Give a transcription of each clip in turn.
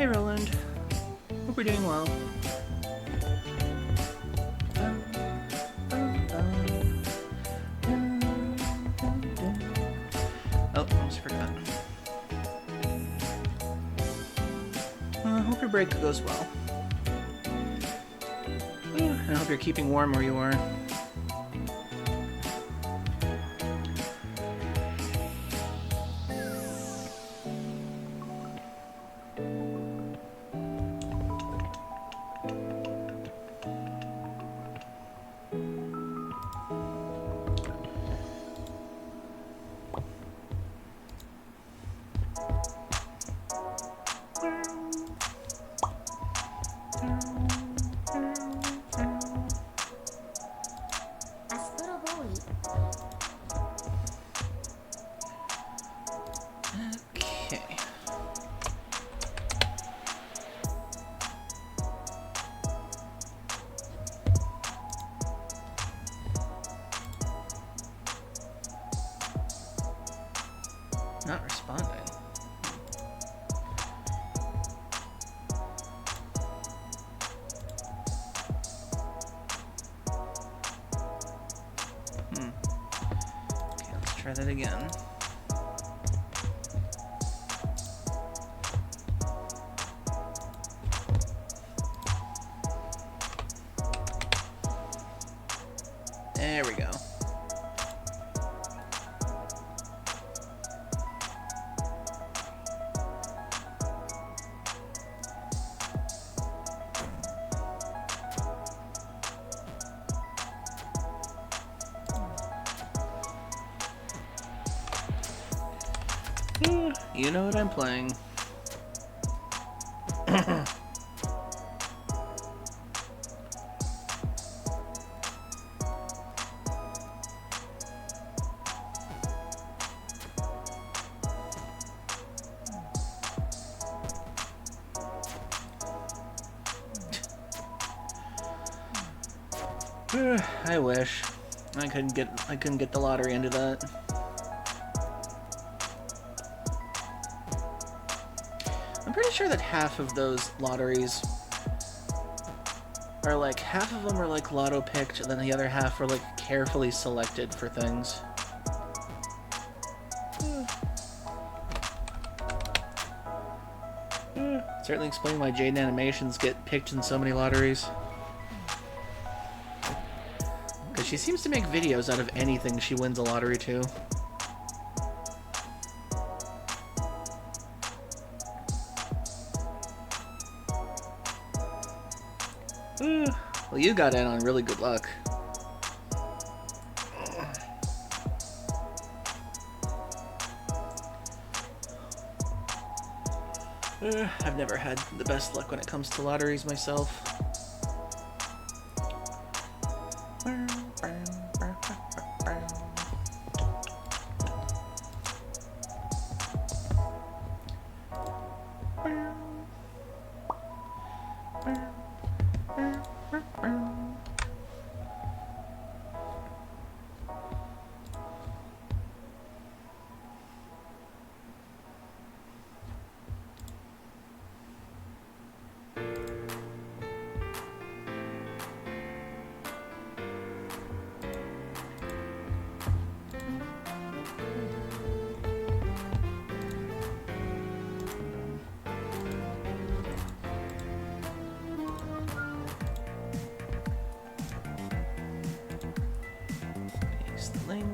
Hey, Roland. Hope you're doing well. Oh, almost forgot. Hope your break goes well. And I hope you're keeping warm where you are. Okay. Not responding. Okay, let's try that again. There we go. You know what I'm playing. I wish I couldn't get the lottery into that. I'm pretty sure that half of those lotteries are like, half of them are like lotto picked, and then the other half are like carefully selected for things. Certainly explain why Jaden Animations get picked in so many lotteries. Because she seems to make videos out of anything she wins a lottery to. Well, you got in on really good luck. I've never had the best luck when it comes to lotteries myself. Link.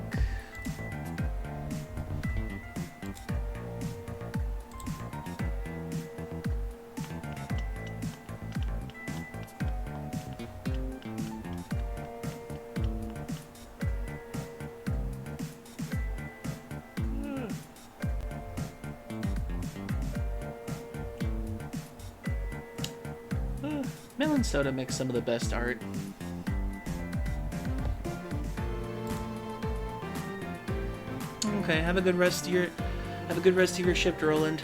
Melon Soda makes some of the best art. Okay, have a good rest of your shift, Roland.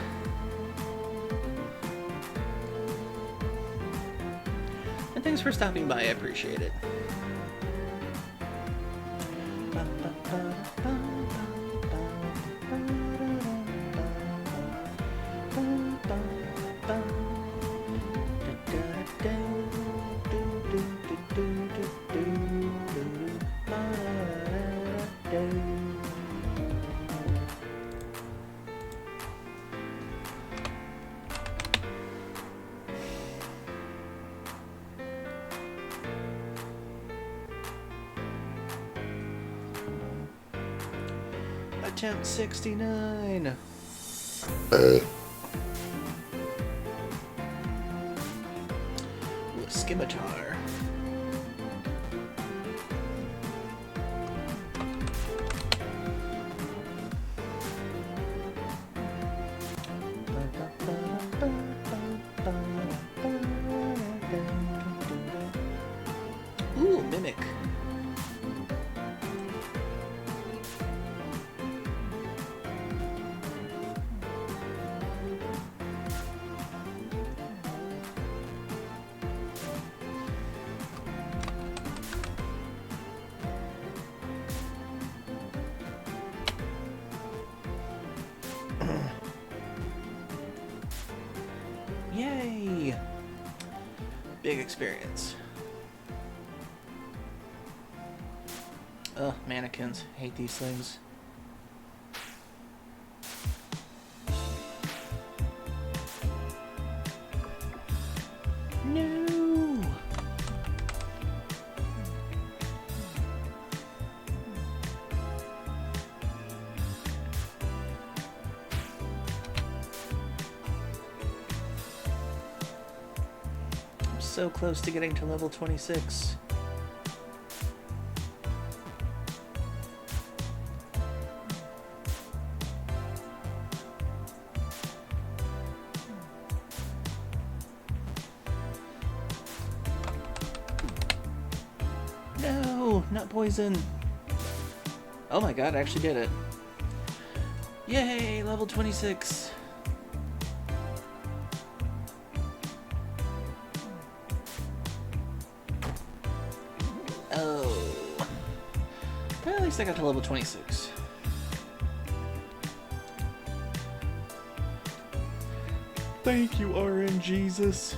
And thanks for stopping by, I appreciate it. Attempt 69. Ooh, a scimitar. Ooh, mimic. Yay! Big experience. Ugh, mannequins. Hate these things. No! I'm so close to getting to level 26. No, not poison. Oh my god, I actually did it. Yay, level 26. Oh. Well, at least I got to level 26. Thank you, RNGesus.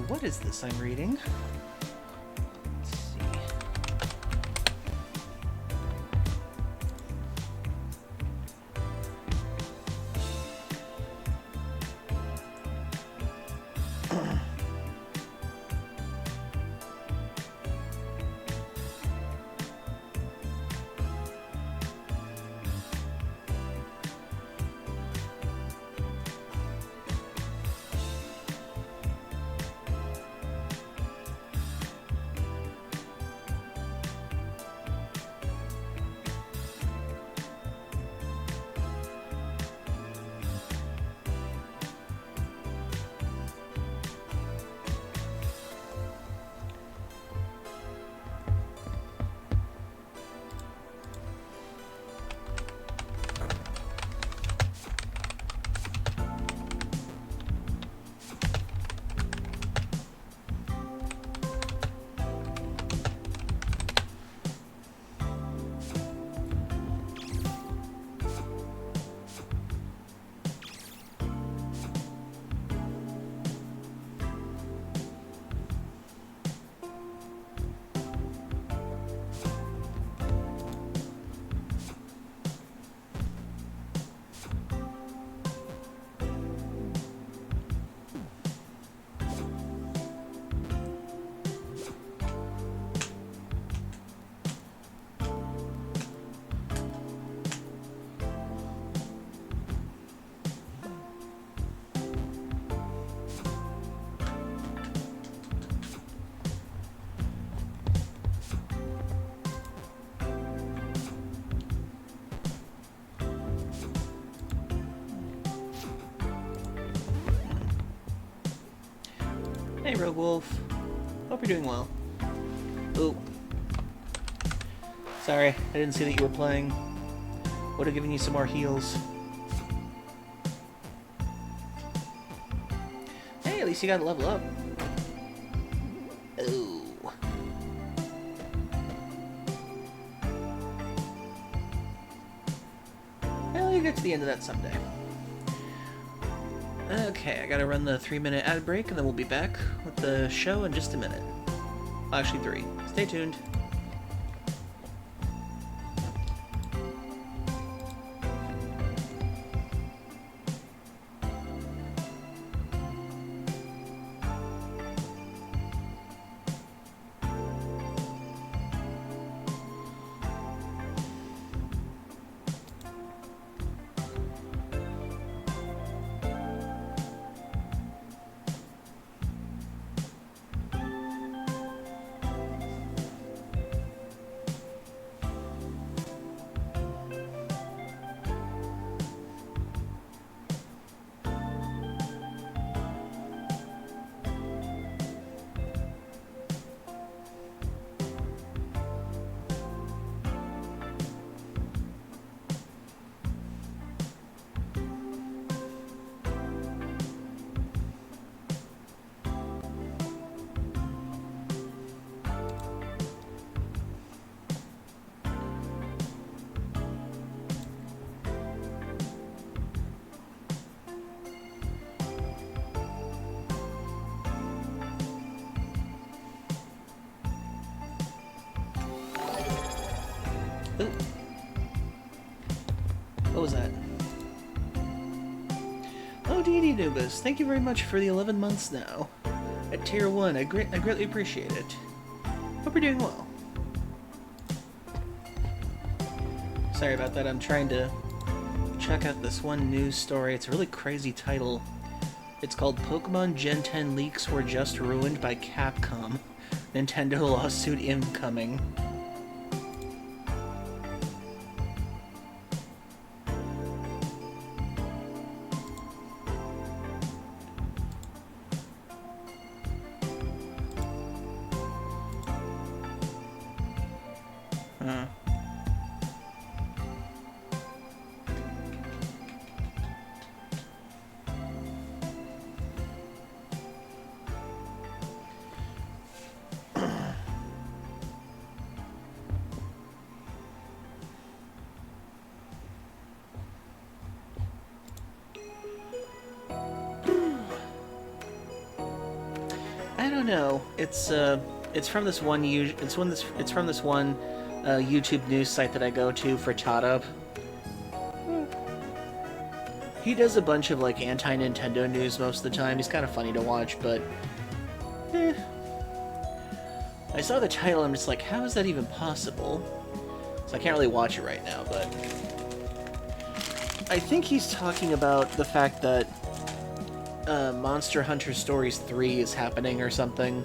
What is this I'm reading? Let's see. Hey, Rogue Wolf. Hope you're doing well. Ooh, Sorry, I didn't see that you were playing. Would have given you some more heals. Hey, at least you got to level up. Oh. Well, you get to the end of that someday. Okay, I gotta run the 3-minute ad break, and then we'll be back with the show in just a minute. Actually, 3. Stay tuned. Ooh. What was that? Oh, D&D Noobus, thank you very much for the 11 months now. At Tier 1, I greatly appreciate it. Hope you're doing well. Sorry about that, I'm trying to check out this one news story. It's a really crazy title. It's called Pokemon Gen 10 Leaks Were Just Ruined by Capcom. Nintendo Lawsuit Incoming. I don't know. It's from this one YouTube news site that I go to for Tata. He does a bunch of like anti-Nintendo news most of the time. He's kind of funny to watch, but I saw the title. I'm just like, how is that even possible? So I can't really watch it right now, but I think he's talking about the fact that Monster Hunter Stories 3 is happening or something.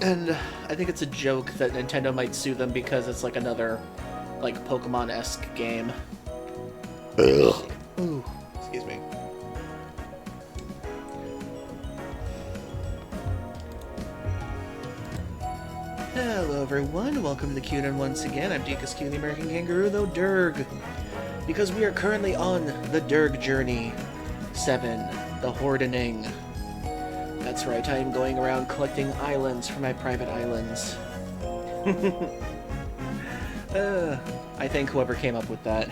And I think it's a joke that Nintendo might sue them because it's like another, like, Pokemon-esque game. Ugh. Ooh, excuse me. Hello everyone, welcome to the Q&A once again. I'm Dekus Q, the American Kangaroo, though Durg. Because we are currently on the Durg Journey 7, the Hordening. That's right, I am going around collecting islands for my private islands. I thank whoever came up with that.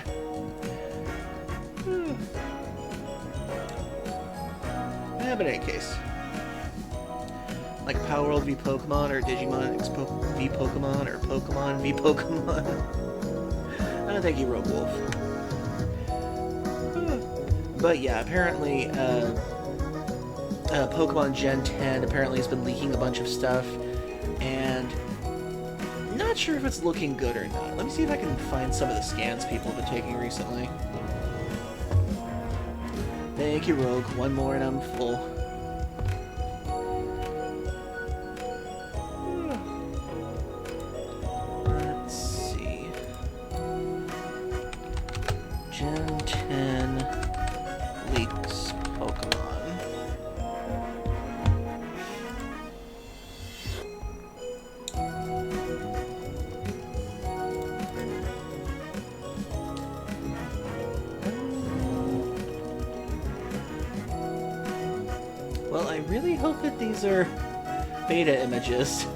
But in any case. Like Power World v Pokemon, or Digimon v Pokemon, or Pokemon v Pokemon. Thank you, Rogue Wolf. But yeah, apparently, Pokemon Gen 10 apparently has been leaking a bunch of stuff, and not sure if it's looking good or not. Let me see if I can find some of the scans people have been taking recently. Thank you, Rogue. One more and I'm full. Let's see. Gen 10 leaks Pokemon. really hope that these are beta images.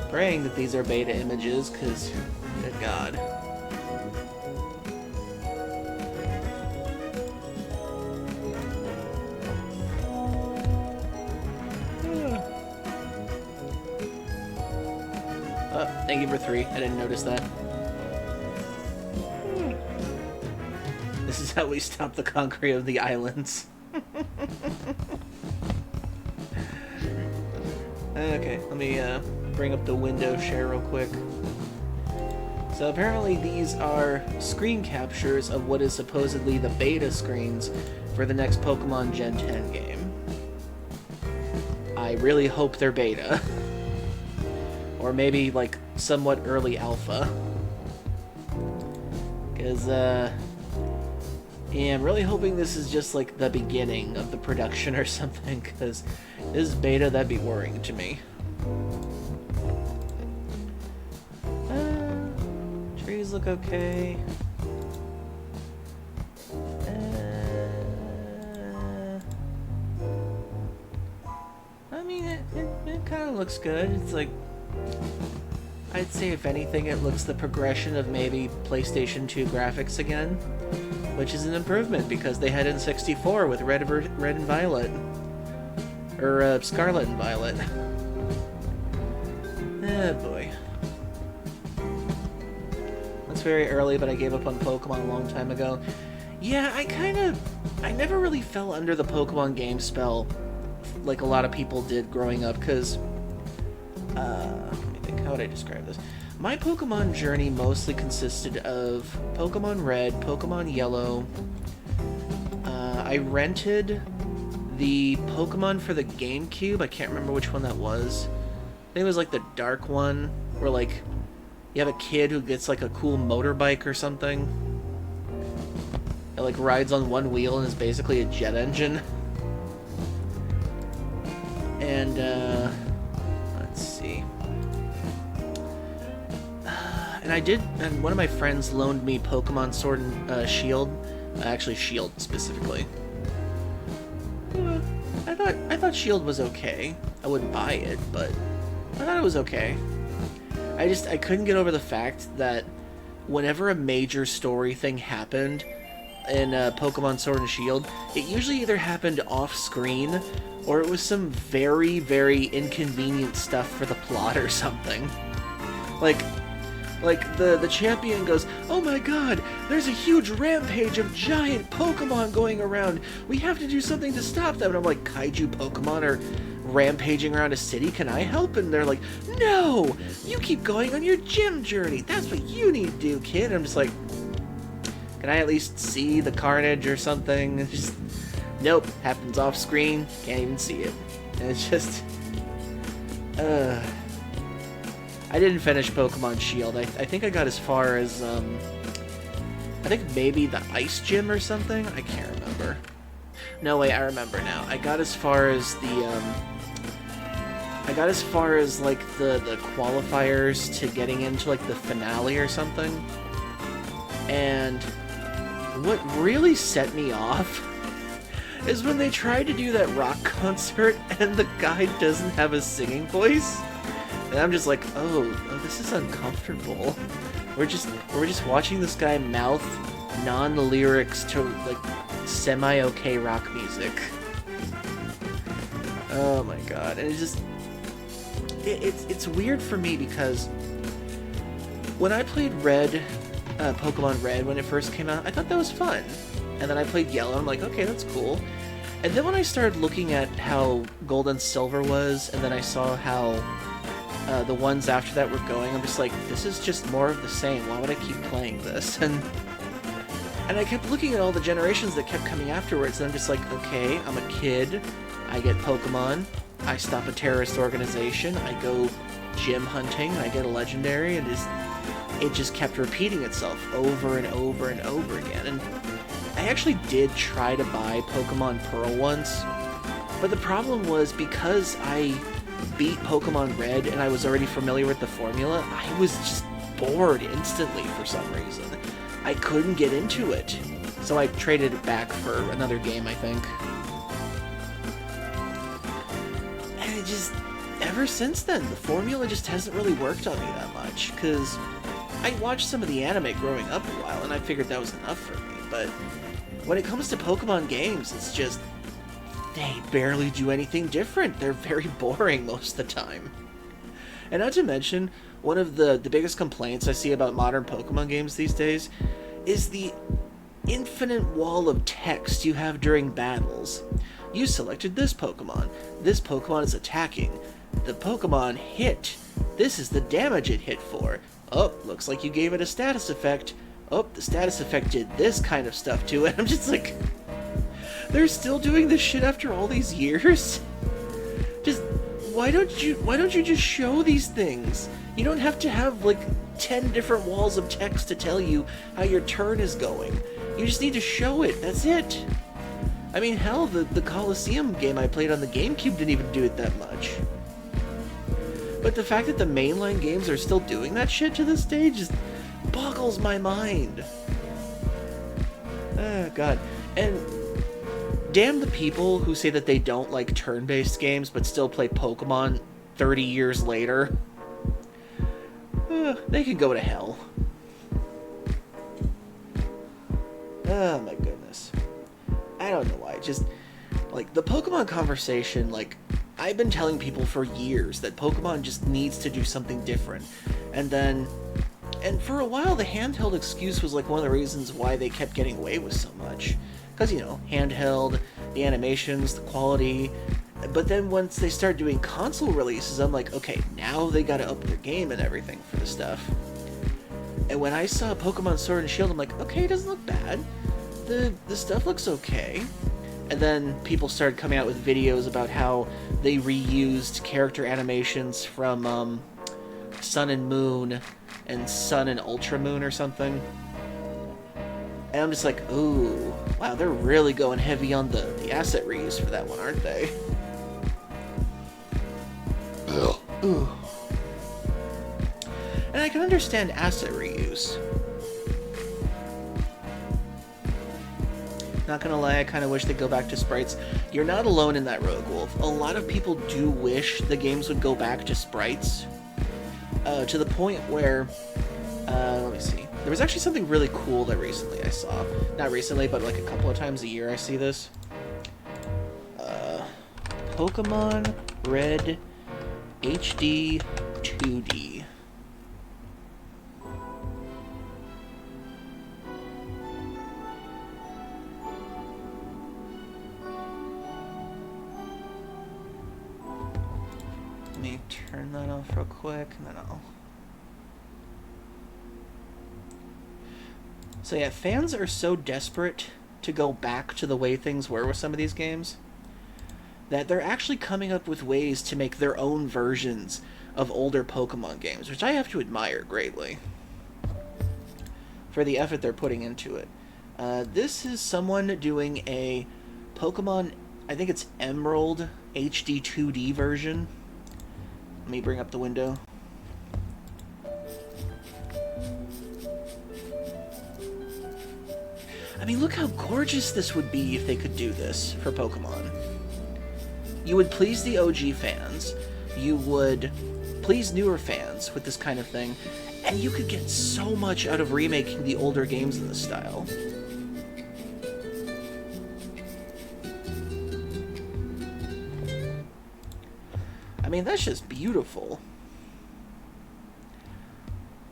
Praying that these are beta images, because, good God. Thank you for 3. I didn't notice that. This is how we stop the conquering of the islands. Okay, let me bring up the window share real quick. So apparently these are screen captures of what is supposedly the beta screens for the next Pokemon Gen 10 game. I really hope they're beta. Or maybe, like, somewhat early alpha. Because, yeah, I'm really hoping this is just, like, the beginning of the production or something, because this is beta, that'd be worrying to me. Trees look okay. I mean, it kind of looks good. It's like, I'd say if anything it looks the progression of maybe PlayStation 2 graphics again, which is an improvement because they had N64 with Red and Violet. Or Scarlet and Violet. Oh boy. That's very early, but I gave up on Pokemon a long time ago. Yeah, I never really fell under the Pokemon game spell like a lot of people did growing up, because how would I describe this? My Pokemon journey mostly consisted of Pokemon Red, Pokemon Yellow. I rented the Pokemon for the GameCube. I can't remember which one that was. I think it was like the dark one, where like you have a kid who gets like a cool motorbike or something. It like rides on one wheel and is basically a jet engine. And let's see. And one of my friends loaned me Pokemon Sword and Shield. Actually, Shield specifically. I thought Shield was okay. I wouldn't buy it, but I thought it was okay. I couldn't get over the fact that whenever a major story thing happened in Pokemon Sword and Shield, it usually either happened off-screen, or it was some very, very inconvenient stuff for the plot or something. Like the champion goes, "Oh my god, there's a huge rampage of giant Pokemon going around. We have to do something to stop them." And I'm like, "Kaiju Pokemon are rampaging around a city, can I help?" And they're like, "No! You keep going on your gym journey. That's what you need to do, kid." And I'm just like, can I at least see the carnage or something? It's just, nope, happens off screen, can't even see it. And it's just, I didn't finish Pokemon Shield. I think I got as far as, I think maybe the Ice Gym or something? I can't remember. No, wait, I remember now. I got as far as like, the qualifiers to getting into, like, the finale or something. And what really set me off is when they tried to do that rock concert and the guy doesn't have a singing voice. And I'm just like, oh, this is uncomfortable. We're just watching this guy mouth non-lyrics to like semi-okay rock music. Oh my god. And it's weird for me because when I played Pokemon Red when it first came out, I thought that was fun. And then I played Yellow, I'm like, okay, that's cool. And then when I started looking at how Gold and Silver was, and then I saw how the ones after that were going, I'm just like, this is just more of the same. Why would I keep playing this? And I kept looking at all the generations that kept coming afterwards, and I'm just like, okay, I'm a kid, I get Pokemon, I stop a terrorist organization, I go gym hunting, I get a legendary, and it just kept repeating itself over and over and over again. And I actually did try to buy Pokemon Pearl once, but the problem was because I beat Pokemon Red and I was already familiar with the formula, I was just bored instantly for some reason. I couldn't get into it. So I traded it back for another game, I think. just, ever since then, the formula just hasn't really worked on me that much, because I watched some of the anime growing up a while, and I figured that was enough for me, but when it comes to Pokemon games, it's just, they barely do anything different. They're very boring most of the time. And not to mention, one of the biggest complaints I see about modern Pokemon games these days is the infinite wall of text you have during battles. You selected this Pokemon. This Pokemon is attacking. The Pokemon hit. This is the damage it hit for. Oh, looks like you gave it a status effect. Oh, the status effect did this kind of stuff to it. I'm just like, they're still doing this shit after all these years? Just, why don't you just show these things? You don't have to have, like, 10 different walls of text to tell you how your turn is going. You just need to show it, that's it. I mean, hell, the Colosseum game I played on the GameCube didn't even do it that much. But the fact that the mainline games are still doing that shit to this day just boggles my mind. Oh, God. And damn the people who say that they don't like turn-based games but still play Pokemon 30 years later. They can go to hell. Oh my goodness. I don't know why. Just, like, the Pokemon conversation, like, I've been telling people for years that Pokemon just needs to do something different. And for a while, the handheld excuse was, like, one of the reasons why they kept getting away with so much. Because, you know, handheld, the animations, the quality. But then once they start doing console releases, I'm like, okay, now they gotta up their game and everything for the stuff. And when I saw Pokemon Sword and Shield, I'm like, okay, it doesn't look bad. The stuff looks okay. And then people started coming out with videos about how they reused character animations from Sun and Moon and Sun and Ultra Moon or something. And I'm just like, ooh, wow, they're really going heavy on the asset reuse for that one, aren't they? Ooh. And I can understand asset reuse. Not gonna lie, I kind of wish they'd go back to sprites. You're not alone in that, Rogue Wolf. A lot of people do wish the games would go back to sprites. To the point where, let me see. There was actually something really cool that recently I saw. Not recently, but like a couple of times a year I see this. Pokemon Red HD 2D. Let me turn that off real quick, and then I'll... So yeah, fans are so desperate to go back to the way things were with some of these games that they're actually coming up with ways to make their own versions of older Pokemon games, which I have to admire greatly for the effort they're putting into it. This is someone doing a Pokemon, I think it's Emerald HD 2D version. Let me bring up the window. I mean, look how gorgeous this would be if they could do this for Pokemon. You would please the OG fans, you would please newer fans with this kind of thing, and you could get so much out of remaking the older games in this style. I mean, that's just beautiful.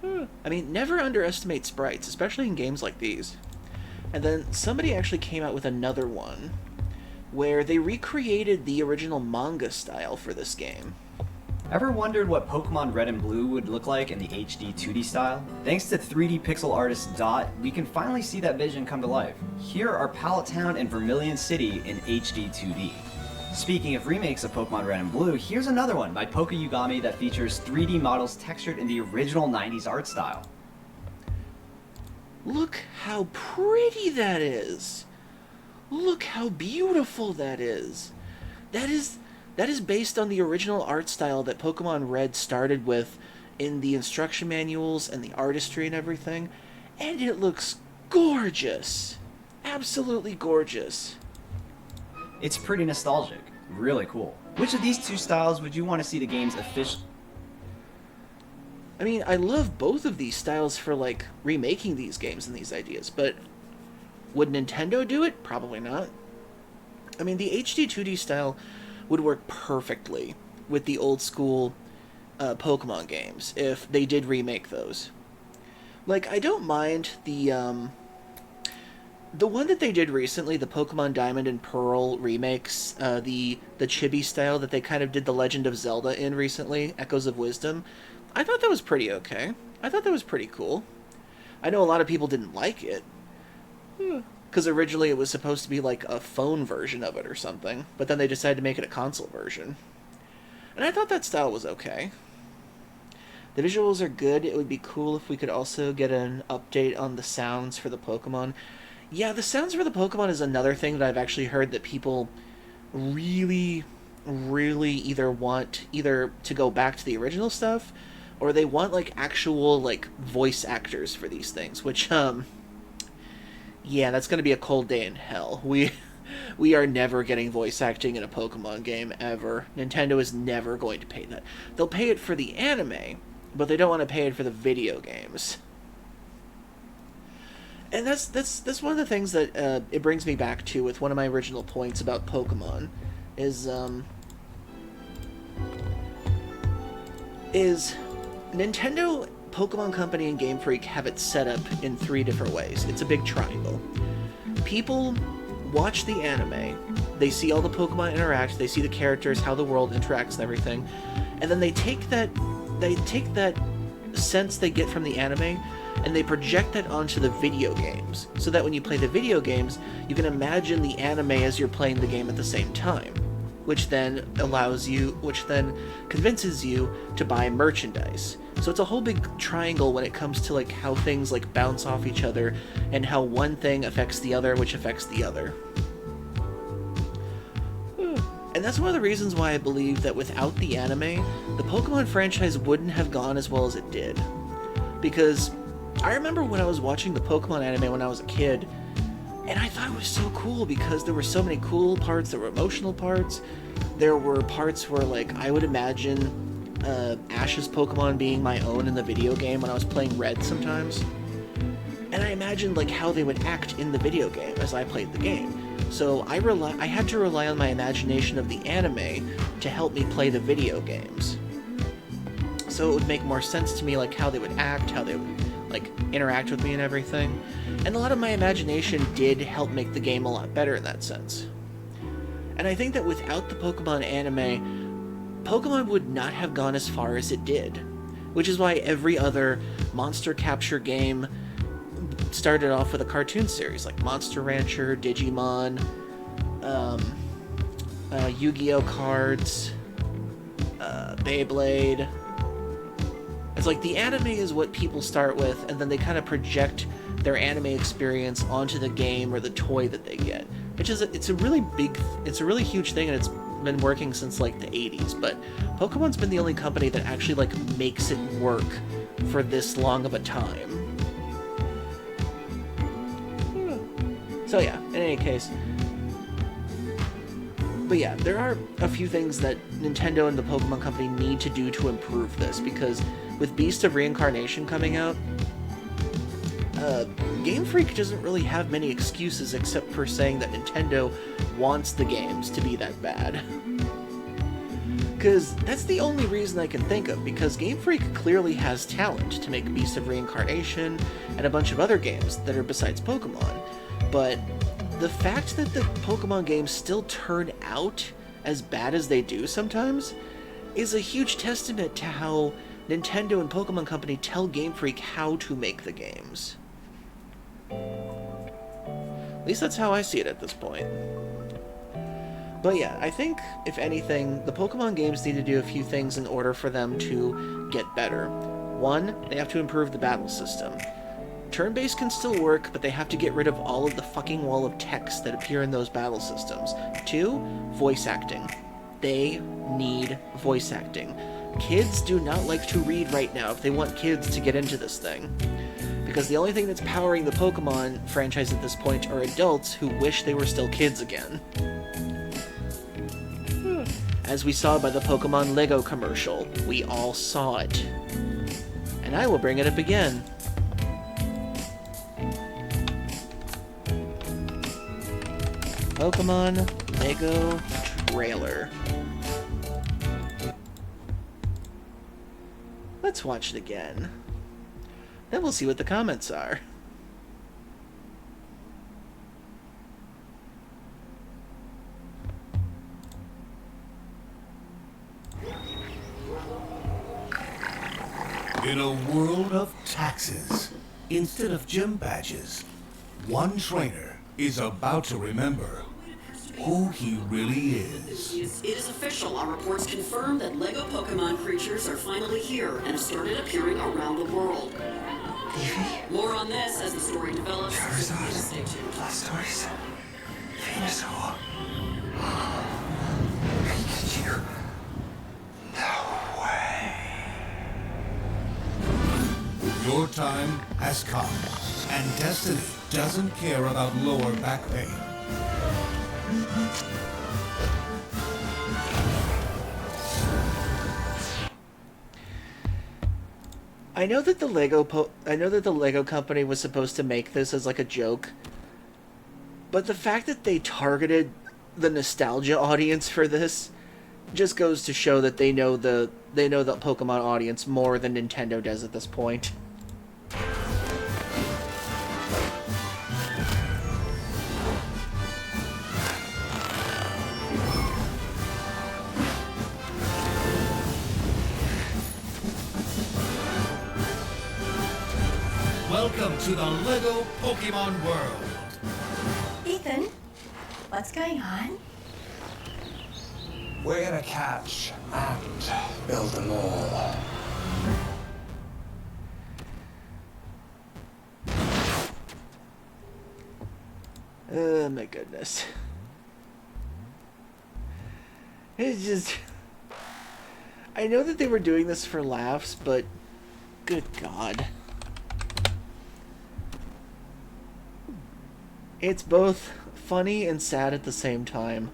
I mean, never underestimate sprites, especially in games like these. And then somebody actually came out with another one where they recreated the original manga style for this game. Ever wondered what Pokemon Red and Blue would look like in the HD 2D style? Thanks to 3D pixel artist Dot, we can finally see that vision come to life. Here are Pallet Town and Vermilion City in HD 2D. Speaking of remakes of Pokemon Red and Blue, here's another one by Pokeyugami that features 3D models textured in the original 90s art style. Look how pretty that is! Look how beautiful that is! That is based on the original art style that Pokemon Red started with in the instruction manuals and the artistry and everything, and it looks gorgeous! Absolutely gorgeous. It's pretty nostalgic. Really cool. Which of these two styles would you want to see the game's official? I mean, I love both of these styles for, like, remaking these games and these ideas, but would Nintendo do it? Probably not. I mean, the HD 2D style would work perfectly with the old school Pokemon games if they did remake those. Like, I don't mind the one that they did recently, the Pokemon Diamond and Pearl remakes, the chibi style that they kind of did the Legend of Zelda in recently, Echoes of Wisdom. I thought that was pretty okay. I thought that was pretty cool. I know a lot of people didn't like it, because originally it was supposed to be like a phone version of it or something, but then they decided to make it a console version. And I thought that style was okay. The visuals are good. It would be cool if we could also get an update on the sounds for the Pokemon. Yeah, the sounds for the Pokemon is another thing that I've actually heard that people really, really either want to go back to the original stuff, or they want, like, actual, like, voice actors for these things, which, yeah, that's gonna be a cold day in hell. We are never getting voice acting in a Pokemon game, ever. Nintendo is never going to pay that. They'll pay it for the anime, but they don't want to pay it for the video games. And that's one of the things that it brings me back to with one of my original points about Pokemon, is Nintendo, Pokemon Company, and Game Freak have it set up in 3 different ways. It's a big triangle. People watch the anime, they see all the Pokemon interact, they see the characters, how the world interacts and everything, and then they take that sense they get from the anime and they project that onto the video games, so that when you play the video games, you can imagine the anime as you're playing the game at the same time, which then convinces you to buy merchandise. So it's a whole big triangle when it comes to, like, how things, like, bounce off each other and how one thing affects the other, which affects the other. And that's one of the reasons why I believe that without the anime, the Pokemon franchise wouldn't have gone as well as it did. Because I remember when I was watching the Pokemon anime when I was a kid, and I thought it was so cool because there were so many cool parts, there were emotional parts, there were parts where, like, I would imagine Ash's Pokemon being my own in the video game when I was playing Red sometimes. And I imagined, like, how they would act in the video game as I played the game. So I had to rely on my imagination of the anime to help me play the video games. So it would make more sense to me, like, how they would act, how they would, like, interact with me and everything. And a lot of my imagination did help make the game a lot better in that sense. And I think that without the Pokemon anime, Pokemon would not have gone as far as it did. Which is why every other monster capture game started off with a cartoon series, like Monster Rancher, Digimon, Yu-Gi-Oh cards, Beyblade. It's like the anime is what people start with, and then they kind of project their anime experience onto the game or the toy that they get. It's a really huge thing, and it's been working since, like, the 80s, but Pokemon's been the only company that actually, like, makes it work for this long of a time. So yeah, in any case. But yeah, there are a few things that Nintendo and the Pokemon Company need to do to improve this, because with Beast of Reincarnation coming out, Game Freak doesn't really have many excuses except for saying that Nintendo wants the games to be that bad. Because that's the only reason I can think of, because Game Freak clearly has talent to make Beast of Reincarnation and a bunch of other games that are besides Pokemon. But the fact that the Pokemon games still turn out as bad as they do sometimes is a huge testament to how Nintendo and Pokemon Company tell Game Freak how to make the games. At least that's how I see it at this point. But yeah, I think, if anything, the Pokemon games need to do a few things in order for them to get better. One, they have to improve the battle system. Turn-based can still work, but they have to get rid of all of the fucking wall of text that appear in those battle systems. 2, voice acting. They need voice acting. Kids do not like to read right now if they want kids to get into this thing. Because the only thing that's powering the Pokemon franchise at this point are adults who wish they were still kids again. As we saw by the Pokemon Lego commercial. We all saw it. And I will bring it up again. Pokemon Lego trailer. Let's watch it again. Then we'll see what the comments are. In a world of taxes, instead of gym badges, one trainer is about to remember who he really is. It is official. Our reports confirm that Lego Pokemon creatures are finally here and have started appearing around the world. More on this as the story develops. Charizard, Stay tuned. Blastoise, Venusaur, Pikachu. No way. Your time has come, and Destiny doesn't care about lower back pain. I know that the Lego company was supposed to make this as like a joke, but the fact that they targeted the nostalgia audience for this just goes to show that they know the Pokemon audience more than Nintendo does at this point. Welcome to the Lego Pokemon world. Ethan, what's going on? We're gonna catch and build them all. Oh my goodness. It's just... I know that they were doing this for laughs, but... Good God. It's both funny and sad at the same time.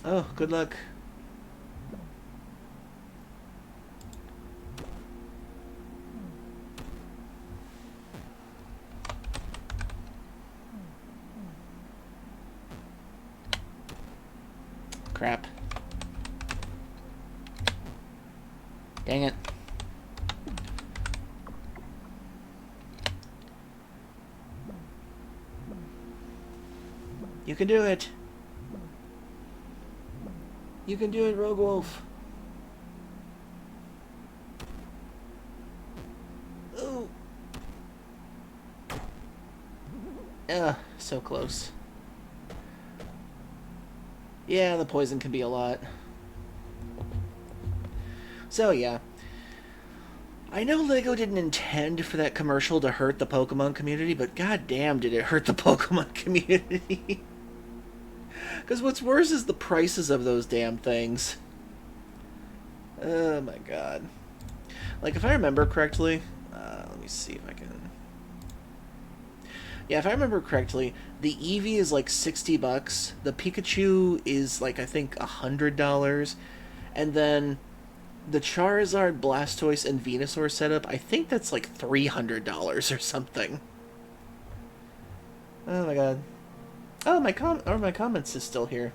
Oh, good luck. Crap. Dang it. You can do it. You can do it, Rogue Wolf. Ooh. So close. Yeah, the poison can be a lot. So, yeah. I know Lego didn't intend for that commercial to hurt the Pokemon community, but goddamn did it hurt the Pokemon community. Because what's worse is the prices of those damn things. Oh my god. Like, if I remember correctly... let me see if I can... Yeah, if I remember correctly, the Eevee is like $60. The Pikachu is like, I think, $100. And then the Charizard, Blastoise, and Venusaur setup, I think that's like $300 or something. Oh my god. Oh, my comments is still here.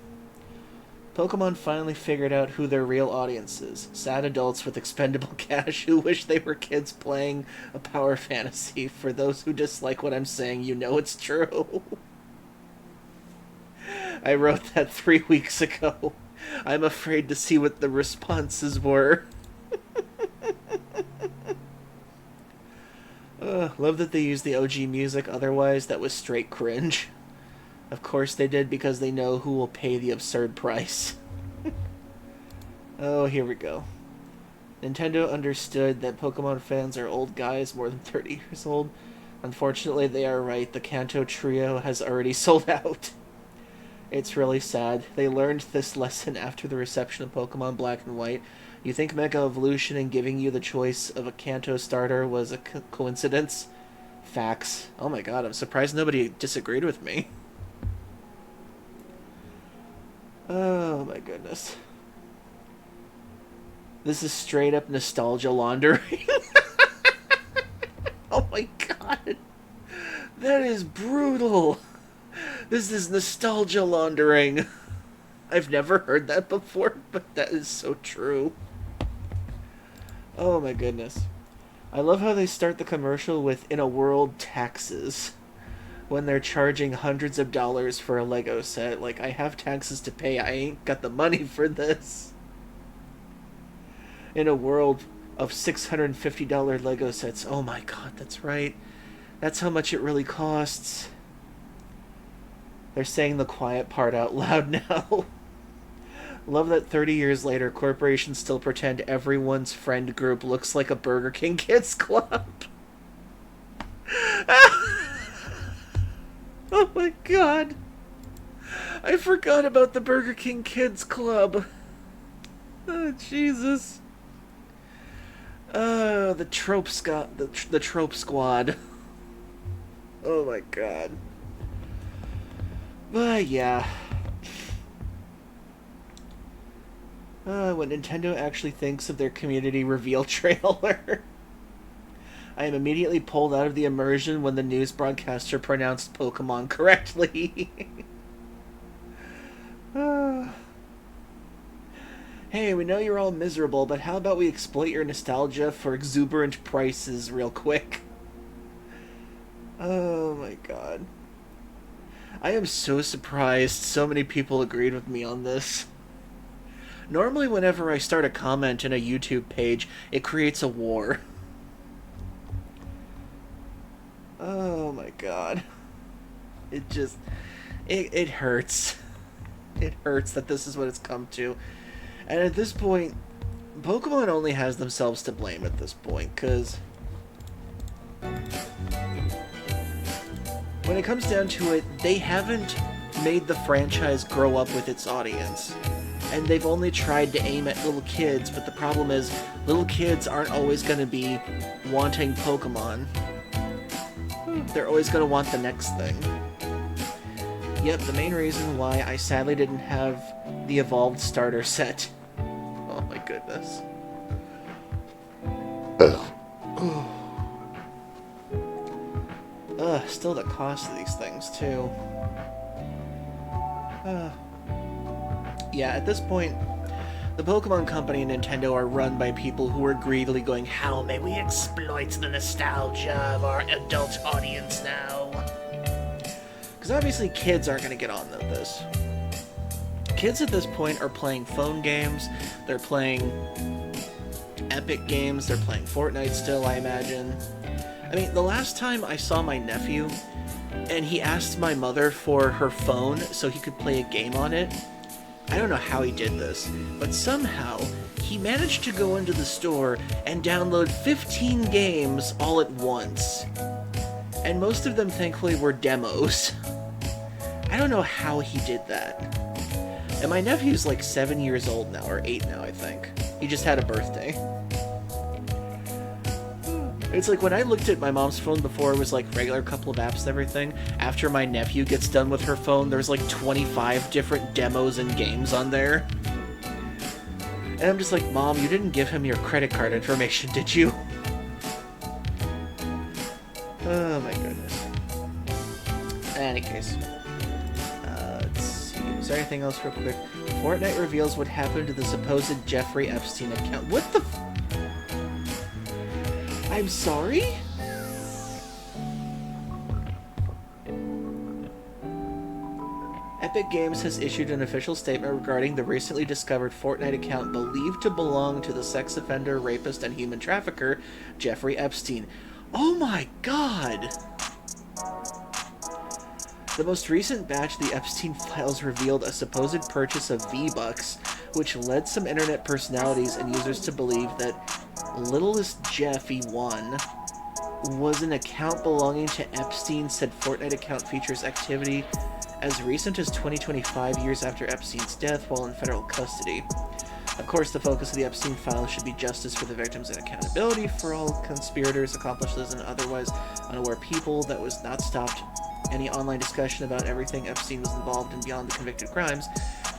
Pokemon finally figured out who their real audience is. Sad adults with expendable cash who wish they were kids playing a power fantasy. For those who dislike what I'm saying, you know it's true. I wrote that 3 weeks ago. I'm afraid to see what the responses were. Love that they used the OG music, otherwise that was straight cringe. Of course they did, because they know who will pay the absurd price. Oh, here we go. Nintendo understood that Pokemon fans are old guys more than 30 years old. Unfortunately, they are right. The Kanto trio has already sold out. It's really sad. They learned this lesson after the reception of Pokemon Black and White. You think Mega Evolution and giving you the choice of a Kanto starter was a coincidence? Facts. Oh my god, I'm surprised nobody disagreed with me. Oh my goodness. This is straight up nostalgia laundering. Oh my god. That is brutal. This is nostalgia laundering. I've never heard that before, but that is so true. Oh my goodness. I love how they start the commercial with "in a world, taxes," when they're charging hundreds of dollars for a Lego set. Like, I have taxes to pay, I ain't got the money for this. In a world of $650 Lego sets. Oh my god, that's right. That's how much it really costs. They're saying the quiet part out loud now. Love that 30 years later, corporations still pretend everyone's friend group looks like a Burger King Kids Club. Oh my god. I forgot about the Burger King Kids Club. Oh, Jesus. The trope the trope squad. Oh my god. But yeah. When Nintendo actually thinks of their community reveal trailer. I am immediately pulled out of the immersion when the news broadcaster pronounced Pokemon correctly. Hey, we know you're all miserable, but how about we exploit your nostalgia for exuberant prices real quick? Oh my god. I am so surprised so many people agreed with me on this. Normally whenever I start a comment in a YouTube page, it creates a war. Oh my god. It just... It hurts. It hurts that this is what it's come to. And at this point, Pokemon only has themselves to blame at this point, because... when it comes down to it, they haven't made the franchise grow up with its audience. And they've only tried to aim at little kids, but the problem is, little kids aren't always going to be wanting Pokemon. They're always going to want the next thing. Yep, the main reason why I sadly didn't have the Evolved starter set. Oh my goodness. Still the cost of these things, too. Yeah, at this point, the Pokemon Company and Nintendo are run by people who are greedily going, how may we exploit the nostalgia of our adult audience now? Because obviously kids aren't going to get on with this. Kids at this point are playing phone games, they're playing Epic games, they're playing Fortnite still, I imagine. I mean, the last time I saw my nephew, and he asked my mother for her phone so he could play a game on it, I don't know how he did this, but somehow he managed to go into the store and download 15 games all at once. And most of them, thankfully, were demos. I don't know how he did that. And my nephew's like 7 years old now, or 8 now, I think. He just had a birthday. It's like when I looked at my mom's phone before, it was like regular couple of apps and everything. After my nephew gets done with her phone, there's like 25 different demos and games on there. And I'm just like, Mom, you didn't give him your credit card information, did you? Oh my goodness. In any case. Let's see. Is there anything else real quick? Fortnite reveals what happened to the supposed Jeffrey Epstein account. What the f- I'm sorry? Epic Games has issued an official statement regarding the recently discovered Fortnite account believed to belong to the sex offender, rapist, and human trafficker, Jeffrey Epstein. Oh my god! The most recent batch of the Epstein files revealed a supposed purchase of V-Bucks, which led some internet personalities and users to believe that Littlest Jeff E1 was an account belonging to Epstein. Said Fortnite account features activity as recent as 2025, years after Epstein's death while in federal custody. Of course, the focus of the Epstein file should be justice for the victims and accountability for all conspirators, accomplices, and otherwise unaware people. That was not stopped any online discussion about everything Epstein was involved in beyond the convicted crimes.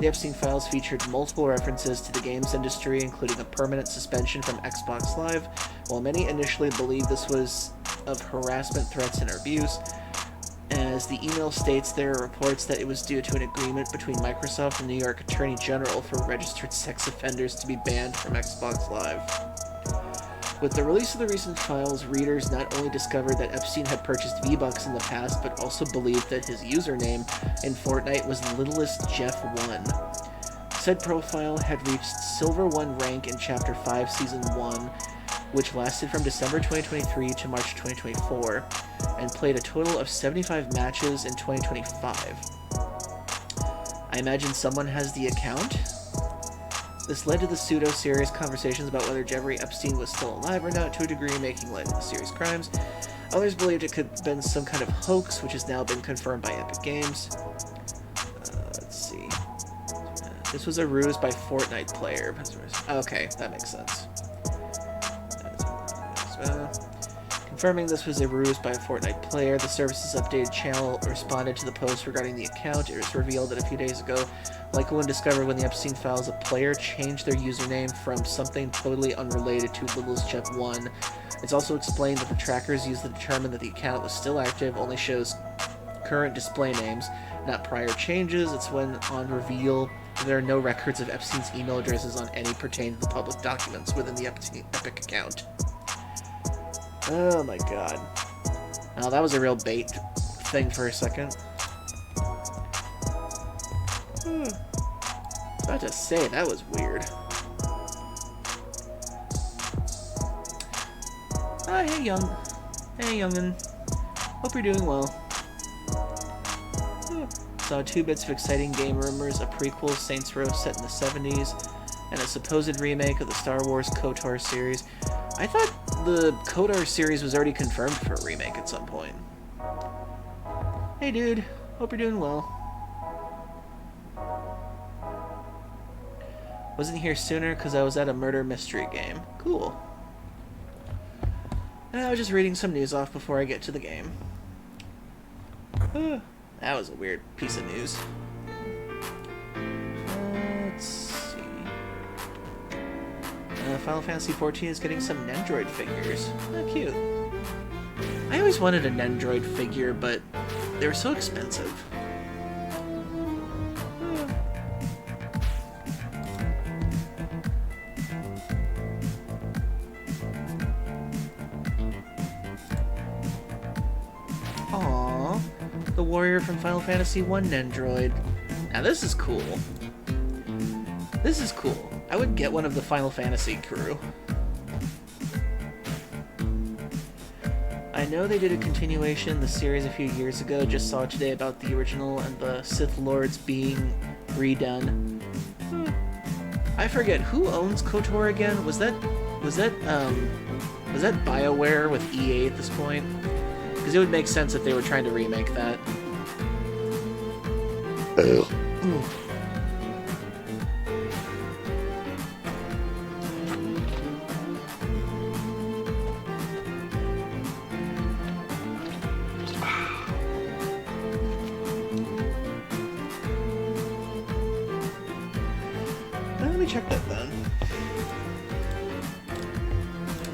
The Epstein files featured multiple references to the games industry, including a permanent suspension from Xbox Live. While many initially believed this was of harassment, threats, and abuse, as the email states, there are reports that it was due to an agreement between Microsoft and New York Attorney General for registered sex offenders to be banned from Xbox Live. With the release of the recent files, readers not only discovered that Epstein had purchased V-Bucks in the past, but also believed that his username in Fortnite was LittlestJeff1. Said profile had reached Silver 1 rank in Chapter 5, Season 1, which lasted from December 2023 to March 2024, and played a total of 75 matches in 2025. I imagine someone has the account? This led to the pseudo-serious conversations about whether Jeffrey Epstein was still alive or not, to a degree making light of the serious crimes. Others believed it could have been some kind of hoax, which has now been confirmed by Epic Games. Let's see. This was a ruse by Fortnite player. Okay, that makes sense. Confirming this was a ruse by a Fortnite player, the service's updated channel responded to the post regarding the account. It was revealed that a few days ago, like one discovered when the Epstein files, a player changed their username from something totally unrelated to LittlestJeff1. It's also explained that the trackers used to determine that the account was still active only shows current display names, not prior changes. It's when on reveal there are no records of Epstein's email addresses on any pertaining to the public documents within the Epic account. Oh my god. Oh, that was a real bait thing for a second. About to say, that was weird. Ah, hey, Hey, youngin'. Hope you're doing well. Saw 2 bits of exciting game rumors, a prequel, Saints Row set in the 70s, and a supposed remake of the Star Wars KOTOR series. I thought the KOTOR series was already confirmed for a remake at some point. Hey dude, hope you're doing well. Wasn't here sooner because I was at a murder mystery game. Cool. I was just reading some news off before I get to the game. That was a weird piece of news. Let's see. Final Fantasy XIV is getting some Nendroid figures. Oh, cute. I always wanted a Nendroid figure, but they were so expensive. Aww, the warrior from Final Fantasy I Nendroid. Now this is cool. This is cool. I would get one of the Final Fantasy crew. I know they did a continuation of the series a few years ago, just saw today about the original and the Sith Lords being redone. I forget, who owns KOTOR again? Was that BioWare with EA at this point? Because it would make sense if they were trying to remake that. Let me check that then.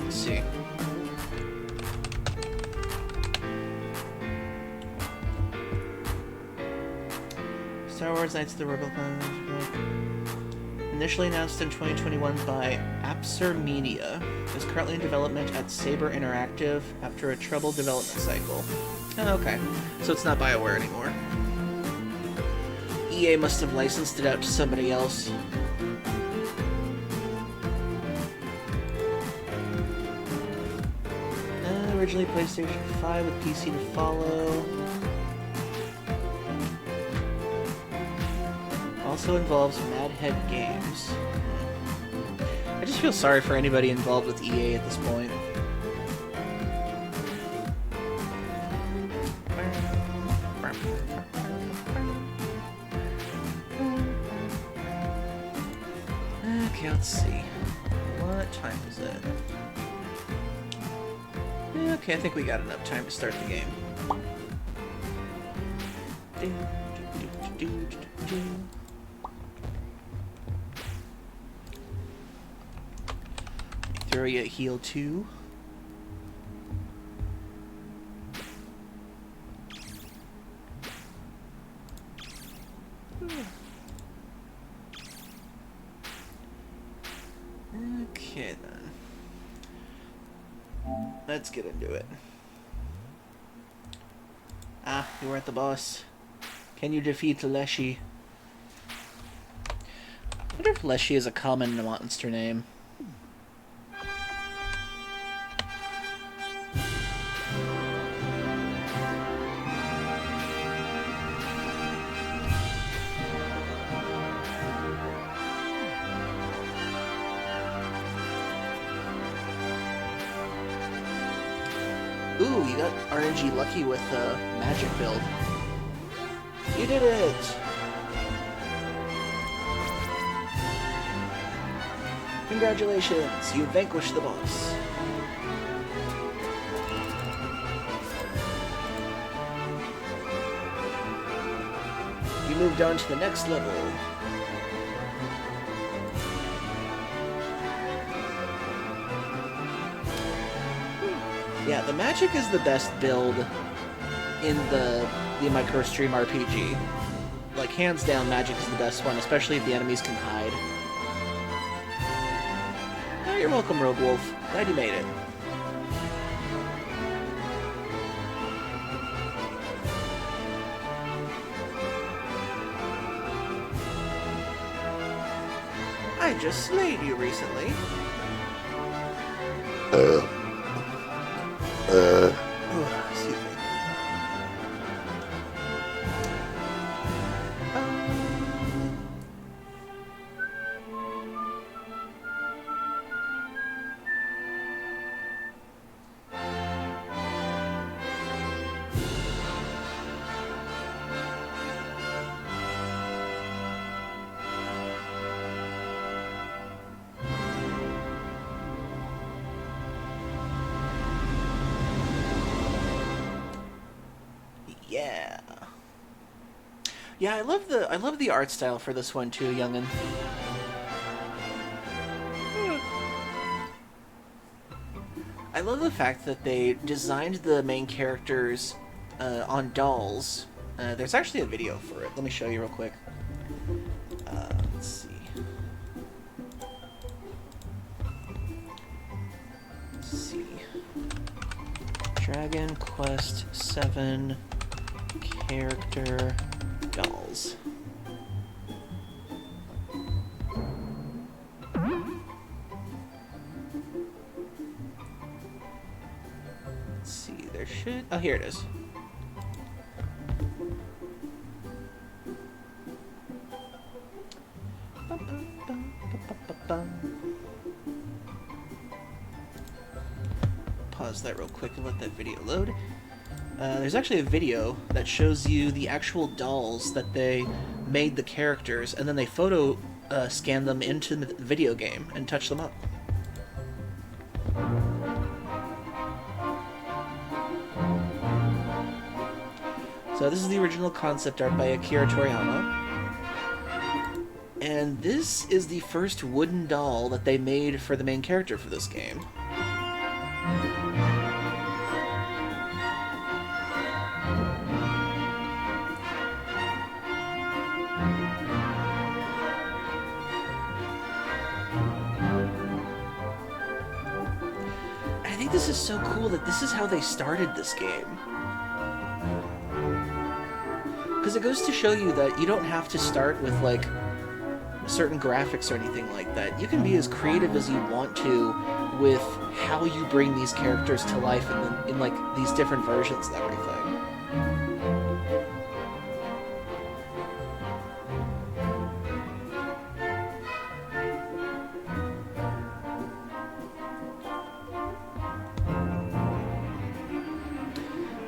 Let's see. Star Wars Knights of the Rebel initially announced in 2021 by Apsar Media, is currently in development at Saber Interactive after a troubled development cycle. Oh, okay. So it's not BioWare anymore. EA must have licensed it out to somebody else. Originally PlayStation 5 with PC to follow. Also involves Madhead Games. I just feel sorry for anybody involved with EA at this point. Okay, let's see. What time is it? Okay, I think we got enough time to start the game. Throw you a heal too. Okay then. Let's get into it. Ah, you weren't the boss. Can you defeat Leshy? I wonder if Leshy is a common monster name. Ooh, you got RNG lucky with the magic build. You did it! Congratulations, you vanquished the boss. You moved on to the next level. Yeah, the magic is the best build in the micro-stream RPG. Like, hands down, magic is the best one, especially if the enemies can hide. Oh, you're welcome, Rogue Wolf. Glad you made it. I just slayed you recently. Excuse me. Yeah. Yeah, I love the art style for this one too, youngin. I love the fact that they designed the main characters on dolls. There's actually a video for it. Let me show you real quick. Let's see. Let's see. Dragon Quest VII character dolls. Let's see, there should... Oh, here it is. Pause that real quick and let that video load. There's actually a video that shows you the actual dolls that they made the characters, and then they photo scan them into the video game and touch them up. So this is the original concept art by Akira Toriyama. And this is the first wooden doll that they made for the main character for this game. I think this is so cool that this is how they started this game. Because it goes to show you that you don't have to start with, like, certain graphics or anything like that. You can be as creative as you want to with how you bring these characters to life in like, these different versions and everything.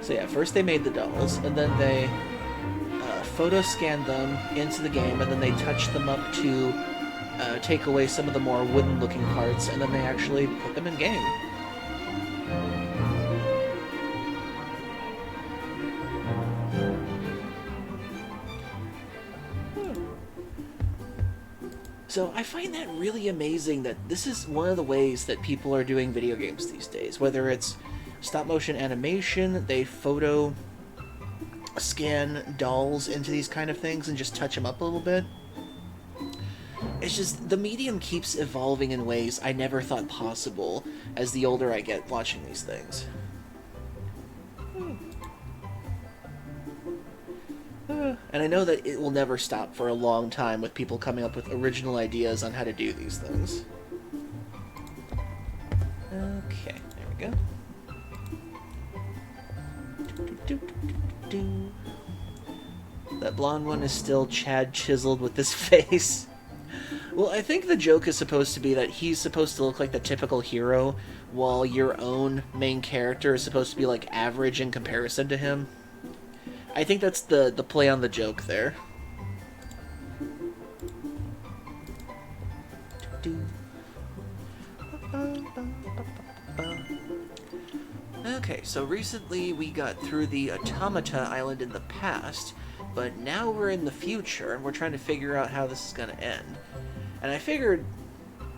So yeah, first they made the dolls, and then they photo scanned them into the game, and then they touched them up to take away some of the more wooden looking parts, and then they actually put them in game. So I find that really amazing that this is one of the ways that people are doing video games these days. Whether it's stop motion animation, they photo scan dolls into these kind of things and just touch them up a little bit. It's just, the medium keeps evolving in ways I never thought possible as the older I get watching these things. And I know that it will never stop for a long time with people coming up with original ideas on how to do these things. Okay, there we go. That blonde one is still Chad chiseled with this face. Well, I think the joke is supposed to be that he's supposed to look like the typical hero, while your own main character is supposed to be, like, average in comparison to him. I think that's the play on the joke there. Okay, so recently we got through the Automata Island in the past, but now we're in the future, and we're trying to figure out how this is going to end. And I figured,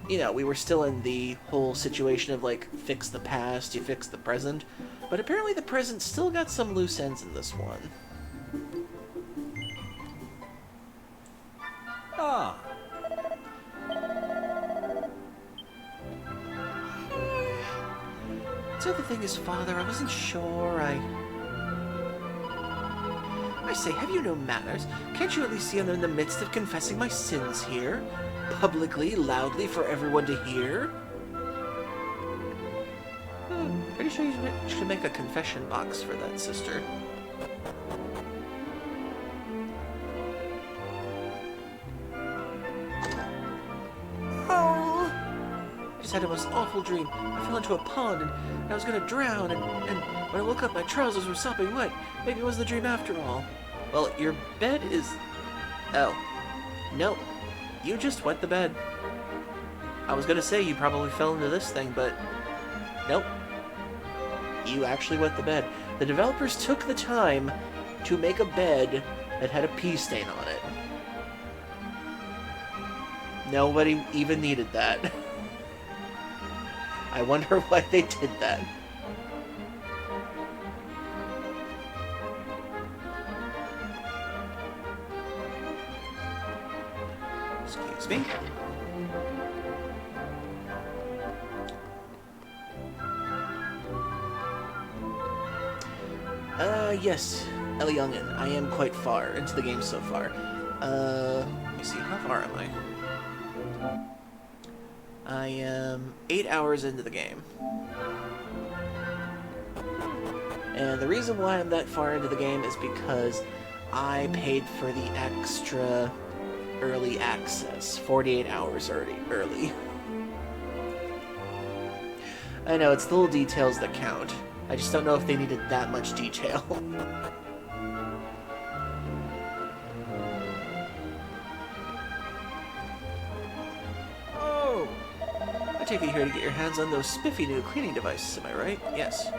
you know, we were still in the whole situation of, like, fix the past, you fix the present, but apparently the present still got some loose ends in this one. Ah. So the thing is, Father, I wasn't sure, I say, have you no manners? Can't you at least see I'm in the midst of confessing my sins here? Publicly, loudly, for everyone to hear? Pretty sure you should make a confession box for that, sister. Oh! I just had a most awful dream. I fell into a pond, and I was gonna drown, and when I woke up, my trousers were sopping wet. Maybe it was the dream after all. Well, your bed is... Oh. No. You just wet the bed. I was gonna say you probably fell into this thing, but... Nope. You actually wet the bed. The developers took the time to make a bed that had a pee stain on it. Nobody even needed that. I wonder why they did that. Excuse me. Yes, Ellie Youngin. I am quite far into the game so far. Let me see, how far am I? I am 8 hours into the game. And the reason why I'm that far into the game is because I paid for the extra early access, 48 hours early. I know, it's the little details that count. I just don't know if they needed that much detail. Oh! I take it you're here to get your hands on those spiffy new cleaning devices, am I right? Yes.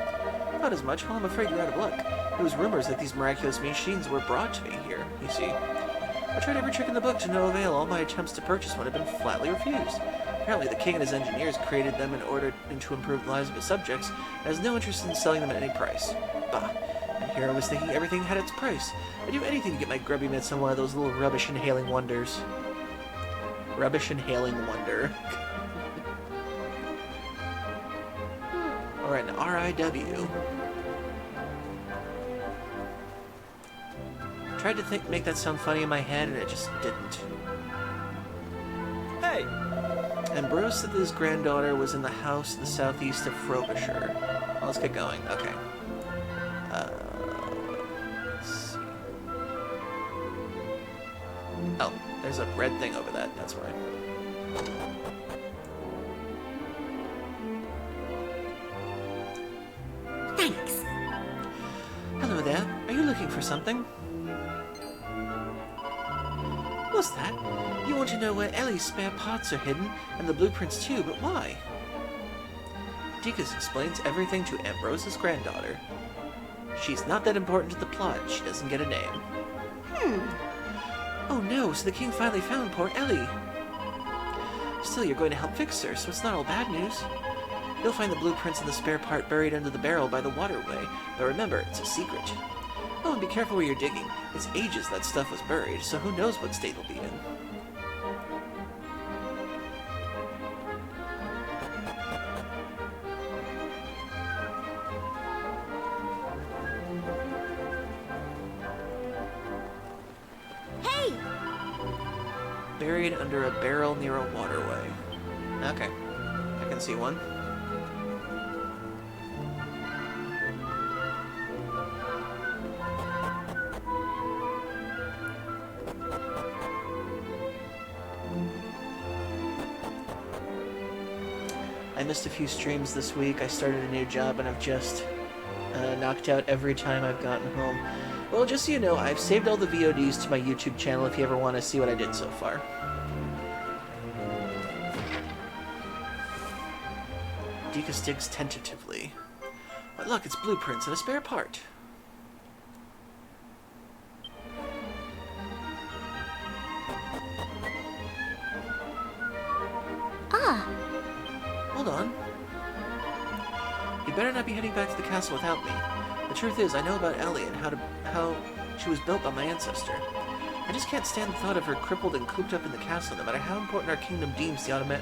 Not as much. Well, I'm afraid you're out of luck. There was rumors that these miraculous machines were brought to me here, you see. I tried every trick in the book to no avail. All my attempts to purchase one have been flatly refused. Apparently the king and his engineers created them in order to improve the lives of his subjects, and has no interest in selling them at any price. Bah! And here I was thinking everything had its price. I'd do anything to get my grubby mitts on one of those little rubbish-inhaling wonders. Rubbish-inhaling wonder. Or an RIW. Tried to make that sound funny in my head, and it just didn't. Hey! Ambrose said that his granddaughter was in the house to the southeast of Frobisher. Well, let's get going. Okay. Let's see. Oh, there's a red thing over that. That's right. Thanks. Hello there. Are you looking for something? What's that? You want to know where Ellie's spare parts are hidden, and the blueprints too, but why? Deacus explains everything to Ambrose's granddaughter. She's not that important to the plot. She doesn't get a name. Oh no, so the king finally found poor Ellie. Still, you're going to help fix her, so it's not all bad news. You'll find the blueprints and the spare part buried under the barrel by the waterway, but remember, it's a secret. Oh, and be careful where you're digging. It's ages that stuff was buried, so who knows what state it'll be in. Hey! Buried under a barrel near a waterway. Okay, I can see one. I missed a few streams this week. I started a new job and I've just knocked out every time I've gotten home. Well, just so you know, I've saved all the VODs to my YouTube channel if you ever want to see what I did so far. Deacus digs tentatively. But look, it's blueprints and a spare part. Ah! Hold on. You better not be heading back to the castle without me. The truth is, I know about Ellie and how she was built by my ancestor. I just can't stand the thought of her crippled and cooped up in the castle, no matter how important our kingdom deems the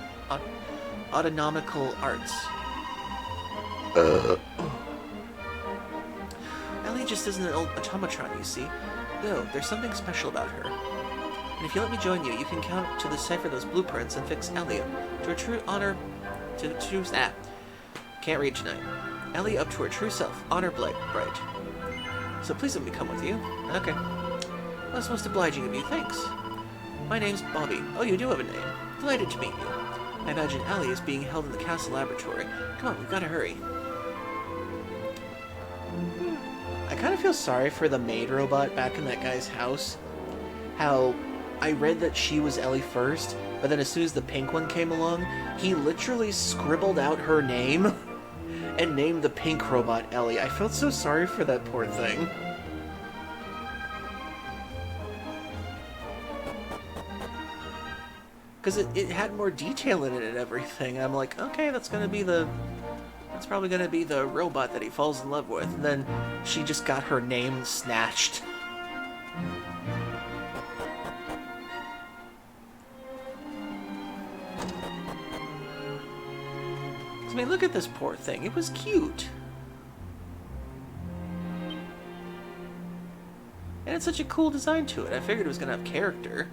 autonomical arts. Ellie just isn't an old automatron, you see. No, there's something special about her. And if you let me join you, you can count to decipher those blueprints and fix Ellie to a true honor. Can't read tonight. Ellie up to her true self, honor bright. So please let me come with you. Okay. Well, that's most obliging of you, thanks. My name's Bobby. Oh, you do have a name. Delighted to meet you. I imagine Ellie is being held in the castle laboratory. Come on, we've got to hurry. I kind of feel sorry for the maid robot back in that guy's house. How I read that she was Ellie first, but then as soon as the pink one came along, he literally scribbled out her name and named the pink robot Ellie. I felt so sorry for that poor thing. Because it had more detail in it and everything. I'm like, okay, that's probably gonna be the robot that he falls in love with. And then she just got her name snatched. I mean, look at this poor thing. It was cute. And it's such a cool design to it. I figured it was gonna have character.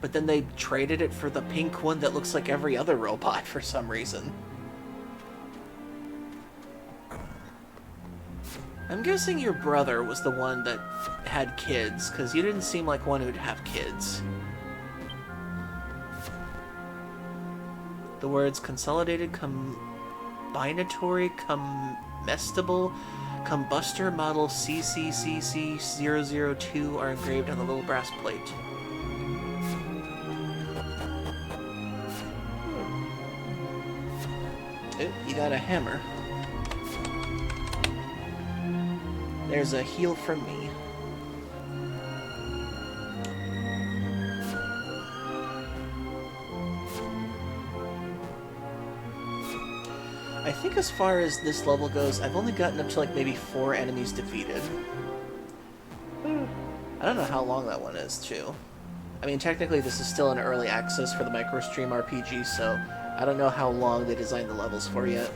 But then they traded it for the pink one that looks like every other robot for some reason. I'm guessing your brother was the one that had kids, because you didn't seem like one who'd have kids. The words consolidated combinatory comestible combustor model CCCC002 are engraved on the little brass plate. Oh, you got a hammer. There's a heal from me. I think as far as this level goes, I've only gotten up to like maybe 4 enemies defeated. I don't know how long that one is, too. I mean, technically this is still an early access for the MicroStream RPG, so I don't know how long they designed the levels for yet.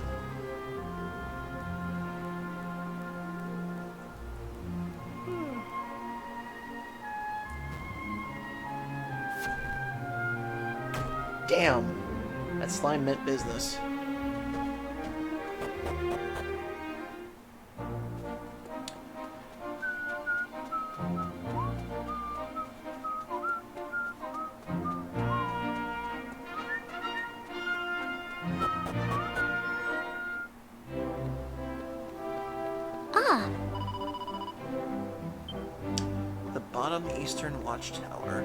Damn! That slime meant business. Ah! The bottom eastern watchtower.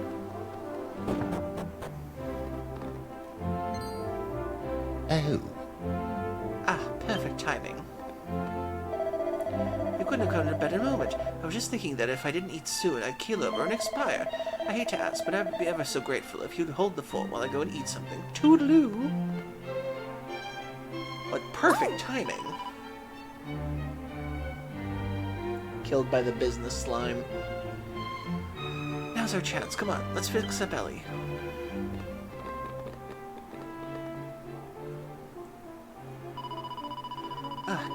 Oh, Ah, perfect timing. You couldn't have come at a better moment. I was just thinking that if I didn't eat soon, I'd keel over and expire. I hate to ask, but I'd be ever so grateful if you'd hold the fort while I go and eat something. Toodaloo! What perfect timing. Killed by the business slime. Now's our chance. Come on, let's fix up Ellie.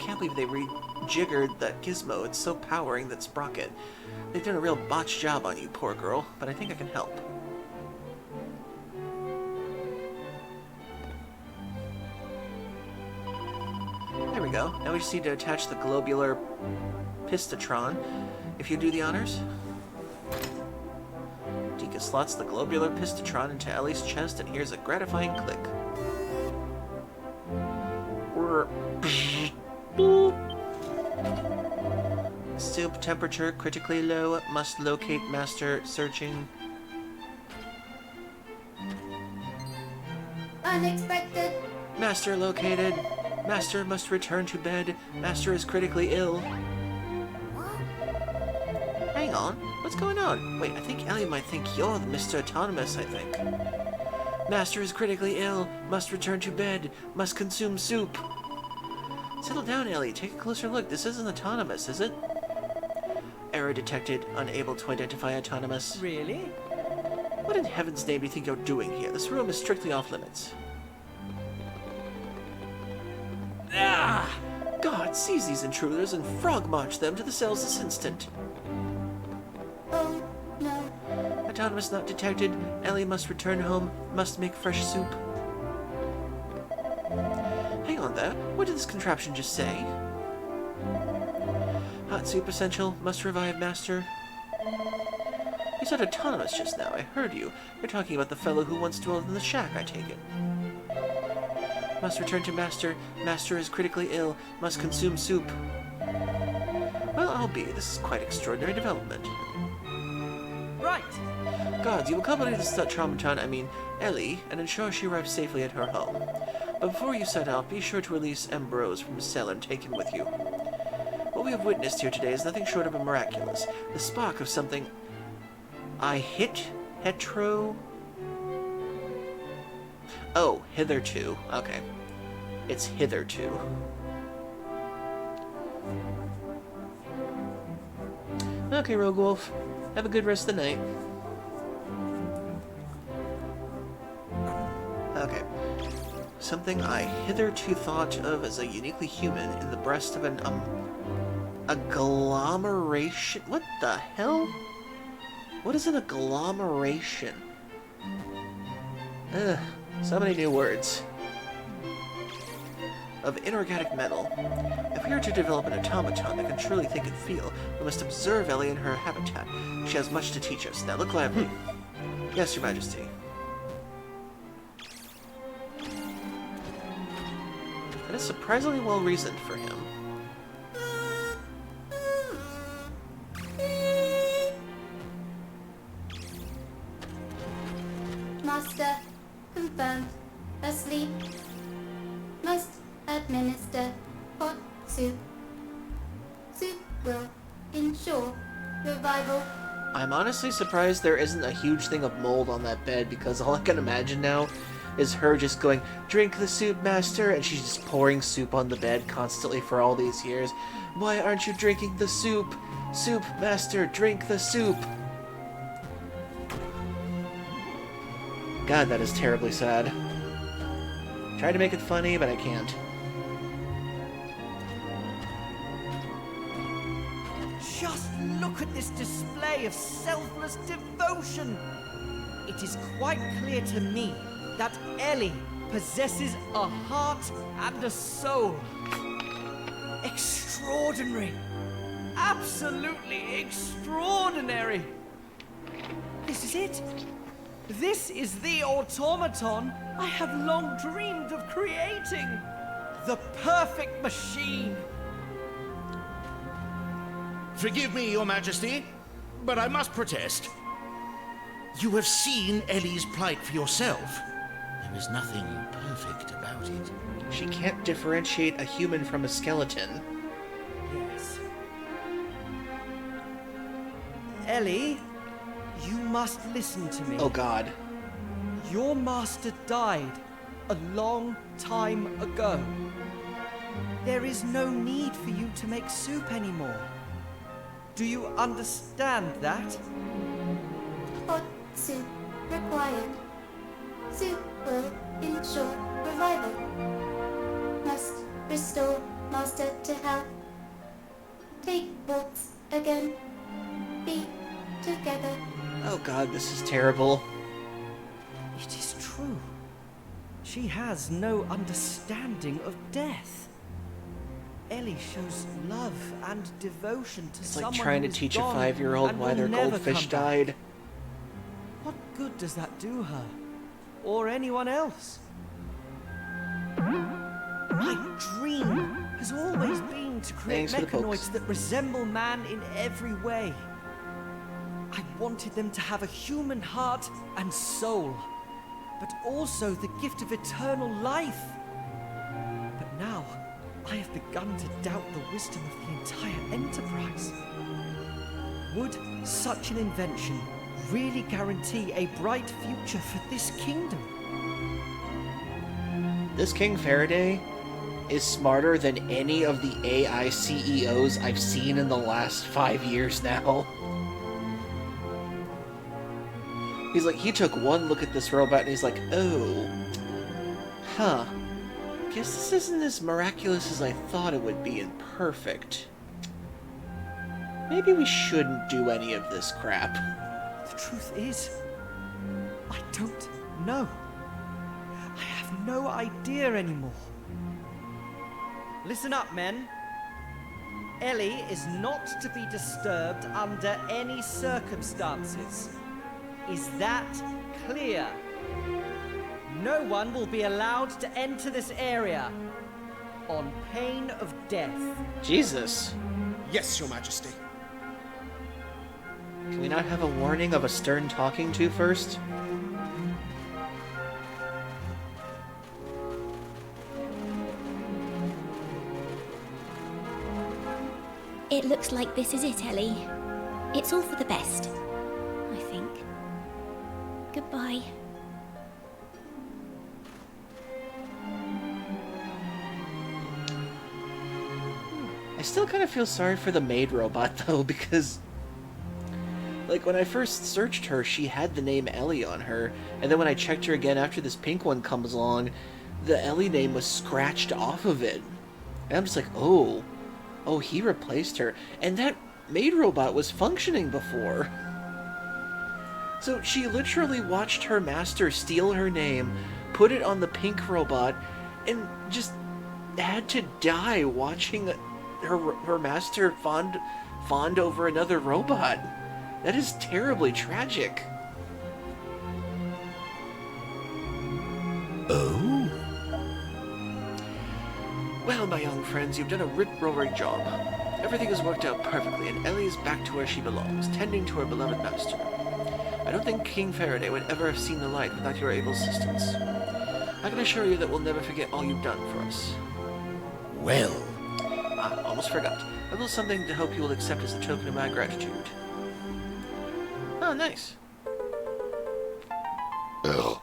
Can't believe they rejiggered that gizmo. It's so powering that sprocket. They've done a real botched job on you, poor girl, but I think I can help. There we go. Now we just need to attach the globular pistotron. If you do the honors. Dika slots the globular pistotron into Ellie's chest and hears a gratifying click. Soup temperature critically low. Must locate master. Searching. Unexpected. Master located. Master must return to bed. Master is critically ill. Hang on. What's going on? Wait, I think Ellie might think you're Mr. Autonomous, I think. Master is critically ill. Must return to bed. Must consume soup. Settle down, Ellie. Take a closer look. This isn't Autonomous, is it? Error detected. Unable to identify Autonomous. Really? What in heaven's name do you think you're doing here? This room is strictly off limits. Ah! God, seize these intruders and frog march them to the cells this instant. Oh, no. Autonomous not detected. Ellie must return home. Must make fresh soup. Hang on there. What did this contraption just say? Hot soup essential. Must revive master. You said Autonomous just now. I heard you. You're talking about the fellow who once dwelled in the shack, I take it. Must return to master. Master is critically ill. Must consume soup. Well, I'll be. This is quite extraordinary development. Right. Guards, you accompany this Ellie, and ensure she arrives safely at her home. But before you set out, be sure to release Ambrose from his cell and take him with you. What we have witnessed here today is nothing short of a miraculous. The spark of something... hetero... Oh, hitherto. Okay. It's hitherto. Okay, Rogue Wolf. Have a good rest of the night. Okay. Something I hitherto thought of as a uniquely human in the breast of an, agglomeration? What the hell? What is an agglomeration? Ugh, so many new words. Of inorganic metal. If we are to develop an automaton that can truly think and feel, we must observe Ellie in her habitat. She has much to teach us. Now look lively. Yes, Your Majesty. That is surprisingly well reasoned for him. Master, confirmed. Asleep. Must administer hot soup. Soup will ensure revival. I'm honestly surprised there isn't a huge thing of mold on that bed, because all I can imagine now is her just going, "Drink the soup, master," and she's just pouring soup on the bed constantly for all these years. Why aren't you drinking the soup? Soup, master, drink the soup. God, that is terribly sad. Try to make it funny, but I can't. Just look at this display of selfless devotion. It is quite clear to me that Ellie possesses a heart and a soul. Extraordinary. Absolutely extraordinary. This is it. This is the automaton I have long dreamed of creating. The perfect machine. Forgive me, Your Majesty, but I must protest. You have seen Ellie's plight for yourself. There is nothing perfect about it. She can't differentiate a human from a skeleton. Yes. Ellie, you must listen to me. Oh god. Your master died a long time ago. There is no need for you to make soup anymore. Do you understand that? Hot soup required. Soup will ensure revival. Must restore master to health. Take walks again. Be together. Oh god, this is terrible. It is true. She has no understanding of death. Ellie shows love and devotion to It's someone like trying to who is teach a gone 5-year-old and why will their never goldfish come back. died. What good does that do her? Or anyone else? My dream has always been to create Thanks for the pokes. mechanoids that resemble man in every way. I wanted them to have a human heart and soul, but also the gift of eternal life. But now, I have begun to doubt the wisdom of the entire enterprise. Would such an invention really guarantee a bright future for this kingdom? This King Faraday is smarter than any of the AI CEOs I've seen in the last 5 years now. He's like, he took one look at this robot and he's like, oh, huh, guess this isn't as miraculous as I thought it would be and perfect. Maybe we shouldn't do any of this crap. The truth is, I don't know. I have no idea anymore. Listen up, men. Ellie is not to be disturbed under any circumstances. Is that clear? No one will be allowed to enter this area on pain of death. Jesus. Yes, Your Majesty. Can we not have a warning of a stern talking to first? It looks like this is it, Ellie. It's all for the best, I think. Goodbye. I still kind of feel sorry for the maid robot, though, because, like, when I first searched her, she had the name Ellie on her, and then when I checked her again after this pink one comes along, the Ellie name was scratched off of it. And I'm just like, oh, he replaced her. And that maid robot was functioning before. So she literally watched her master steal her name, put it on the pink robot, and just had to die watching her master fawned over another robot. That is terribly tragic. Oh? Well, my young friends, you've done a rip-roaring job. Everything has worked out perfectly, and Ellie is back to where she belongs, tending to her beloved master. I don't think King Faraday would ever have seen the light without your able assistance. I can assure you that we'll never forget all you've done for us. Well, I almost forgot. A little something to hope you will accept as a token of my gratitude. Oh, nice. ugh.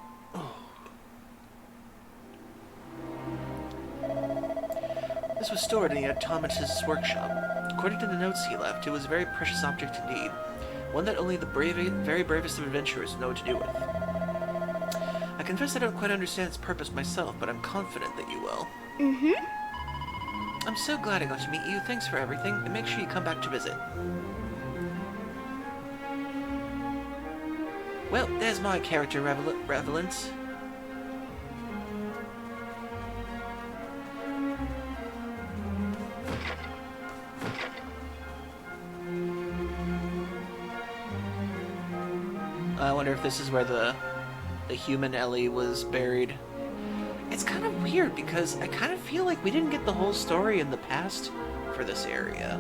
This was stored in the automatist's workshop. According to the notes he left, it was a very precious object indeed. One that only the very bravest of adventurers know what to do with. I confess I don't quite understand its purpose myself, but I'm confident that you will. I'm so glad I got to meet you. Thanks for everything, and make sure you come back to visit. Well, there's my character relevance. I wonder if this is where the human Ellie was buried. It's kind of weird because I kind of feel like we didn't get the whole story in the past for this area.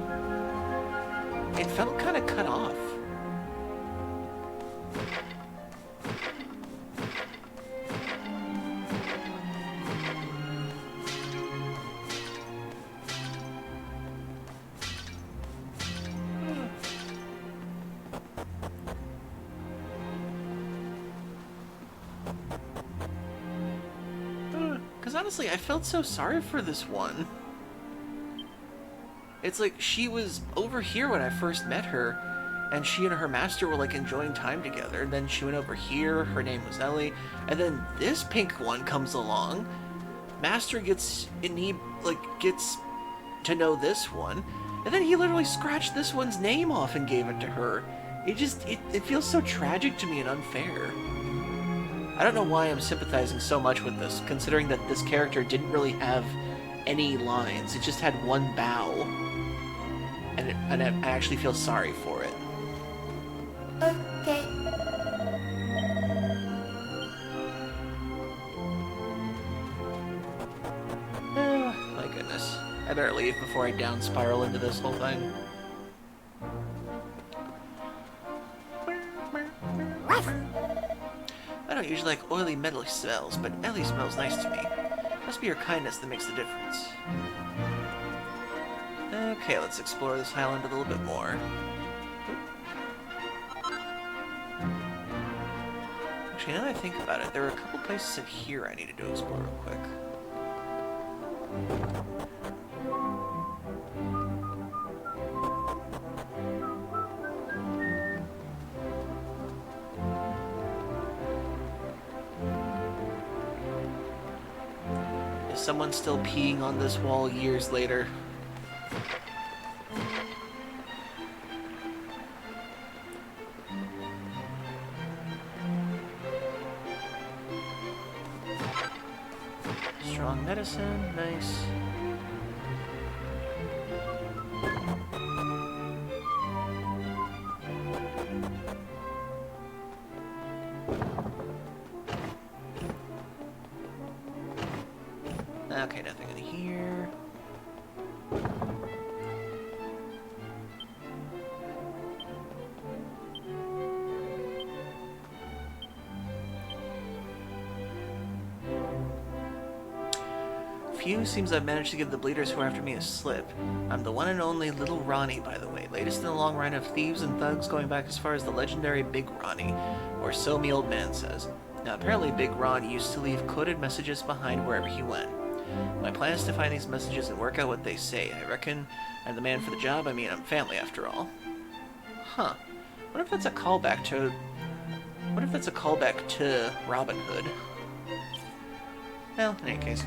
It felt kind of cut off. Because honestly, I felt so sorry for this one. It's like she was over here when I first met her, and she and her master were like enjoying time together. And then she went over here, her name was Ellie, and then this pink one comes along. Master gets gets to know this one, and then he literally scratched this one's name off and gave it to her. It feels so tragic to me and unfair. I don't know why I'm sympathizing so much with this, considering that this character didn't really have any lines. It just had one bow. And I actually feel sorry for it. Okay. My goodness. I better leave before I down spiral into this whole thing. I don't usually like oily, metally smells, but Ellie smells nice to me. Must be her kindness that makes the difference. Okay, let's explore this island a little bit more. Actually, now that I think about it, there are a couple places in here I needed to explore real quick. Is someone still peeing on this wall years later? Strong medicine, nice. Okay, nothing in here. Phew, seems I've managed to give the bleeders who are after me a slip. I'm the one and only Little Ronnie, by the way, latest in a long line of thieves and thugs going back as far as the legendary Big Ronnie, or so me old man says. Now apparently Big Ron used to leave coded messages behind wherever he went. My plan is to find these messages and work out what they say. I reckon I'm the man for the job. I mean, I'm family after all. Huh. What if that's a callback to... What if that's a callback to Robin Hood? Well, in any case.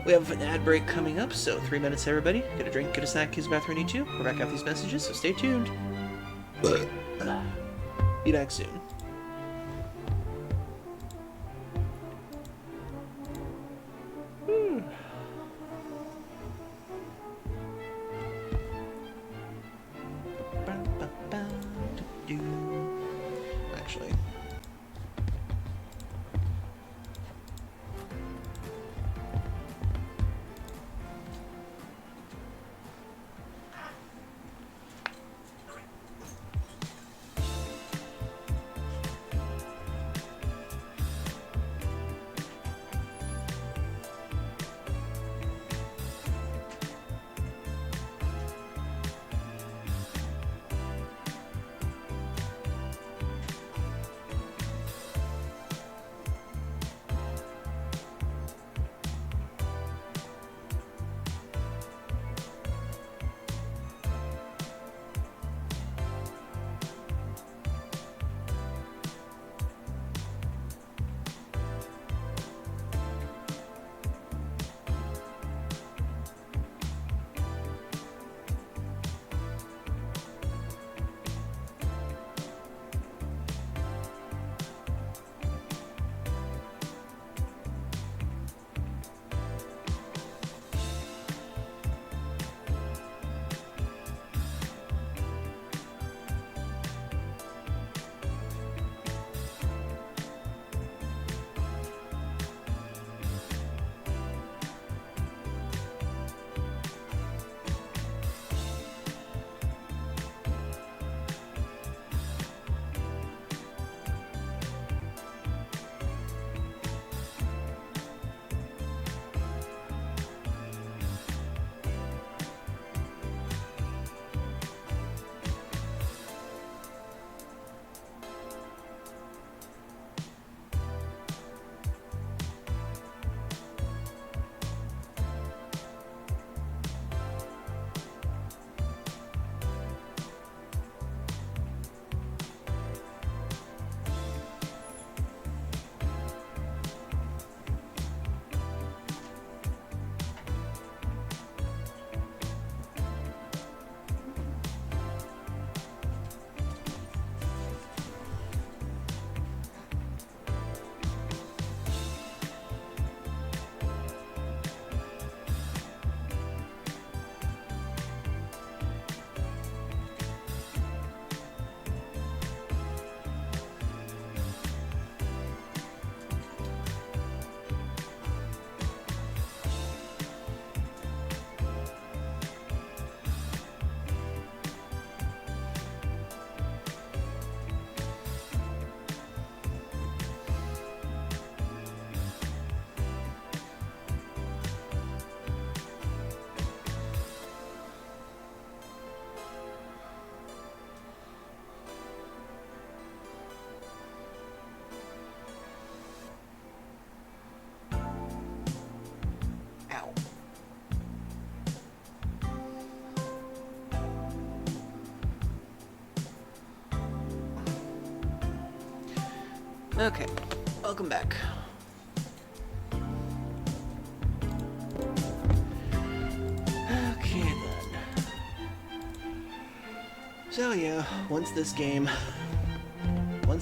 We have an ad break coming up, so 3 minutes, everybody. Get a drink, get a snack, use the bathroom, need to. We're back out these messages, so stay tuned. Be back soon. Actually. Okay, welcome back. Okay then. So yeah, once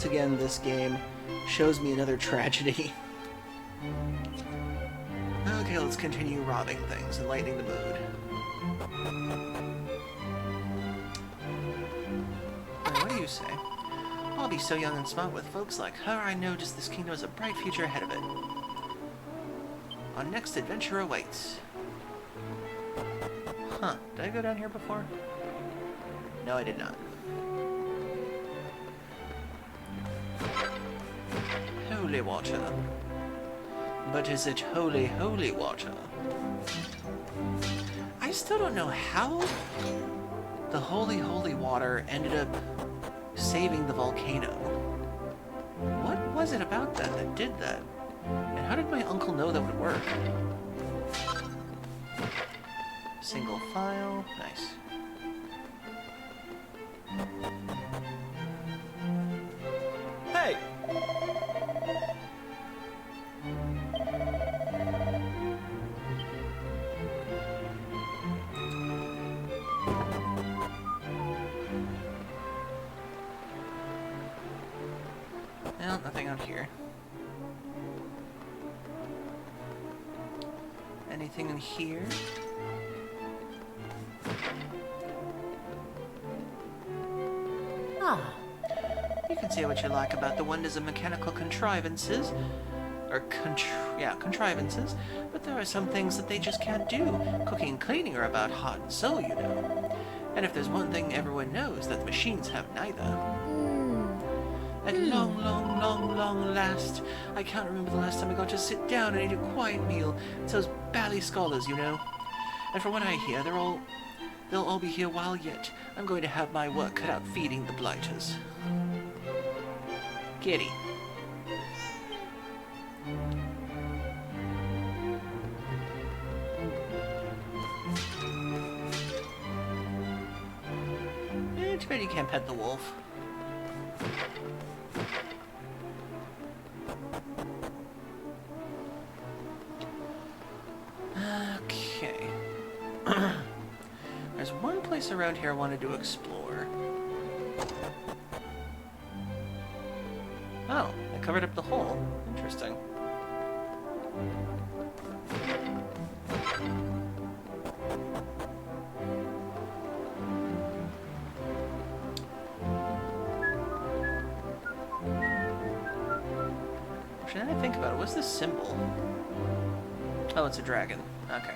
again this game shows me another tragedy. Okay, let's continue robbing things and lightening the mood. Now, what do you say? I'll be so young and smart with folks like her, I know just this kingdom has a bright future ahead of it. Our next adventure awaits. Huh, did I go down here before? No, I did not. Holy water. But is it holy, holy water? I still don't know how the holy, holy water ended up saving the volcano. What was it about that that did that? And how did my uncle know that would work? Single file. Nice. Hey! Well, nothing out here. Anything in here? Ah. You can say what you like about the wonders of mechanical contrivances. Contrivances. But there are some things that they just can't do. Cooking and cleaning are about heart and soul, you know. And if there's one thing everyone knows, that the machines have neither. At long, long, long, long last, I can't remember the last time I got to sit down and eat a quiet meal. It's those bally scholars, you know. And from what I hear, they'll all be here while yet. I'm going to have my work cut out feeding the blighters. Kitty. Too bad you can't pet the wolf. Okay. There's one place around here I wanted to explore. Oh, I covered up the hole. Interesting. Should I think about it? What's this symbol? Oh, it's a dragon. Okay.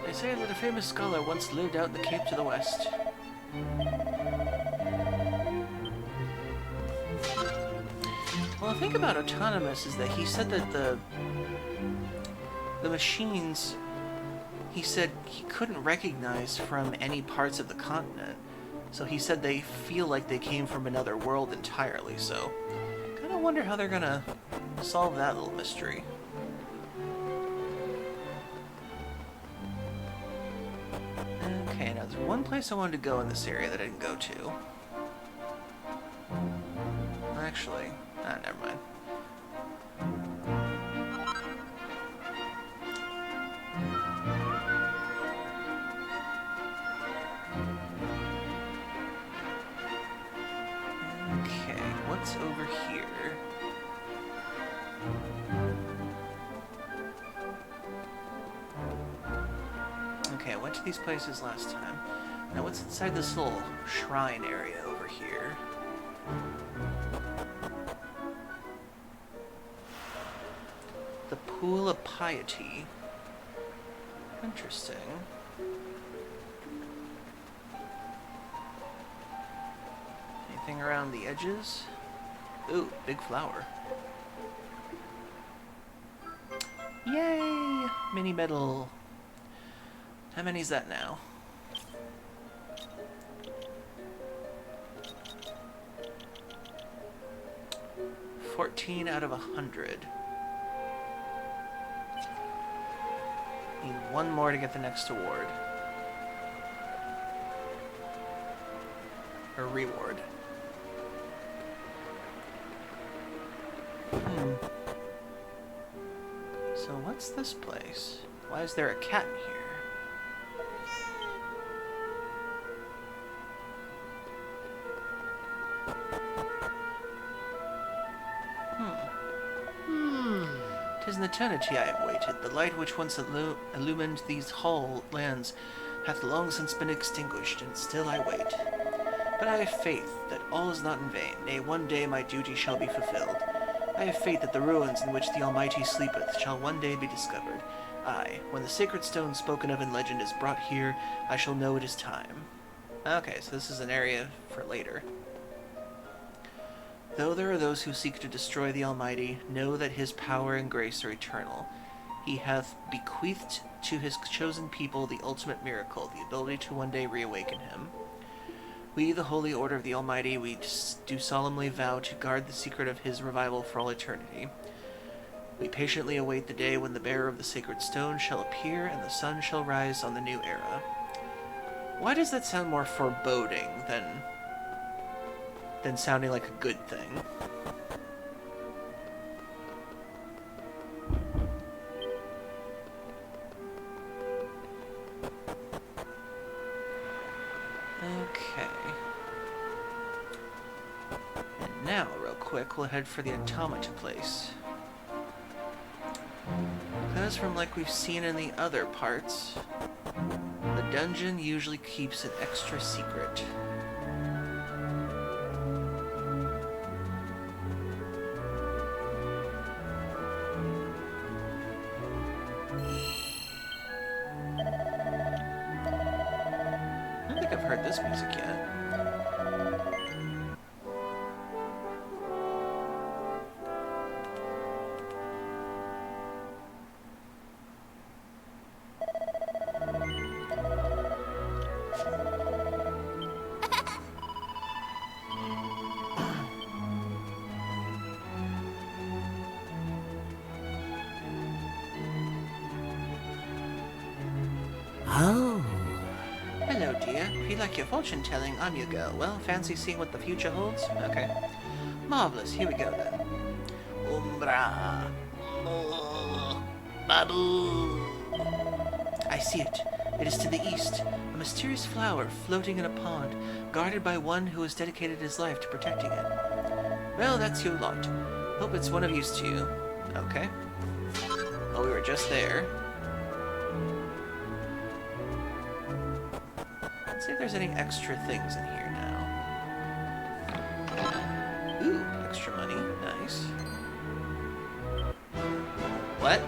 They say that a famous scholar once lived out in the Cape to the west. Well, the thing about Autonomous is that he said that the machines, he said he couldn't recognize from any parts of the continent. So he said they feel like they came from another world entirely, so kind of wonder how they're gonna solve that little mystery. Okay, now there's one place I wanted to go in this area that I didn't go to. Actually, never mind. Okay, what's over here? Okay, I went to these places last time. Now what's inside this little shrine area over here? The Pool of Piety. Interesting. Anything around the edges? Ooh, big flower. Yay! Mini medal. How many is that now? $14 out of 100. Need one more to get the next award. Or reward. So what's this place? Why is there a cat here? Tis an eternity I have waited. The light which once illumined these whole lands hath long since been extinguished, and still I wait. But I have faith that all is not in vain. Nay, one day my duty shall be fulfilled. I have faith that the ruins in which the Almighty sleepeth shall one day be discovered. Aye, when the sacred stone spoken of in legend is brought here, I shall know it is time. Okay, so this is an area for later. Though there are those who seek to destroy the Almighty, know that his power and grace are eternal. He hath bequeathed to his chosen people the ultimate miracle, the ability to one day reawaken him. We, the Holy Order of the Almighty, we do solemnly vow to guard the secret of his revival for all eternity. We patiently await the day when the bearer of the sacred stone shall appear and the sun shall rise on the new era. Why does that sound more foreboding than sounding like a good thing? Okay. And now, real quick, we'll head for the automata place. Because from like we've seen in the other parts, the dungeon usually keeps an extra secret. I don't think I've heard this music yet. Oh. Hello, dear. If you like your fortune telling, I'm your girl. Well, fancy seeing what the future holds? Okay. Marvelous. Here we go, then. Umbra. Oh, Babu. I see it. It is to the east. A mysterious flower floating in a pond, guarded by one who has dedicated his life to protecting it. Well, that's your lot. Hope it's one of use to you. Okay. Well, we were just there. Let's see if there's any extra things in here now. Ooh, extra money. Nice. What?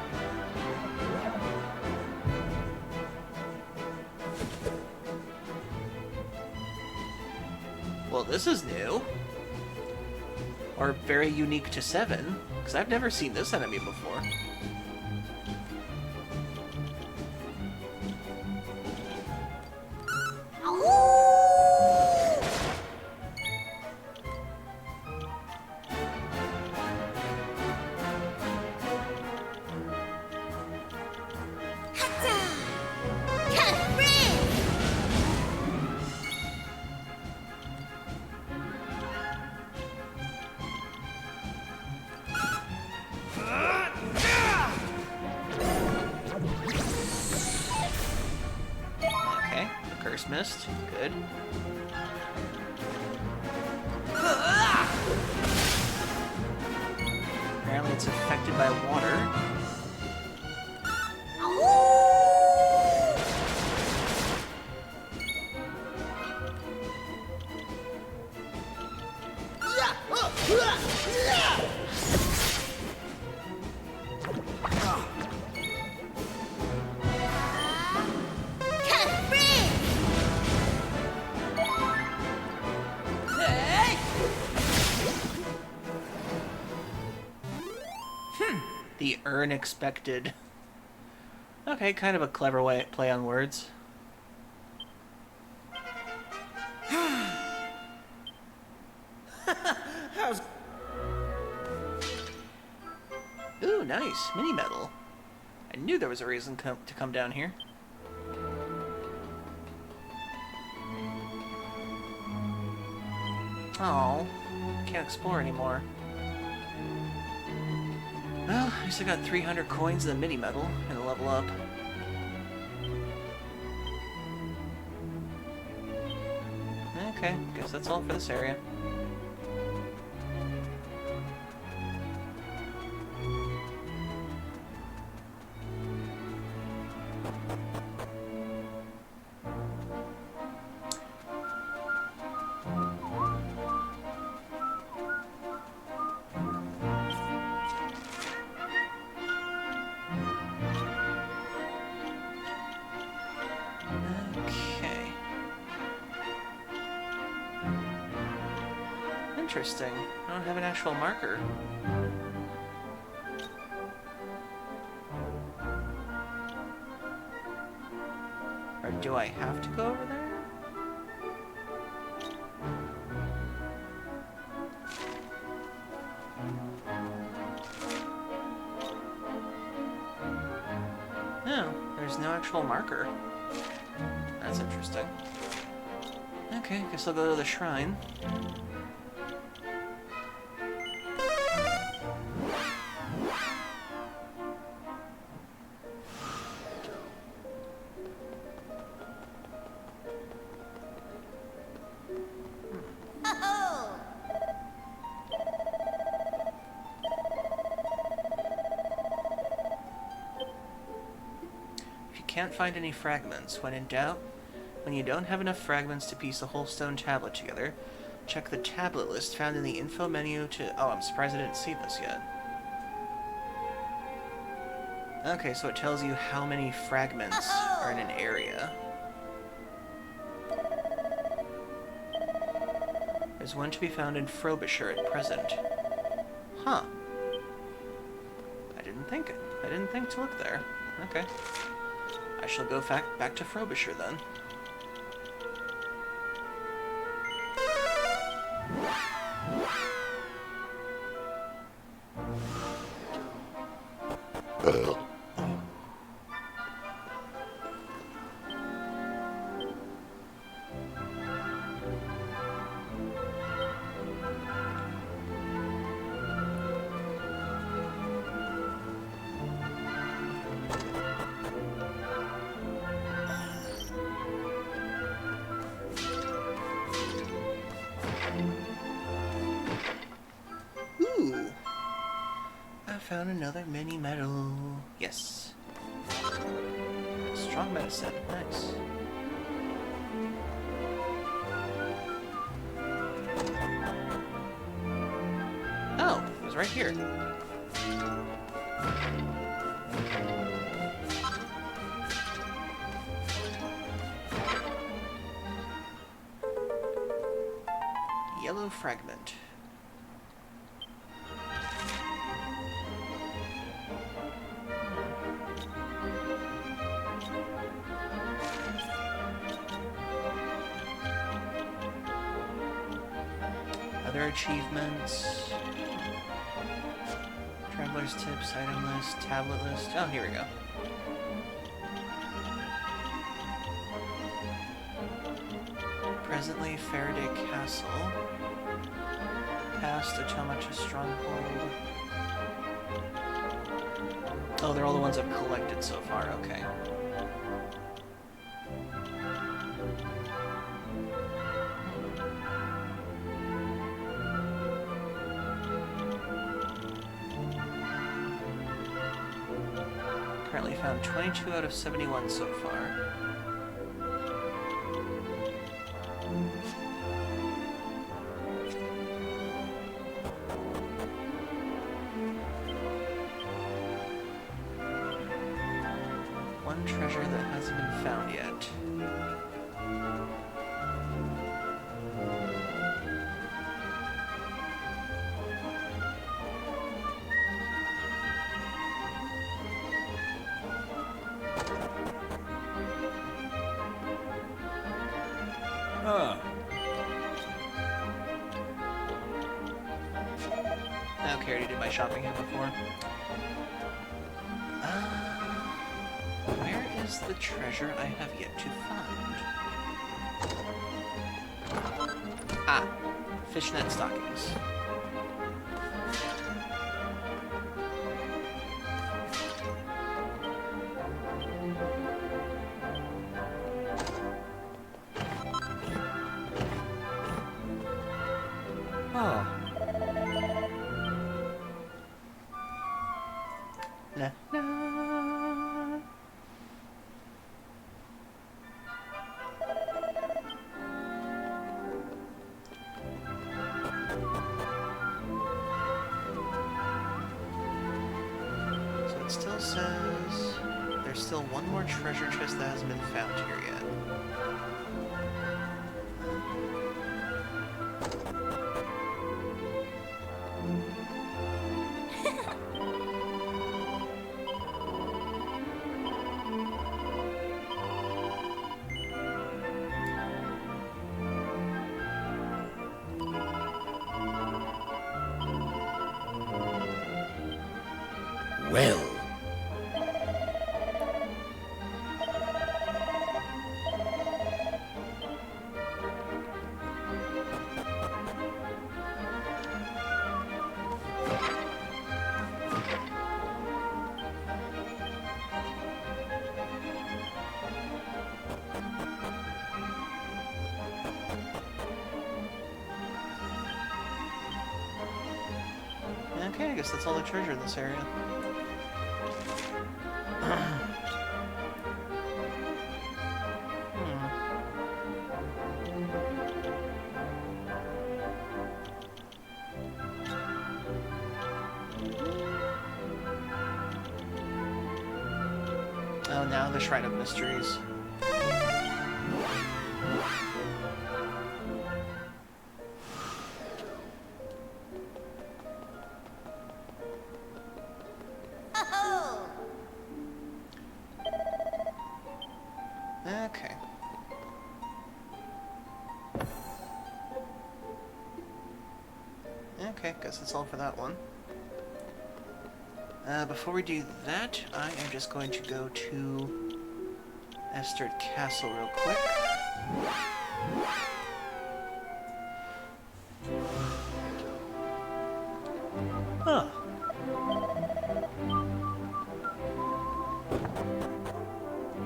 Well, this is new. Or very unique to 7, because I've never seen this enemy before. Okay, the curse missed. Good. Apparently it's affected by water. The unexpected. Okay, kind of a clever play on words. Ooh, nice. Mini medal. I knew there was a reason to come down here. Oh, can't explore anymore. Well, at least I got 300 coins and a mini medal and a level up. Okay, guess that's all for this area. Okay. Interesting. I don't have an actual marker. Or do I have to go over there? No, there's no actual marker. That's interesting. Okay, guess I'll go to the shrine. Can't find any fragments. When in doubt, when you don't have enough fragments to piece the whole stone tablet together, check the tablet list found in the info menu to... Oh, I'm surprised I didn't see this yet. Okay, so it tells you how many fragments are in an area. There's one to be found in Frobisher at present. Huh. I didn't think to look there. Okay. I shall go back to Frobisher then. Ooh! I found another mini medal. Yes. Strong medicine. Nice. Oh, it was right here. Yellow fragment. Other achievements. Traveler's tips, item list, tablet list. Oh, here we go. Presently, Faraday Castle. Past Automata Stronghold. Oh, they're all the ones I've collected so far, okay. Currently found 22 out of 71 so far. One treasure that hasn't been found yet. Okay, I already did my shopping here before. Where is the treasure I have yet to find? Ah, fishnet stockings. Oh. Na, na. So it still says there's still one more treasure chest that hasn't been found here yet. Well, Okay, I guess that's all the treasure in this area. Oh, now the Shrine of Mysteries. Okay. Okay, guess that's all for that one. Before we do that, I am just going to go to Esther Castle real quick. Huh.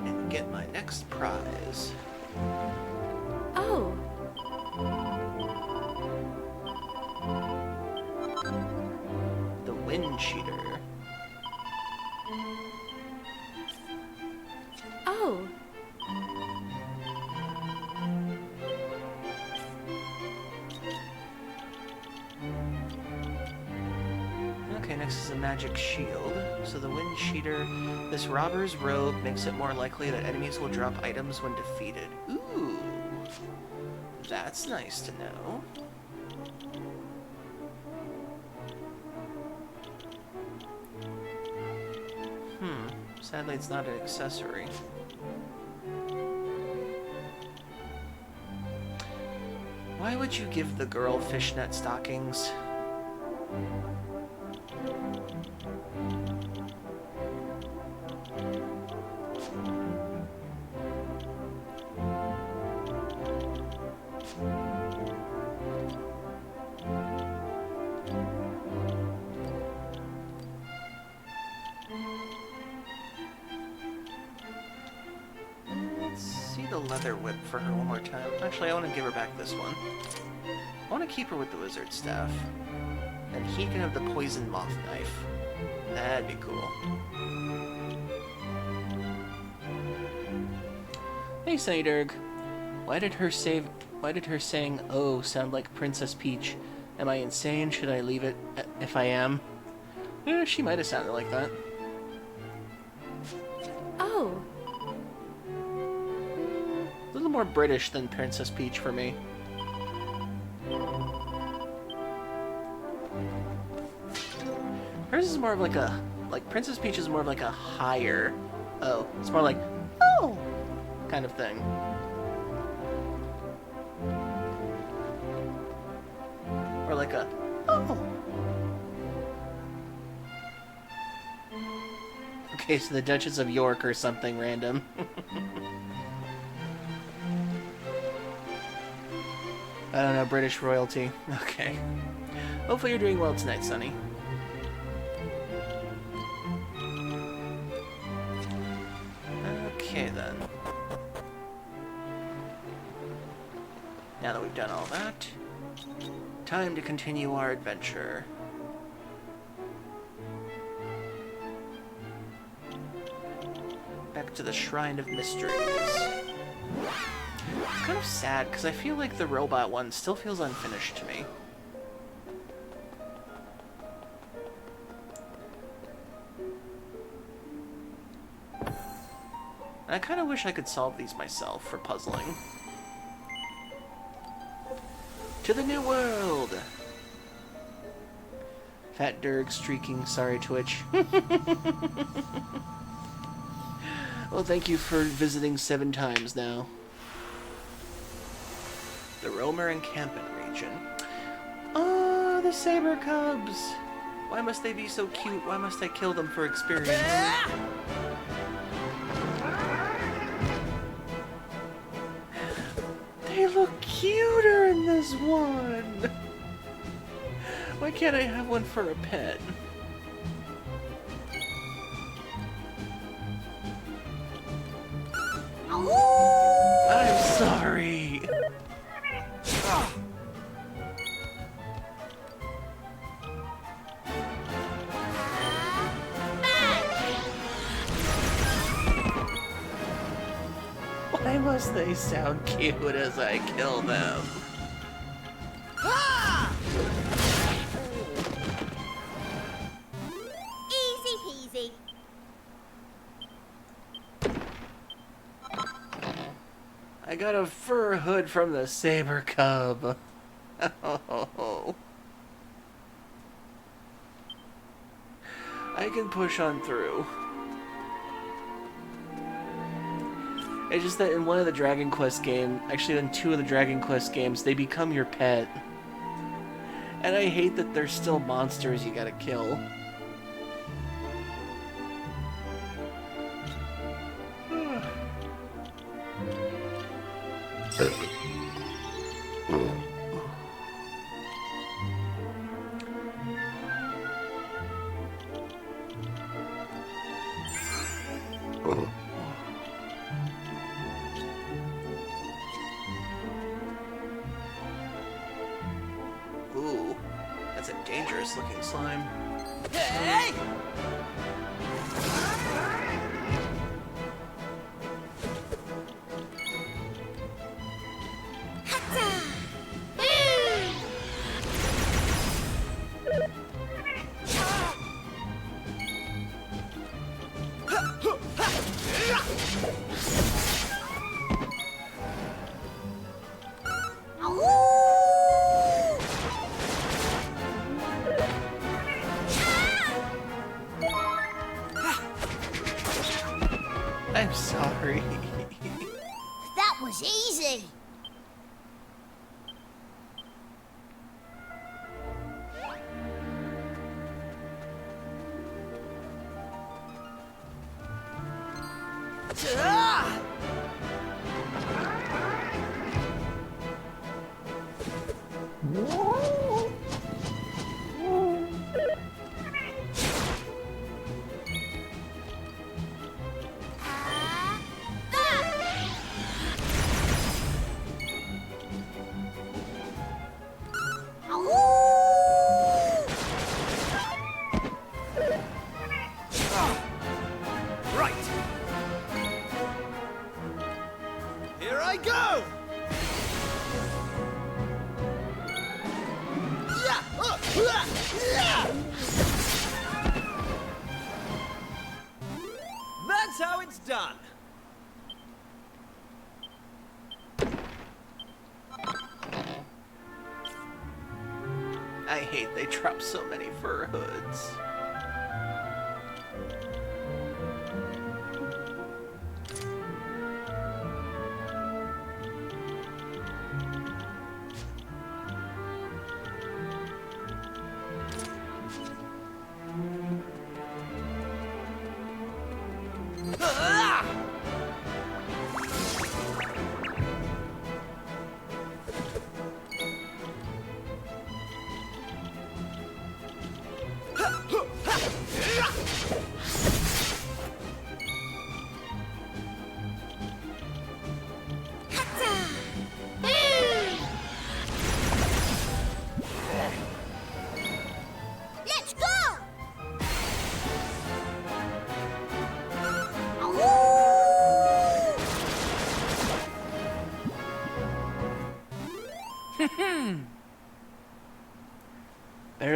And get my next prize. Oh, The Wind Cheater. oh. Okay, next is a magic shield. So the Wind Cheater, this robber's robe makes it more likely that enemies will drop items when defeated. Ooh, that's nice to know. Sadly, it's not an accessory. Why would you give the girl fishnet stockings? Let's see the leather whip for her one more time. Actually, I want to give her back this one. I want to keep her with the wizard staff. And he can have the poison moth knife. That'd be cool. Hey, Sunny Durg. Why did her saying "oh" sound like Princess Peach? Am I insane? Should I leave it if I am? She might have sounded like that. Oh, A little more British than Princess Peach for me. Hers is more of like a... Like, Princess Peach is more of like a higher... Oh. It's more like... Oh! Kind of thing. Or like a... Oh! Okay, so the Duchess of York or something random. I don't know, British royalty. Okay. Hopefully you're doing well tonight, Sonny. Okay, then. Now that we've done all that, time to continue our adventure. Back to the Shrine of Mysteries. It's kind of sad, because I feel like the robot one still feels unfinished to me. I kind of wish I could solve these myself for puzzling. To the new world! Fat Durg streaking, sorry Twitch. Well, thank you for visiting 7 times now. The Roamer Encampment region. Oh, the Saber Cubs! Why must they be so cute? Why must I kill them for experience? They look cuter in this one! Why can't I have one for a pet? I'm sorry! Why must they sound cute as I kill them? Easy peasy. I got a fur hood from the Saber Cub. Oh. I can push on through. It's just that in one of the Dragon Quest games, actually in 2 of the Dragon Quest games, they become your pet. And I hate that they're still monsters you gotta kill. Ooh, that's a dangerous looking slime. Hey! I'm sorry. That was easy. Right. Here I go. That's how it's done. I hate they drop so many fur hoods.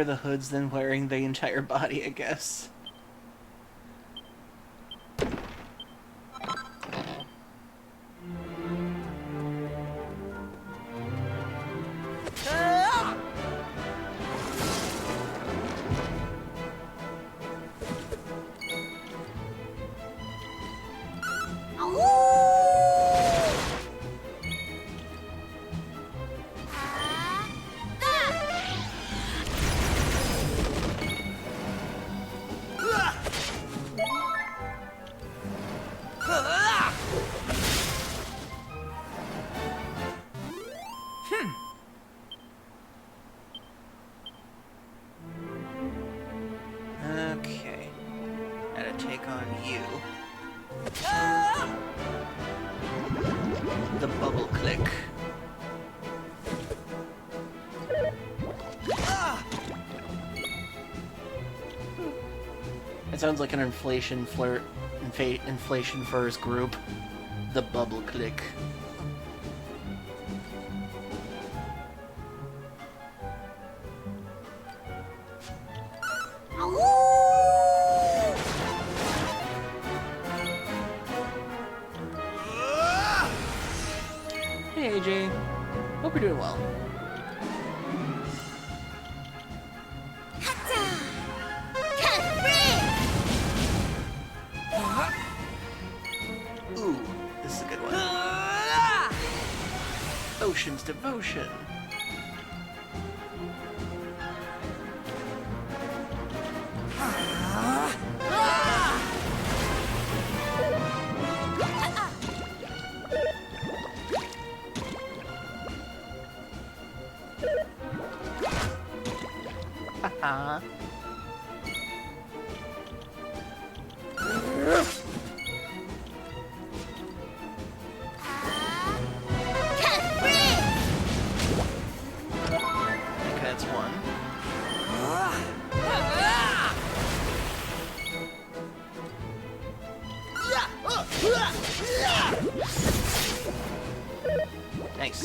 the hoods than wearing the entire body, I guess. Okay. Gotta take on you. The bubble click. It sounds like an inflation furs group. The bubble click. Hey AJ, hope you're doing well. Ooh, this is a good one. Ocean's Devotion. Haha. I think that's one. Nice.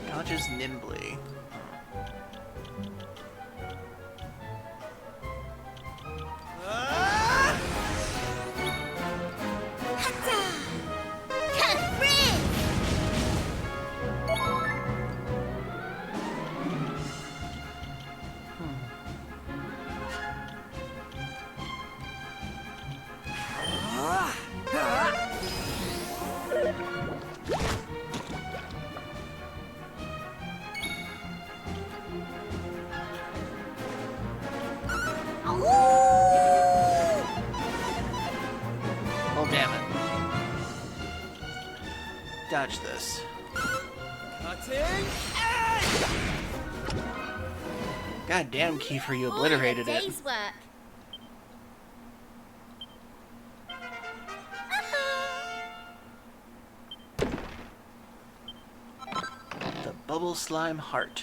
Dodges nimbly. Oh, damn it. Dodge this. God damn, Kiefer, you obliterated All in a it. day's work. The Bubble Slime Heart.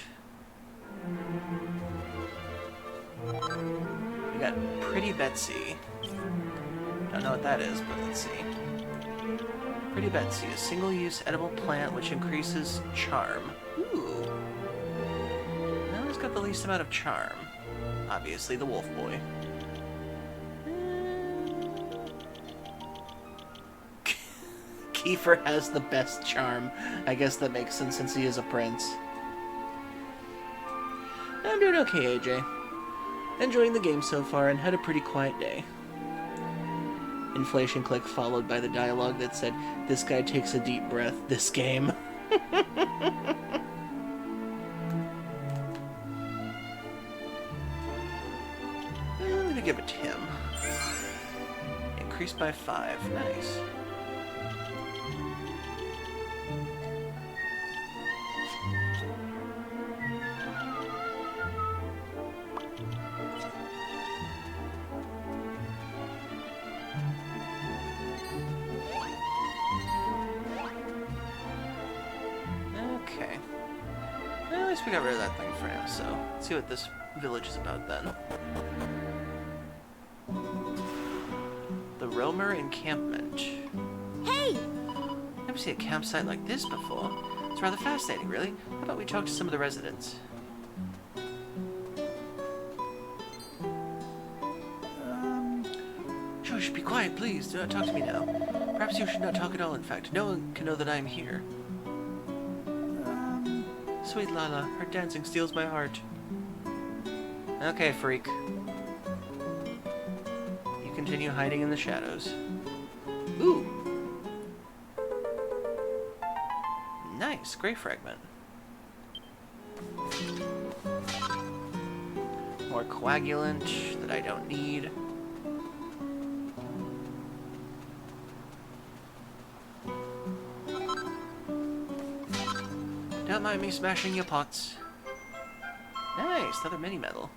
We got Pretty Betsy. Don't know what that is, but let's see. Pretty Betsy, a single-use edible plant which increases charm. Ooh. Now who's got the least amount of charm? Obviously, the Wolf Boy. Kiefer has the best charm. I guess that makes sense since he is a prince. I'm doing okay, AJ. Enjoying the game so far and had a pretty quiet day. Inflation click followed by the dialogue that said, "This guy takes a deep breath, this game." I'm gonna give it to him. Increased by 5. Nice. Okay. Well, at least we got rid of that thing for now, so let's see what this village is about then. The Romer Encampment. Hey! I've never seen a campsite like this before. It's rather fascinating, really. How about we talk to some of the residents? Shush, be quiet, please. Do not talk to me now. Perhaps you should not talk at all, in fact. No one can know that I am here. Sweet Lala, her dancing steals my heart. Okay, freak. You continue hiding in the shadows. Ooh! Nice, gray fragment. More coagulant that I don't need. Don't mind me smashing your pots. Nice, another mini medal.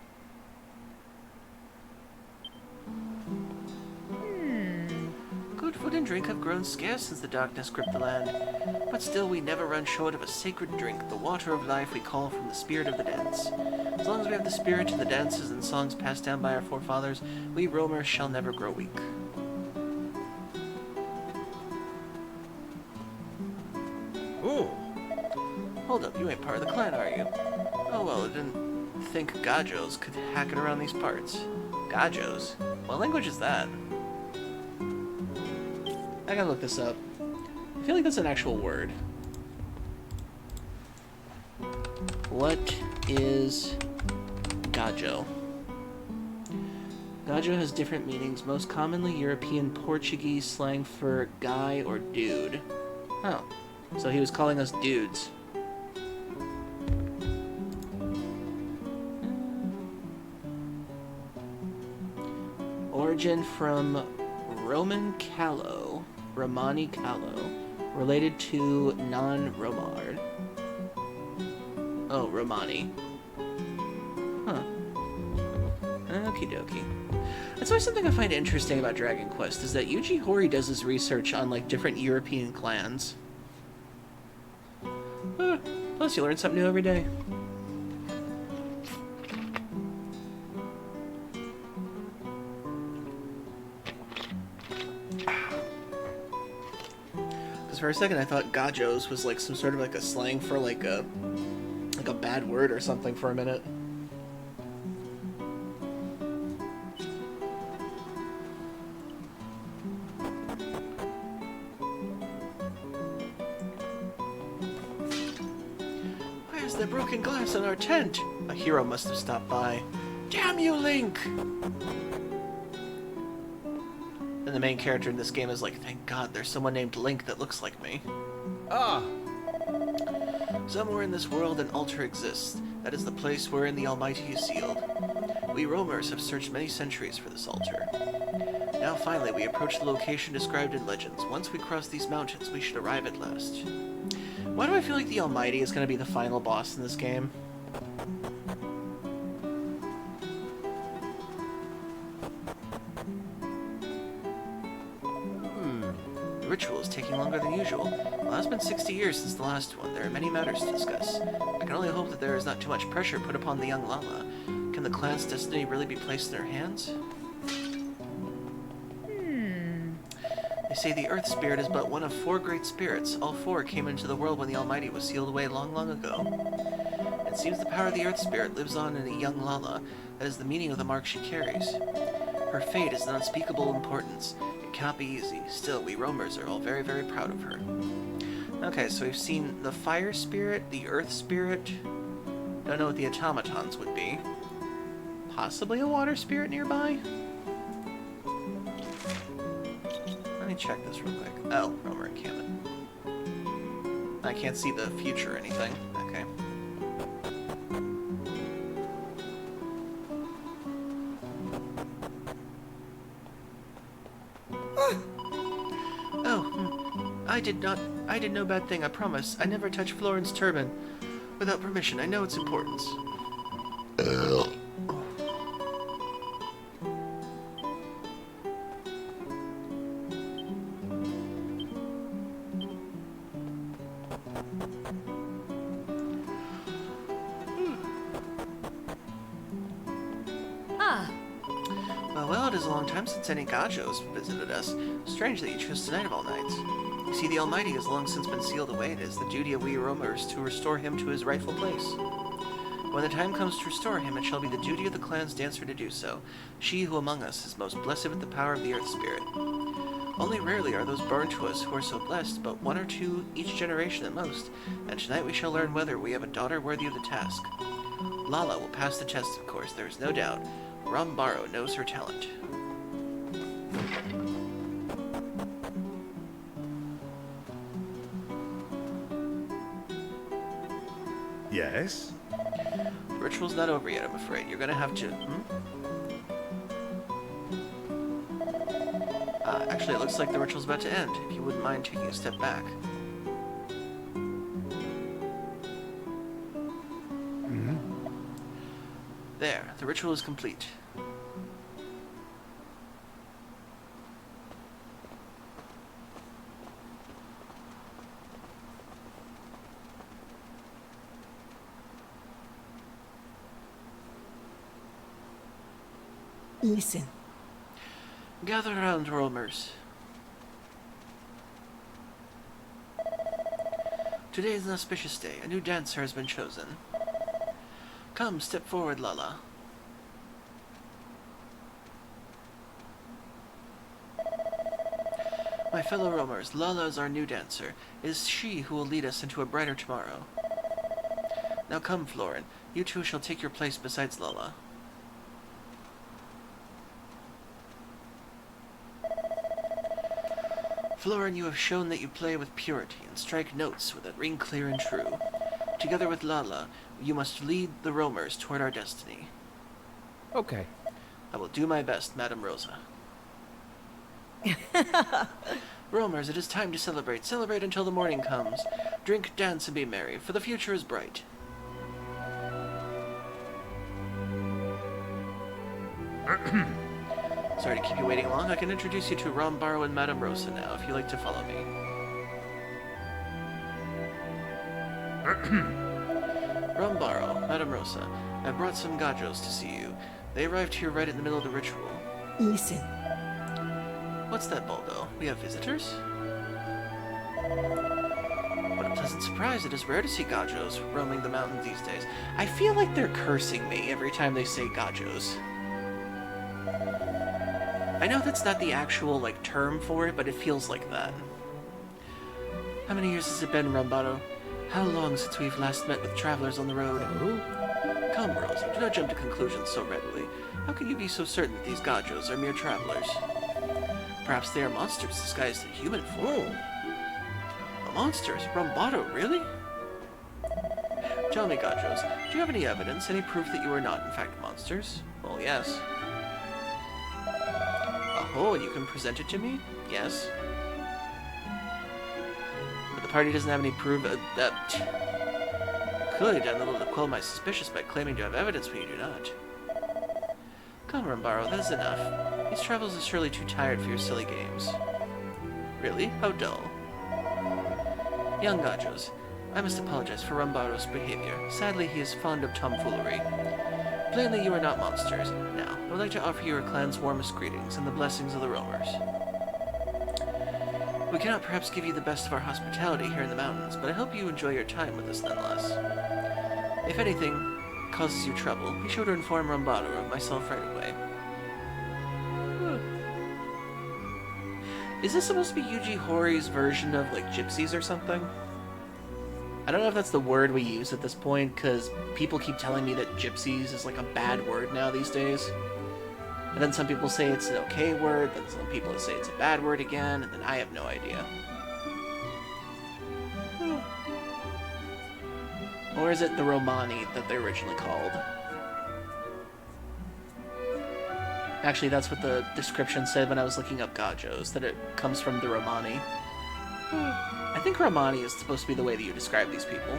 Good food and drink have grown scarce since the darkness gripped the land. But still, we never run short of a sacred drink, the water of life we call from the spirit of the dance. As long as we have the spirit to the dances and songs passed down by our forefathers, we roamers shall never grow weak. Ooh. Hold up, you ain't part of the clan, are you? Oh well, I didn't think Gajos could hack it around these parts. Gajos? What language is that? I gotta look this up. I feel like that's an actual word. What is Gajo? Gajo has different meanings, most commonly European Portuguese slang for guy or dude. Oh, so he was calling us dudes. Origin from Roman Callow, Romani Callow, related to non-Romard. Oh, Romani. Huh. Okie dokie. That's always something I find interesting about Dragon Quest, is that Yuji Horii does his research on, like, different European clans. Plus, you learn something new every day. Because for a second I thought Gajos was, like, some sort of, like, a slang for, like a bad word or something for a minute. Where's the broken glass in our tent? A hero must have stopped by. Damn you, Link! And the main character in this game is like, thank God there's someone named Link that looks like me. Ah. Somewhere in this world an altar exists. That is the place wherein the Almighty is sealed. We roamers have searched many centuries for this altar. Now finally we approach the location described in legends. Once we cross these mountains, we should arrive at last. Why do I feel like the Almighty is going to be the final boss in this game? The ritual is taking longer than usual. Well, it's been 60 years since the last one. There are many matters to discuss. I can only hope that there is not too much pressure put upon the young Lala. Can the clan's destiny really be placed in her hands? They say the Earth Spirit is but one of 4 great spirits. All 4 came into the world when the Almighty was sealed away long, long ago. It seems the power of the Earth Spirit lives on in the young Lala. That is the meaning of the mark she carries. Her fate is an unspeakable importance. It cannot be easy. Still, we roamers are all very, very proud of her. Okay, so we've seen the Fire Spirit, the Earth Spirit. Don't know what the automatons would be. Possibly a Water Spirit nearby? Let me check this real quick. Oh, Roamer encampment. I can't see the future or anything. Okay. I did no bad thing, I promise. I never touched Floren's turban. Without permission, I know its importance. Well, it is a long time since any Gajos visited us. Strange that you chose tonight of all nights. You see, the Almighty has long since been sealed away. It is the duty of we roamers to restore him to his rightful place. When the time comes to restore him, it shall be the duty of the clan's dancer to do so, she who among us is most blessed with the power of the Earth Spirit. Only rarely are those born to us who are so blessed, but one or two each generation at most, and tonight we shall learn whether we have a daughter worthy of the task. Lala will pass the test, of course, there is no doubt. Rambaro knows her talent. Yes? The ritual's not over yet, I'm afraid. You're gonna have to... Actually, it looks like the ritual's about to end. If you wouldn't mind taking a step back. There, the ritual is complete. Listen. Gather around, roamers. Today is an auspicious day. A new dancer has been chosen. Come, step forward, Lala. My fellow roamers, Lala is our new dancer. It is she who will lead us into a brighter tomorrow. Now come, Florin. You two shall take your place besides Lala. Florin, you have shown that you play with purity and strike notes that ring clear and true. Together with Lala, you must lead the roamers toward our destiny. Okay. I will do my best, Madame Rosa. Roamers, it is time to celebrate. Celebrate until the morning comes. Drink, dance, and be merry, for the future is bright. Sorry to keep you waiting long. I can introduce you to Rambaro and Madame Rosa now, if you'd like to follow me. Rambaro, Madame Rosa, I brought some gajos to see you. They arrived here right in the middle of the ritual. Listen. What's that, Bulgo? We have visitors? What a pleasant surprise. It is rare to see gajos roaming the mountains these days. I feel like they're cursing me every time they say gajos. I know that's not the actual, term for it, but it feels like that. How many years has it been, Rambaro? How long since we've last met with travelers on the road? Come, Rosa, do not jump to conclusions so readily. How can you be so certain that these gajos are mere travelers? Perhaps they are monsters disguised in human form. A monster? Rambaro, really? Tell me, gajos, do you have any evidence, any proof that you are not, in fact, monsters? Well, yes. Oh, and you can present it to me? Yes. But the party doesn't have any proof of that. Clearly done little to quell my suspicions by claiming to have evidence when you do not. Come, Rambaro, that is enough. These travels are surely too tired for your silly games. Really? How dull. Young gajos, I must apologize for Rambaro's behavior. Sadly, he is fond of tomfoolery. Plainly, you are not monsters. Now, I would like to offer you our clan's warmest greetings and the blessings of the roamers. We cannot perhaps give you the best of our hospitality here in the mountains, but I hope you enjoy your time with us nonetheless. If anything causes you trouble, be sure to inform Rambaro of myself right away. Is this supposed to be Yuji Hoari's version of, gypsies or something? I don't know if that's the word we use at this point, because people keep telling me that gypsies is, a bad word now these days. And then some people say it's an okay word, then some people say it's a bad word again, and then I have no idea. Or is it the Romani that they're originally called? Actually, that's what the description said when I was looking up gajos, that it comes from the Romani. I think Romani is supposed to be the way that you describe these people.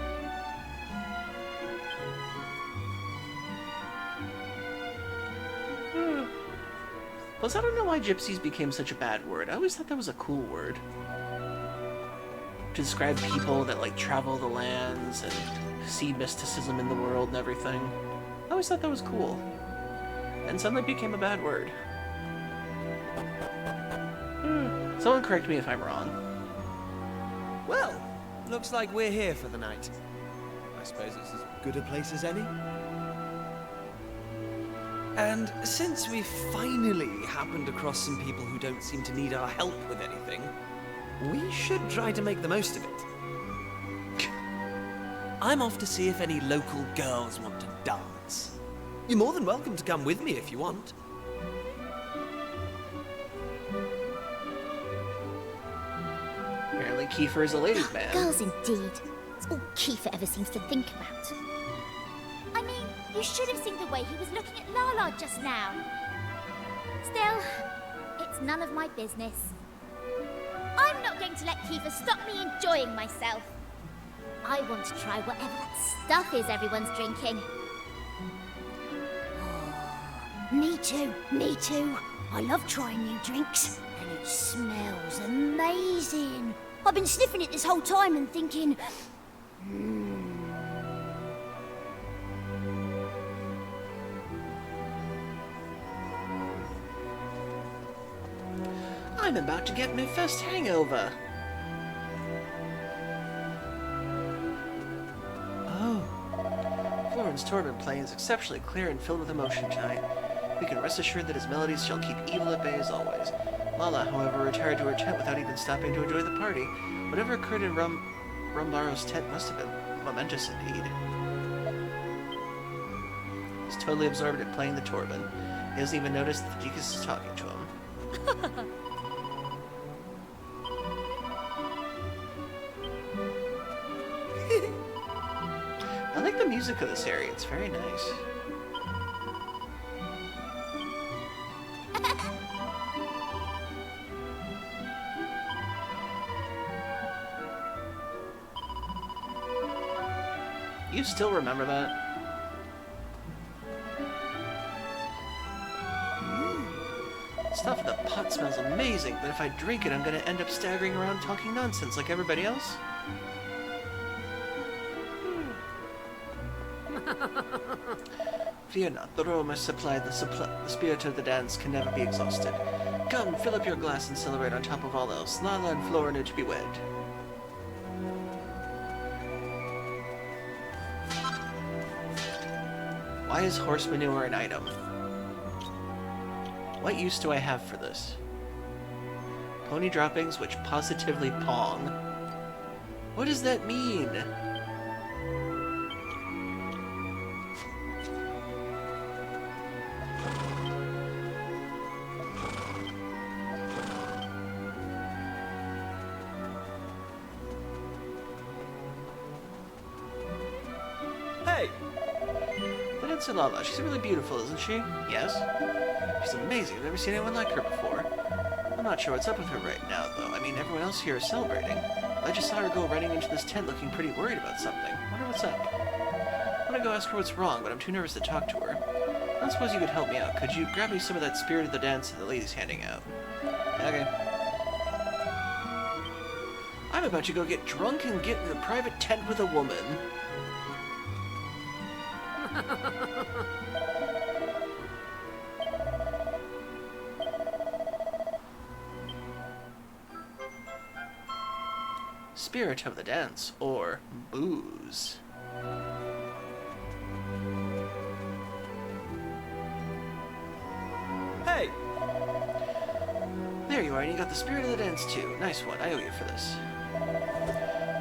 Plus, I don't know why gypsies became such a bad word. I always thought that was a cool word. To describe people that, travel the lands and see mysticism in the world and everything. I always thought that was cool. And suddenly it became a bad word. Someone correct me if I'm wrong. Well, looks like we're here for the night. I suppose it's as good a place as any. And since we finally happened across some people who don't seem to need our help with anything, we should try to make the most of it. I'm off to see if any local girls want to dance. You're more than welcome to come with me if you want. Apparently Kiefer is a ladies' man. Girls indeed. It's all Kiefer ever seems to think about. I mean, you should have seen the way he was looking at Lala just now. Still, it's none of my business. I'm not going to let Kiefer stop me enjoying myself. I want to try whatever that stuff is everyone's drinking. Me too, me too. I love trying new drinks, and it smells amazing. I've been sniffing it this whole time and thinking, I'm about to get my first hangover. Oh. Florence Torben playing is exceptionally clear and filled with emotion tonight. We can rest assured that his melodies shall keep evil at bay as always. Lala, however, retired to her tent without even stopping to enjoy the party. Whatever occurred in Rumbaro's tent must have been momentous indeed. He's totally absorbed in playing the Torben. He doesn't even notice that Deacus is talking to him. I like the music of this area. It's very nice. You still remember that? Stuff in the pot smells amazing, but if I drink it, I'm gonna end up staggering around talking nonsense like everybody else. Fear not, the room has supplied the spirit of the dance can never be exhausted. Come, fill up your glass and celebrate on top of all else. Lala and Flora are to be wed. Why is horse manure an item? What use do I have for this? Pony droppings which positively pong. What does that mean? Hey! That's Lala. She's really beautiful, isn't she? Yes. She's amazing. I've never seen anyone like her before. I'm not sure what's up with her right now, though. I mean, everyone else here is celebrating. I just saw her go running into this tent looking pretty worried about something. Wonder what's up. I want to go ask her what's wrong, but I'm too nervous to talk to her. I don't suppose you could help me out. Could you grab me some of that spirit of the dance that the lady's handing out? Okay. I'm about to go get drunk and get in a private tent with a woman. Spirit of the dance, or booze. Hey! There you are, and you got the spirit of the dance too. Nice one, I owe you for this.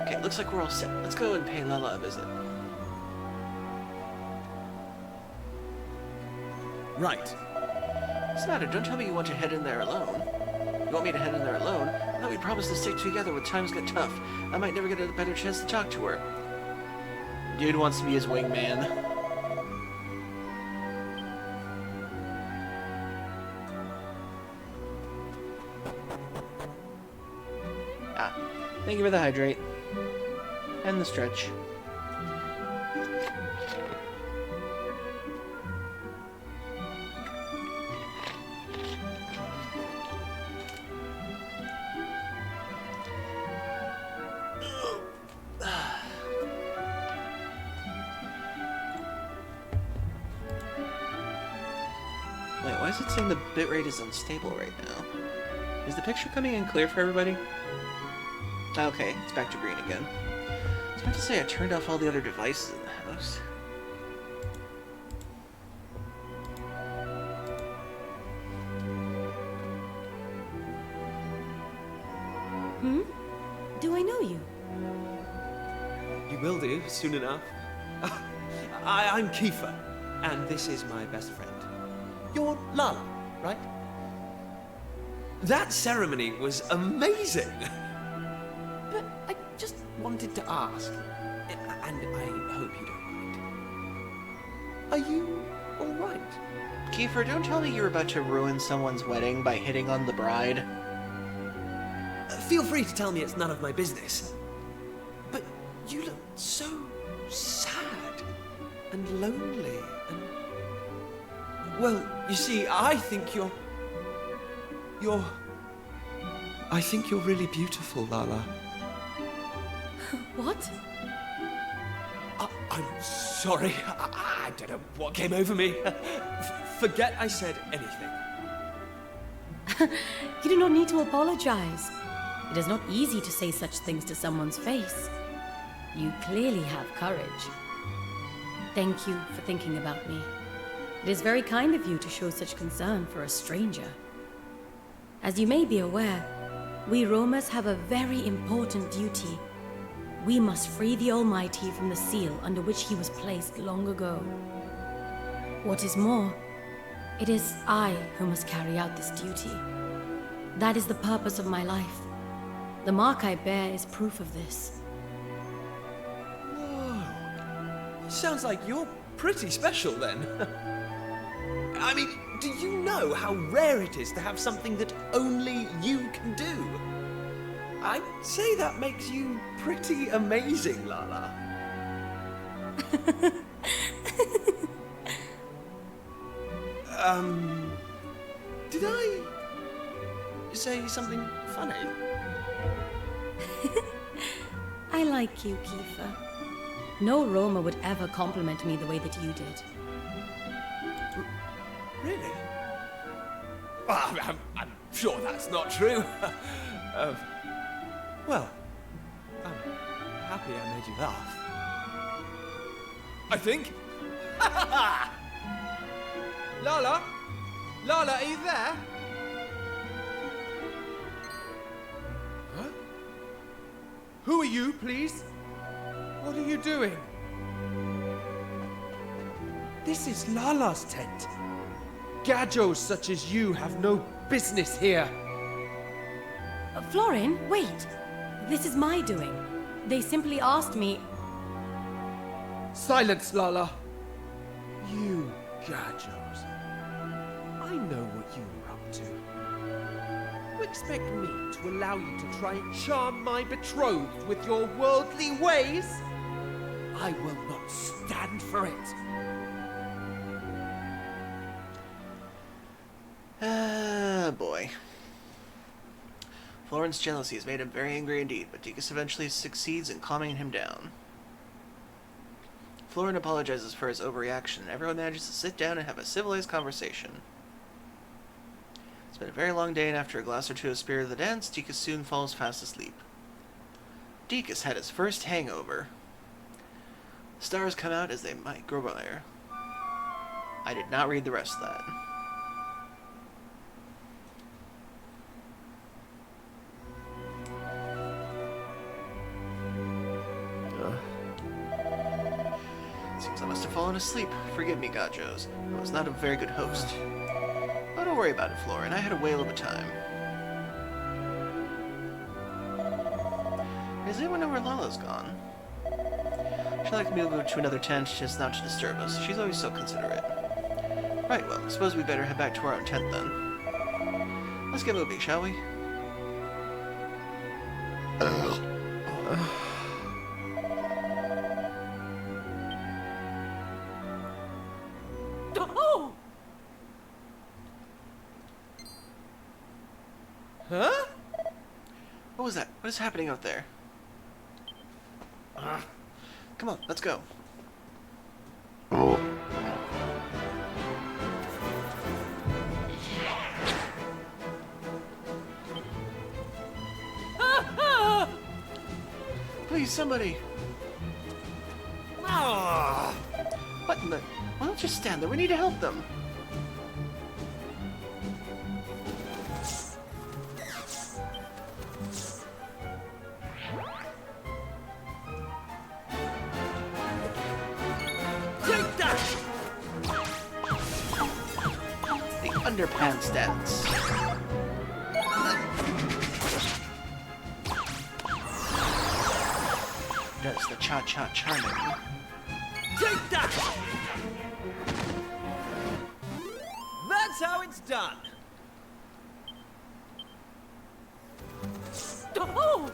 Okay, looks like we're all set. Let's go and pay Lala a visit. Right. What's the matter? Don't tell me you want to head in there alone. You want me to head in there alone? I thought we promised to stick together when times get tough. I might never get a better chance to talk to her. Dude wants to be his wingman. Ah, thank you for the hydrate. And the stretch. Wait, why is it saying the bitrate is unstable right now? Is the picture coming in clear for everybody? Okay, it's back to green again. I was about to say I turned off all the other devices in the house. Do I know you? You will do, soon enough. I'm Kiefer, and this is my best friend. You're Lala, right? That ceremony was amazing! But I just wanted to ask, and I hope you don't mind. Are you alright? Kiefer, don't tell me you're about to ruin someone's wedding by hitting on the bride. Feel free to tell me it's none of my business. But you look so sad and lonely and... Well, you see, I think you're really beautiful, Lala. What? I'm sorry. I don't know what came over me. Forget I said anything. You do not need to apologize. It is not easy to say such things to someone's face. You clearly have courage. Thank you for thinking about me. It is very kind of you to show such concern for a stranger. As you may be aware, we Romas have a very important duty. We must free the Almighty from the seal under which he was placed long ago. What is more, it is I who must carry out this duty. That is the purpose of my life. The mark I bear is proof of this. Whoa. Sounds like you're pretty special then. I mean, do you know how rare it is to have something that only you can do? I'd say that makes you pretty amazing, Lala. Did I say something funny? I like you, Kiefer. No Roma would ever compliment me the way that you did. Really? Well, I'm sure that's not true. Well, I'm happy I made you laugh. I think. Lala? Lala, are you there? Huh? Who are you, please? What are you doing? This is Lala's tent. Gajos such as you have no business here. Florin, wait. This is my doing. They simply asked me... Silence, Lala. You Gajos. I know what you were up to. You expect me to allow you to try and charm my betrothed with your worldly ways? I will not stand for it. Boy. Florin's jealousy has made him very angry indeed, but Deacus eventually succeeds in calming him down. Florin apologizes for his overreaction, and everyone manages to sit down and have a civilized conversation. It's been a very long day, and after a glass or two of Spirit of the Dance, Deacus soon falls fast asleep. Deacus had his first hangover. The stars come out as they might grow brighter. I did not read the rest of that. Seems I must have fallen asleep. Forgive me, Gajos. I was not a very good host. Oh, don't worry about it, Florin. I had a whale of a time. Does anyone know where Lala's gone? She'd like me to move to another tent, just not to disturb us. She's always so considerate. Right, well, I suppose we better head back to our own tent then. Let's get moving, shall we? Oh! Huh? What was that? What is happening out there? Come on, let's go. somebody! Ah! What in the... Why don't you stand there? We need to help them. Take that! The underpants dance. Does the cha-cha charming. Take that! That's how it's done. Oh!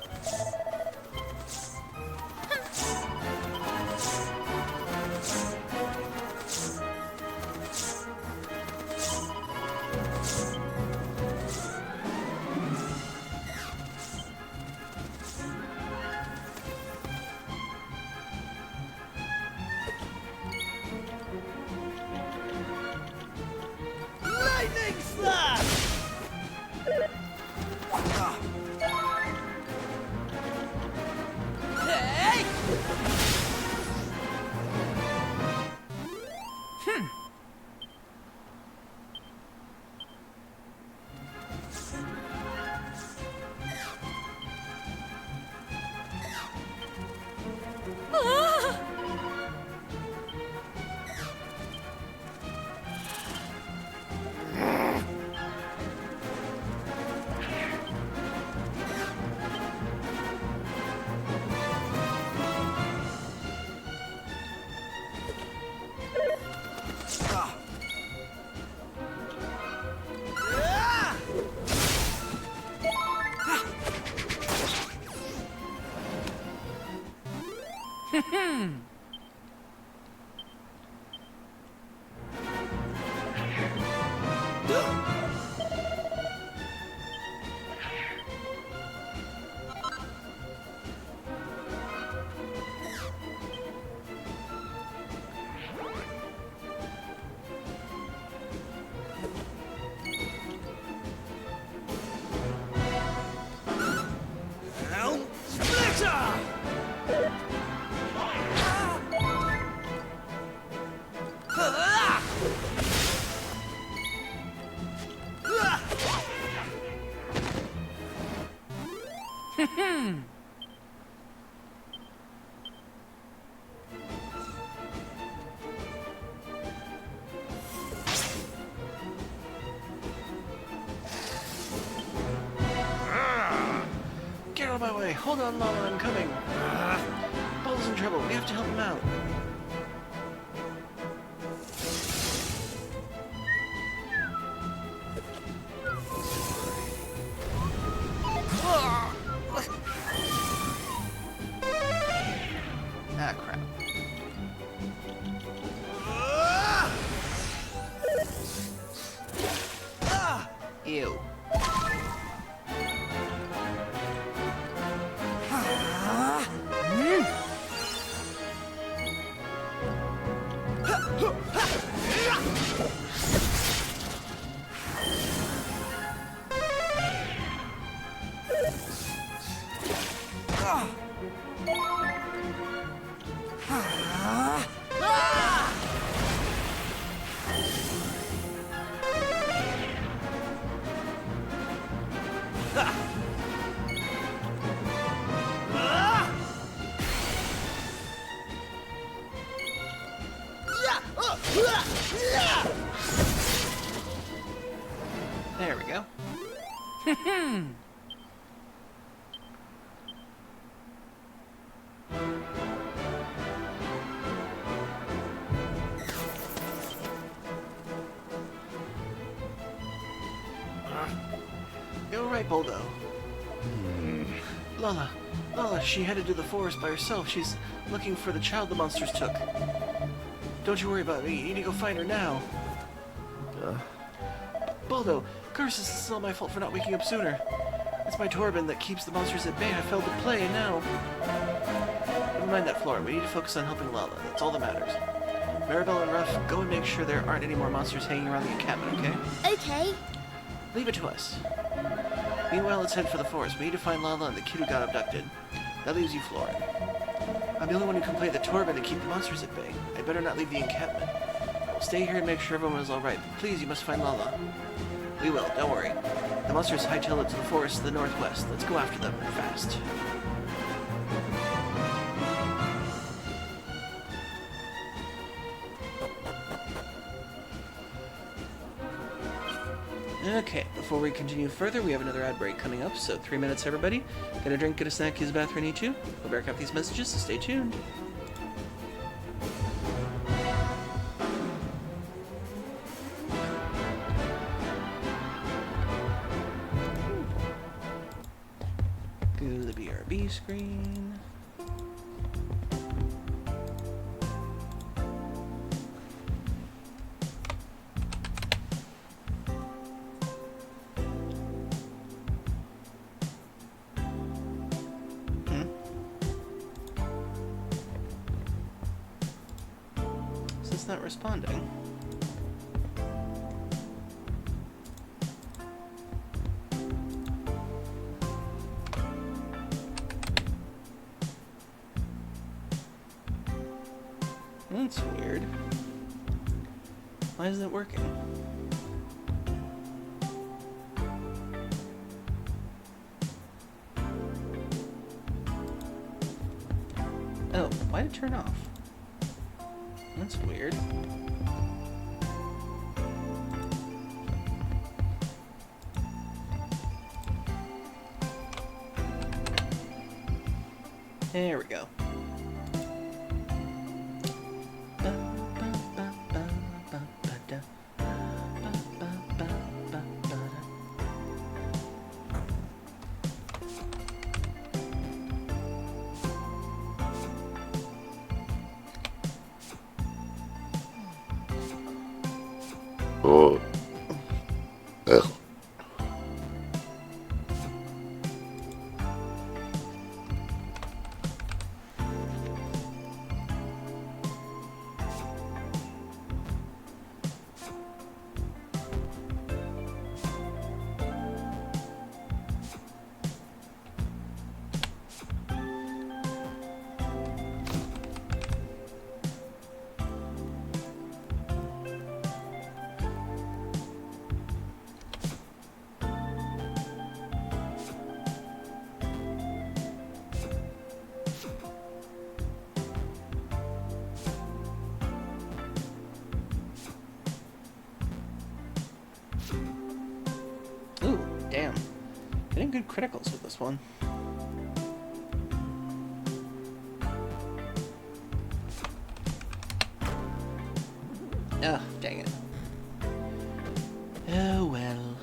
Lightning slash! Hey! Ah! Helm Splitter! Get out of my way. Hold on, Mama, I'm coming. Ball's in trouble. We have to help him out. Ah, crap. Ew. There we go. You're right, Boldo. Lala, she headed to the forest by herself. She's looking for the child the monsters took. Don't you worry about me. You need to go find her now. Boldo, curses, this is all my fault for not waking up sooner. It's my turban that keeps the monsters at bay. I failed to play, and now... Never mind that, Flora. We need to focus on helping Lala. That's all that matters. Maribel and Ruff, go and make sure there aren't any more monsters hanging around the encampment, okay? Okay. Leave it to us. Meanwhile, let's head for the forest. We need to find Lala and the kid who got abducted. That leaves you, Florin. I'm the only one who can play the Torben to keep the monsters at bay. I better not leave the encampment. I will stay here and make sure everyone is alright. Please, you must find Lala. We will, don't worry. The monsters hightail it to the forest to the northwest. Let's go after them, fast. Okay, before we continue further, we have another ad break coming up, so 3 minutes, everybody. Get a drink, get a snack, use the bathroom, need to. We'll back up these messages, so stay tuned. Go to the BRB screen. It's not responding. That's weird. Why isn't it working? Oh, why did it turn off? That's weird. There we go. Oh. Ugh. Ooh, damn. Getting good criticals with this one. Ah, dang it. Oh well.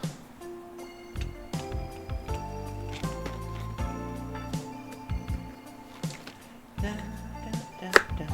Da, da, da, da.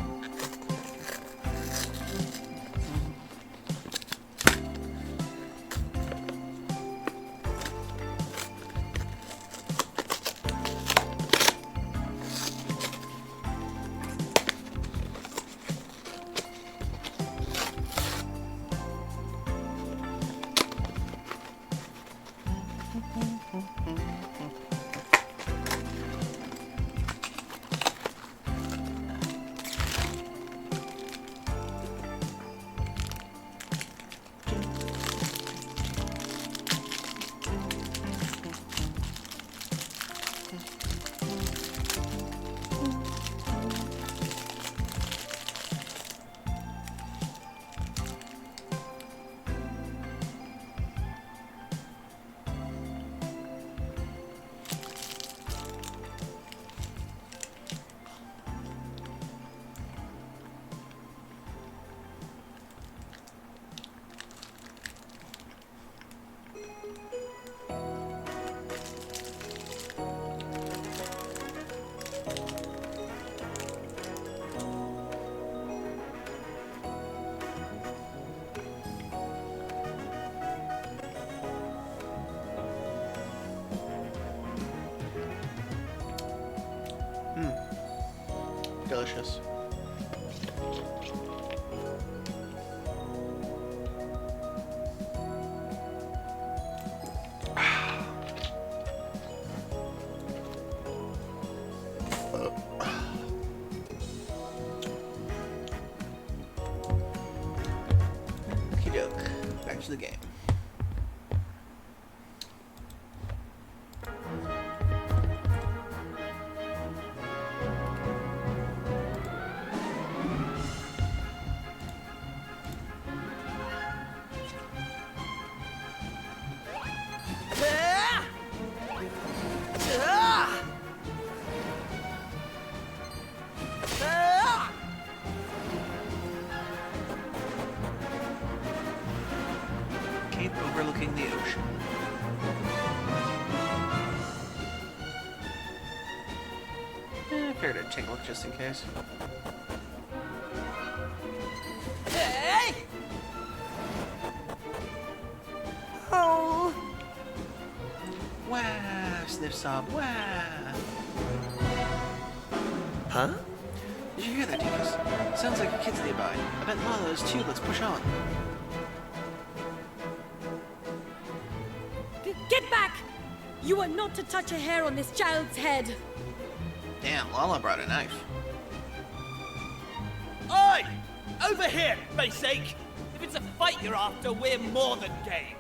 Delicious. acknowledge the game. Cape overlooking the ocean. I figured I'd take a look just in case. Hey! Oh! Wow, sniff sob, wow. Huh? Did you hear that, Deacus? Sounds like a kid's nearby. I bet Lala is too. Let's push on. Get back! You are not to touch a hair on this child's head. Damn, Lala brought a knife. Oi! Over here, for sake! If it's a fight you're after, we're more than game.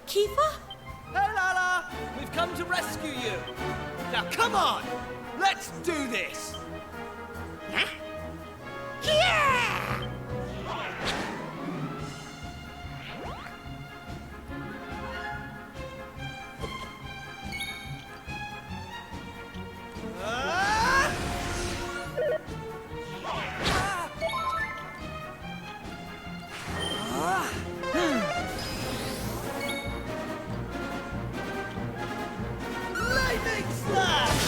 Kiefer? Hey, Lala! We've come to rescue you. Now, come on! Let's do this! Lightning slash!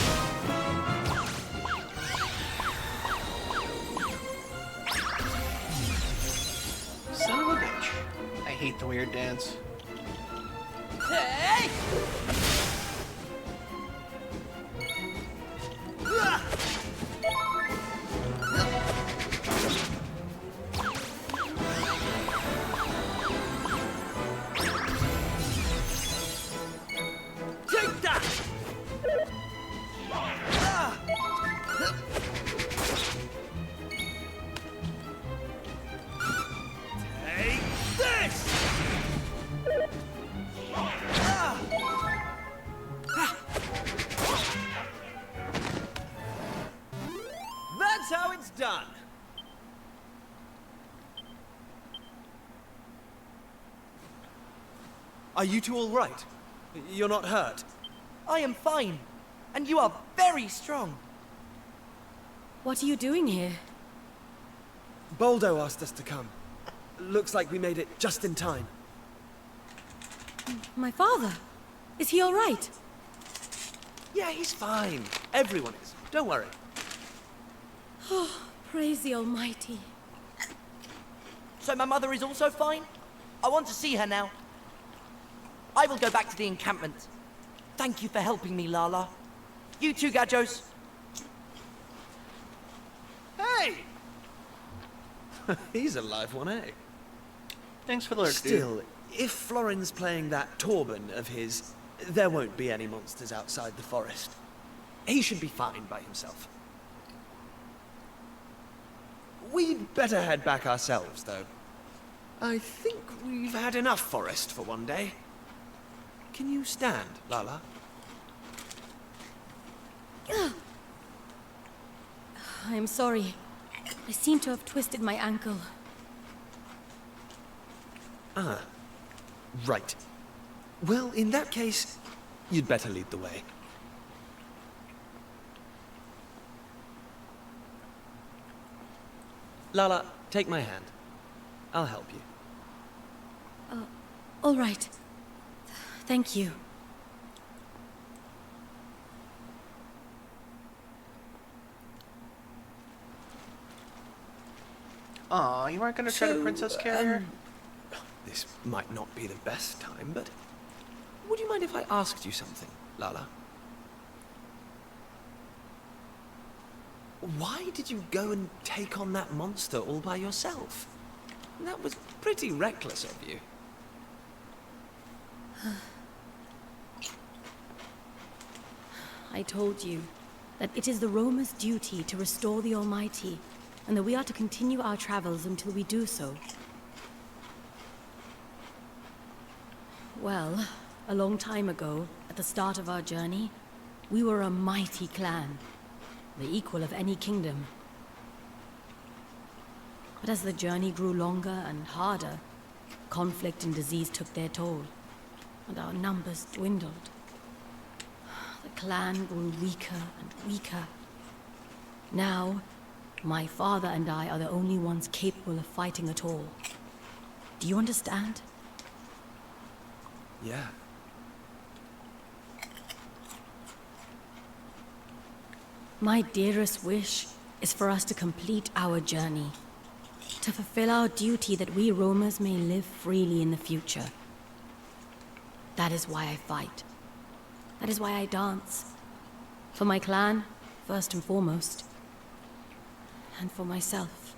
Son of a bitch. I hate the weird dance. Hey! Take that! Take this! That's how it's done. Are you two all right? You're not hurt? I am fine, and you are very strong. What are you doing here? Boldo asked us to come. Looks like we made it just in time. My father? Is he all right? Yeah, he's fine. Everyone is. Don't worry. Oh, praise the Almighty. So my mother is also fine? I want to see her now. I will go back to the encampment. Thank you for helping me, Lala. You too, Gajos. Hey! He's a live one, eh? Thanks for the lurk, dude. Still, if Florin's playing that Torben of his, there won't be any monsters outside the forest. He should be fine by himself. We'd better head back ourselves, though. I think we've had enough forest for one day. Can you stand, Lala? I'm sorry. I seem to have twisted my ankle. Ah, right. Well, in that case, you'd better lead the way. Lala, take my hand. I'll help you. All right. Thank you. Aw, you aren't gonna try to princess carrier? This might not be the best time, but would you mind if I asked you something, Lala? Why did you go and take on that monster all by yourself? That was pretty reckless of you. I told you that it is the roamer's duty to restore the Almighty and that we are to continue our travels until we do so. Well, a long time ago, at the start of our journey, we were a mighty clan, the equal of any kingdom. But as the journey grew longer and harder, conflict and disease took their toll, and our numbers dwindled. The clan grew weaker and weaker. Now, my father and I are the only ones capable of fighting at all. Do you understand? Yeah. My dearest wish is for us to complete our journey, to fulfill our duty that we roamers may live freely in the future. That is why I fight. That is why I dance. For my clan, first and foremost. And for myself.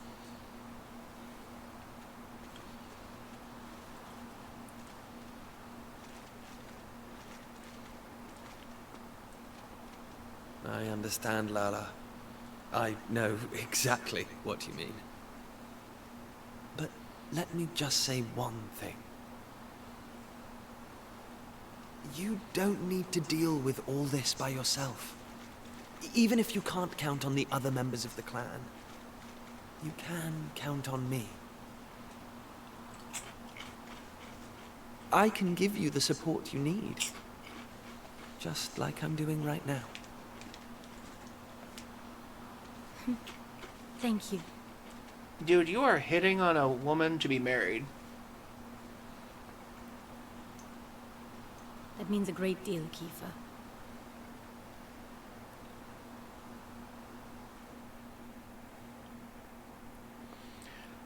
I understand, Lala. I know exactly what you mean. But let me just say one thing. You don't need to deal with all this by yourself. Even if you can't count on the other members of the clan, you can count on me. I can give you the support you need, just like I'm doing right now. Thank you. Dude, you are hitting on a woman to be married. That means a great deal, Kiefer.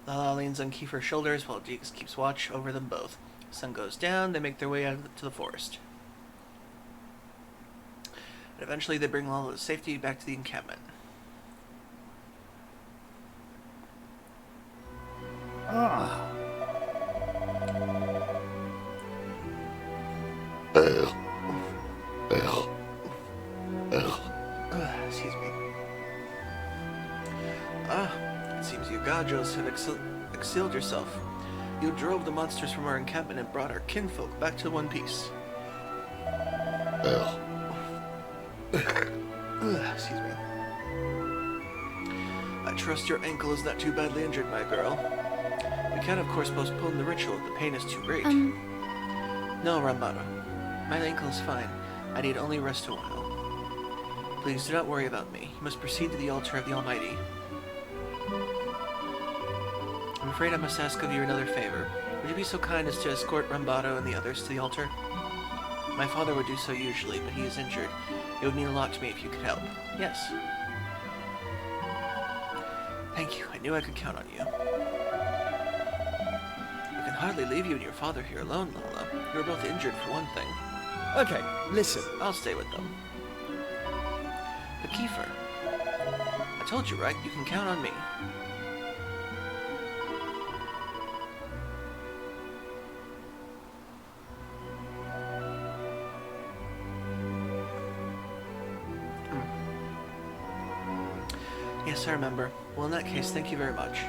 Lala leans on Kiefer's shoulders while Deeks keeps watch over them both. Sun goes down, they make their way out to the forest. And eventually they bring Lala to safety back to the encampment. Excuse me. It seems you Gajos have exiled yourself. You drove the monsters from our encampment and brought our kinfolk back to one piece. Excuse me. I trust your ankle is not too badly injured, my girl. We can, of course, postpone the ritual if the pain is too great. No, Rambato. My ankle is fine. I need only rest a while. Please do not worry about me. You must proceed to the altar of the Almighty. I'm afraid I must ask of you another favor. Would you be so kind as to escort Rambato and the others to the altar? My father would do so usually, but he is injured. It would mean a lot to me if you could help. Yes. Thank you. I knew I could count on you. We can hardly leave you and your father here alone, Lola. You are both injured for one thing. Okay, listen. I'll stay with them. But Kiefer, I told you, right? You can count on me. Yes, I remember. Well, in that case, thank you very much.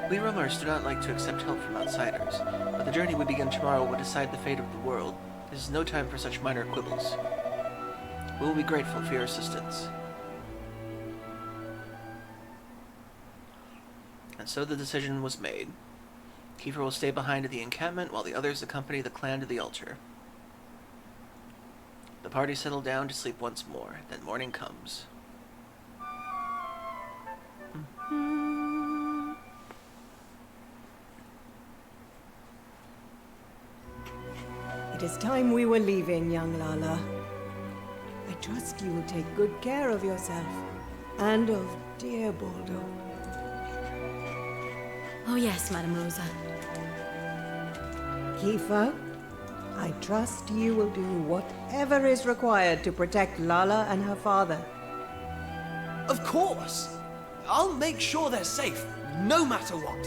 We roamers do not like to accept help from outsiders, but the journey we begin tomorrow will decide the fate of the world. This is no time for such minor quibbles. We will be grateful for your assistance. And so the decision was made. Kiefer will stay behind at the encampment while the others accompany the clan to the altar. The party settle down to sleep once more, then morning comes. It is time we were leaving, young Lala. I trust you will take good care of yourself and of dear Baldo. Oh yes, Madame Rosa. Kiefer, I trust you will do whatever is required to protect Lala and her father. Of course! I'll make sure they're safe, no matter what.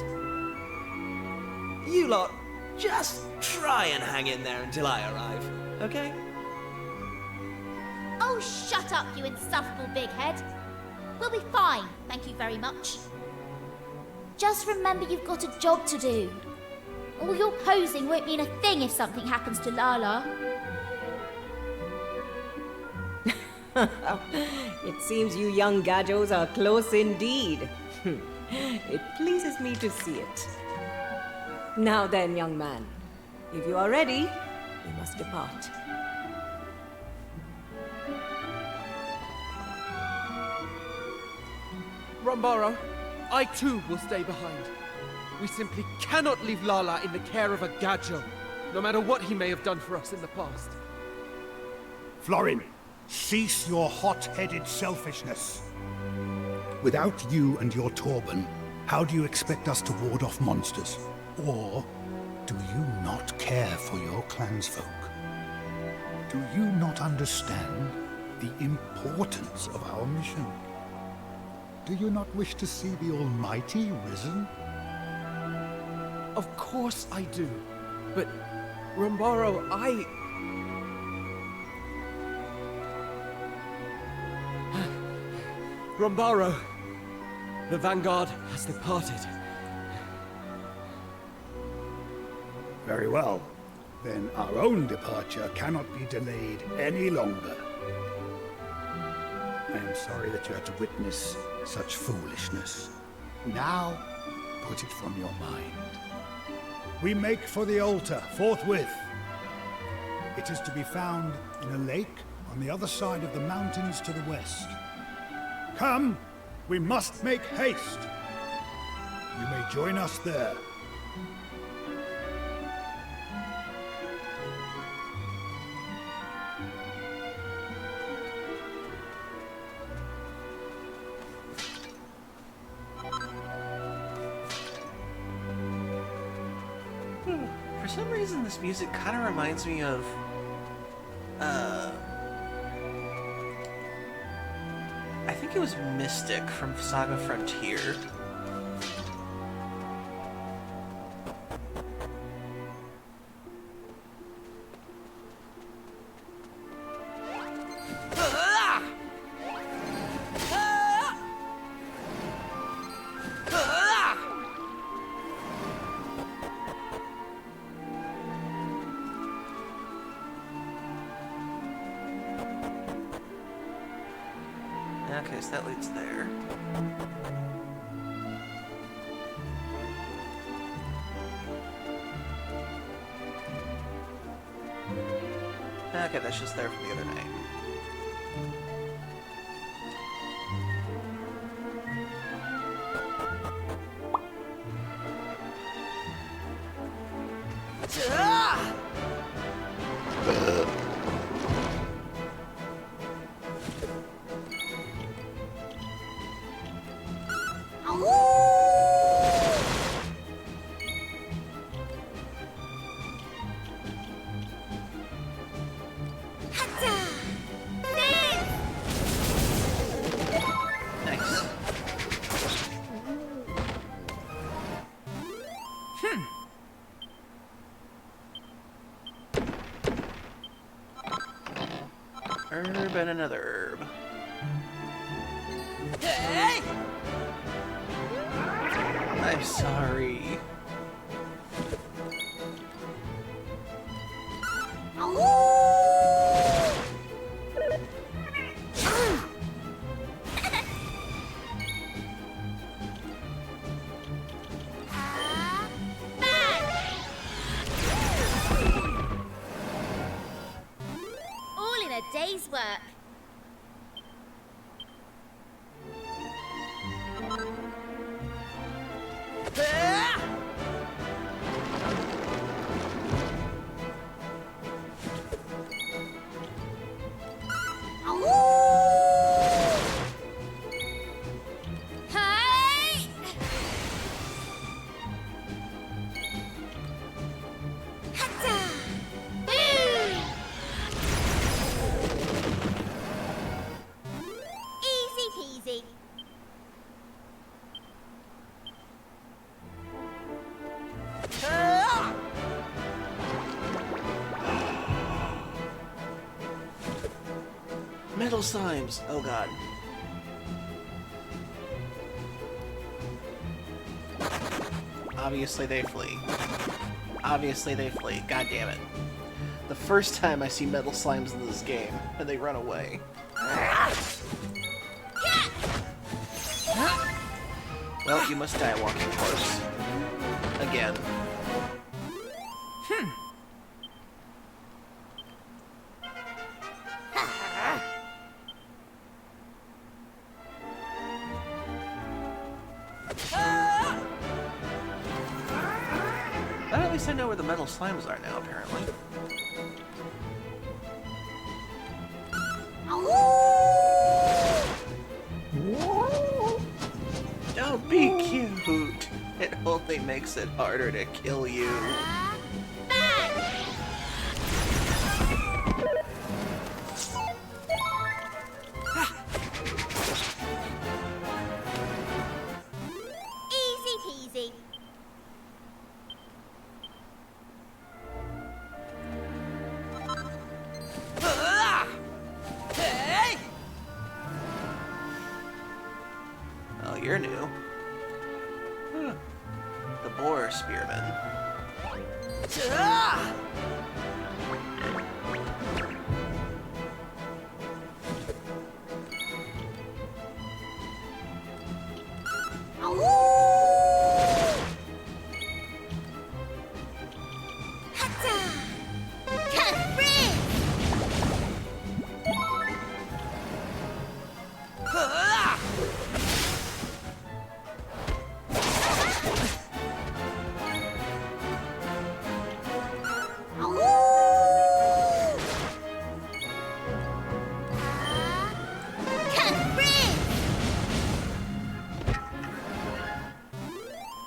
You lot, just try and hang in there until I arrive, okay? Oh, shut up, you insufferable big head. We'll be fine, thank you very much. Just remember you've got a job to do. All your posing won't mean a thing if something happens to Lala. It seems you young gadgos are close indeed. It pleases me to see it. Now then, young man, if you are ready, we must depart. Rombaro, I too will stay behind. We simply cannot leave Lala in the care of a Gadjo, no matter what he may have done for us in the past. Florin, cease your hot-headed selfishness. Without you and your Torben, how do you expect us to ward off monsters? Or do you not care for your clansfolk? Do you not understand the importance of our mission? Do you not wish to see the Almighty risen? Of course I do. But, Rombaro, Rombaro, the Vanguard has departed. Very well. Then our own departure cannot be delayed any longer. I am sorry that you had to witness such foolishness. Now, put it from your mind. We make for the altar forthwith. It is to be found in a lake on the other side of the mountains to the west. Come, we must make haste. You may join us there. For some reason, this music kind of reminds me of, I think it was Mystic from Saga Frontier. Okay, so that leads there. Okay, that's just there from the other night. Herb and another herb. Hey! I'm sorry. All in a day's work. Hey! Easy peasy. Metal slimes. Oh god. Obviously they flee. Obviously they flee. God damn it. The first time I see metal slimes in this game, and they run away. Well, you must die a walking corpse. Again. Well, at least I know where the metal slimes are now, apparently. Don't be cute. It only makes it harder to kill you. Easy peasy. Oh, you're new. Huh. The boar spearman.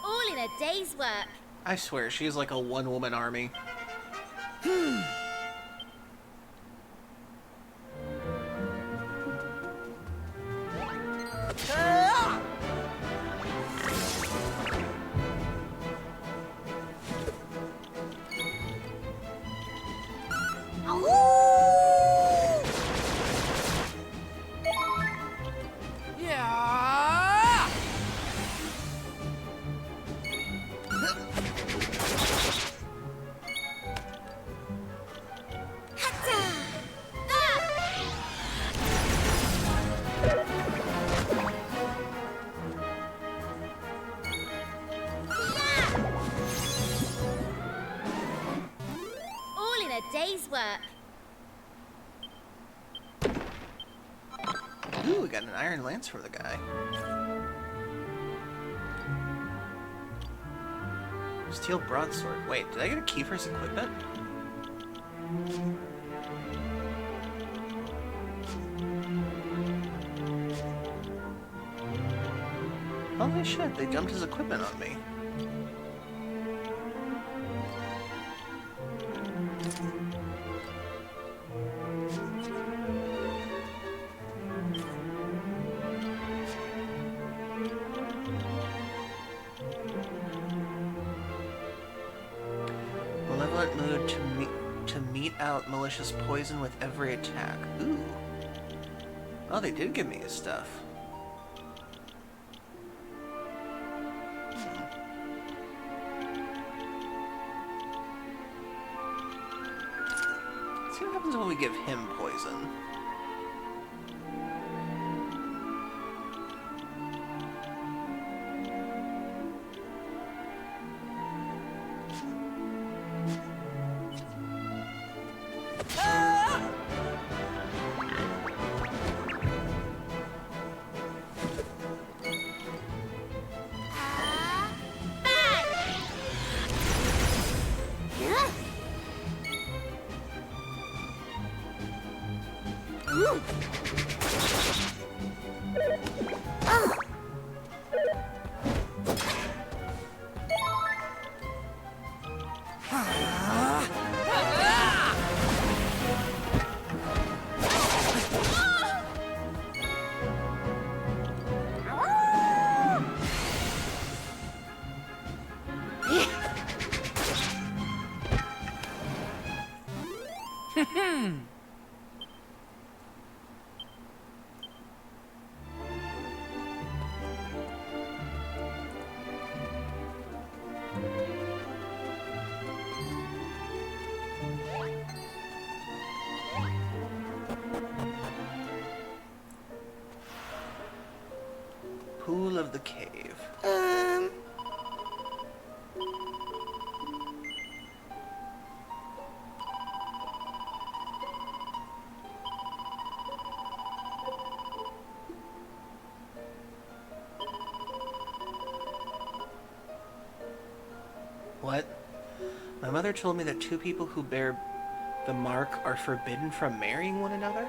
All in a day's work. I swear, she's like a one-woman army. All in a day's work. Ooh, we got an iron lance for the guy. Steel broadsword. Wait, did I get a key for his equipment? Holy shit, they dumped his equipment on me. Malevolent mood to mete out malicious poison with every attack. Ooh. Oh, they did give me his stuff. Let's see what happens when we give him poison. pool of the cave. What? My mother told me that two people who bear the mark are forbidden from marrying one another?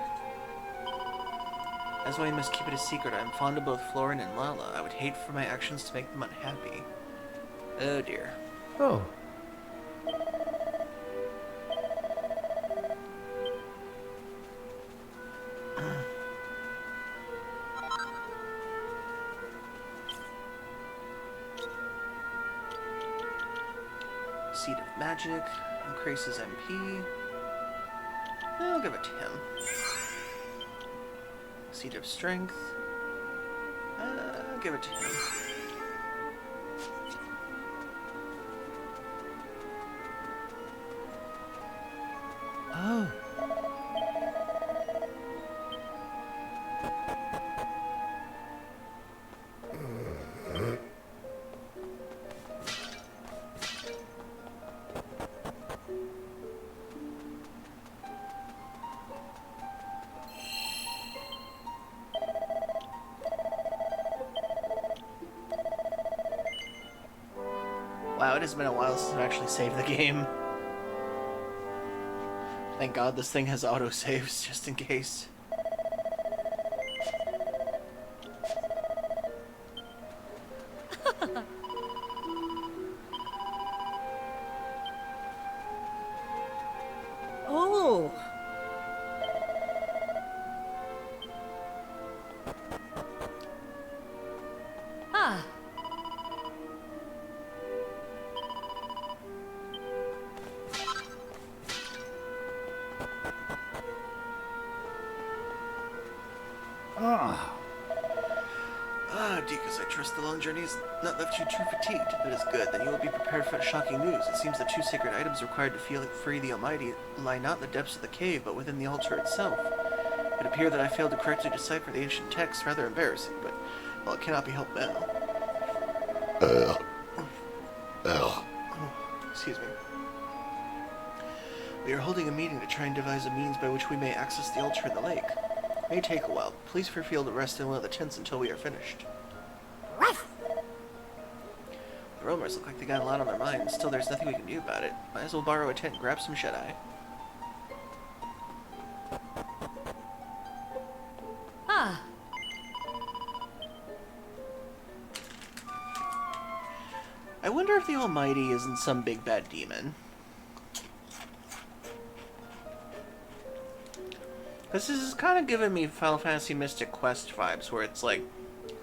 That's why I must keep it a secret. I'm fond of both Florin and Lala. I would hate for my actions to make them unhappy. Oh dear. Oh. Seed of Magic. Increases MP. I'll give it to him. Seed of Strength. I'll give it to him. Oh. Wow, it has been a while since I've actually saved the game. Thank God this thing has autosaves, just in case. Oh! Ah, Ah, Deacons, I trust the long journey has not left you too fatigued. That is good. Then you will be prepared for the shocking news. It seems the two sacred items required to free the Almighty lie not in the depths of the cave, but within the altar itself. It appeared that I failed to correctly decipher the ancient text. Rather embarrassing, but, well, it cannot be helped now. Excuse me. We are holding a meeting to try and devise a means by which we may access the altar in the lake. It may take a while. Please feel to rest in one of the tents until we are finished. The roamers look like they got a lot on their minds. Still, there's nothing we can do about it. Might as well borrow a tent and grab some shut-eye. ah. I wonder if the Almighty isn't some big bad demon. This is kind of giving me Final Fantasy Mystic Quest vibes, where it's like,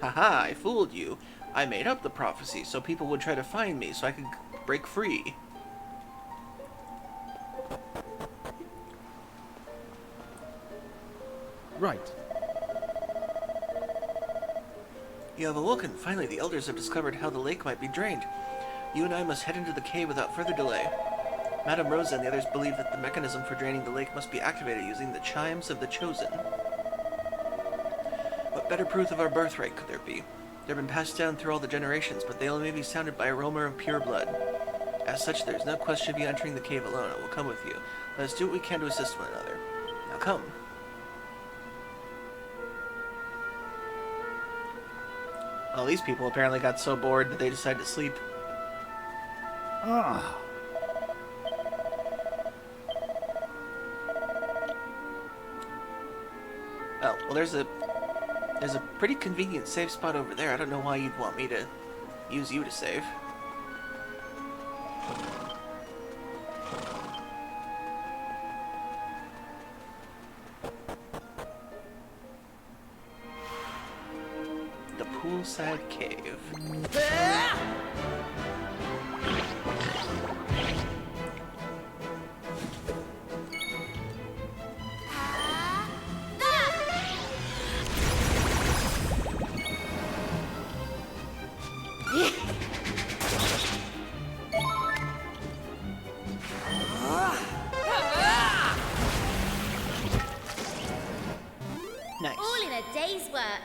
haha, I fooled you. I made up the prophecy so people would try to find me so I could break free. Right. You have awoken. Finally, the elders have discovered how the lake might be drained. You and I must head into the cave without further delay. Madame Rosa and the others believe that the mechanism for draining the lake must be activated using the chimes of the chosen. What better proof of our birthright could there be? They've been passed down through all the generations, but they only may be sounded by a roamer of pure blood. As such, there is no question of you entering the cave alone. I will come with you. Let us do what we can to assist one another. Now come. Well, these people apparently got so bored that they decided to sleep. ah. Oh, well, there's a pretty convenient save spot over there. I don't know why you'd want me to use you to save. The poolside cave. Nice. All in a day's work.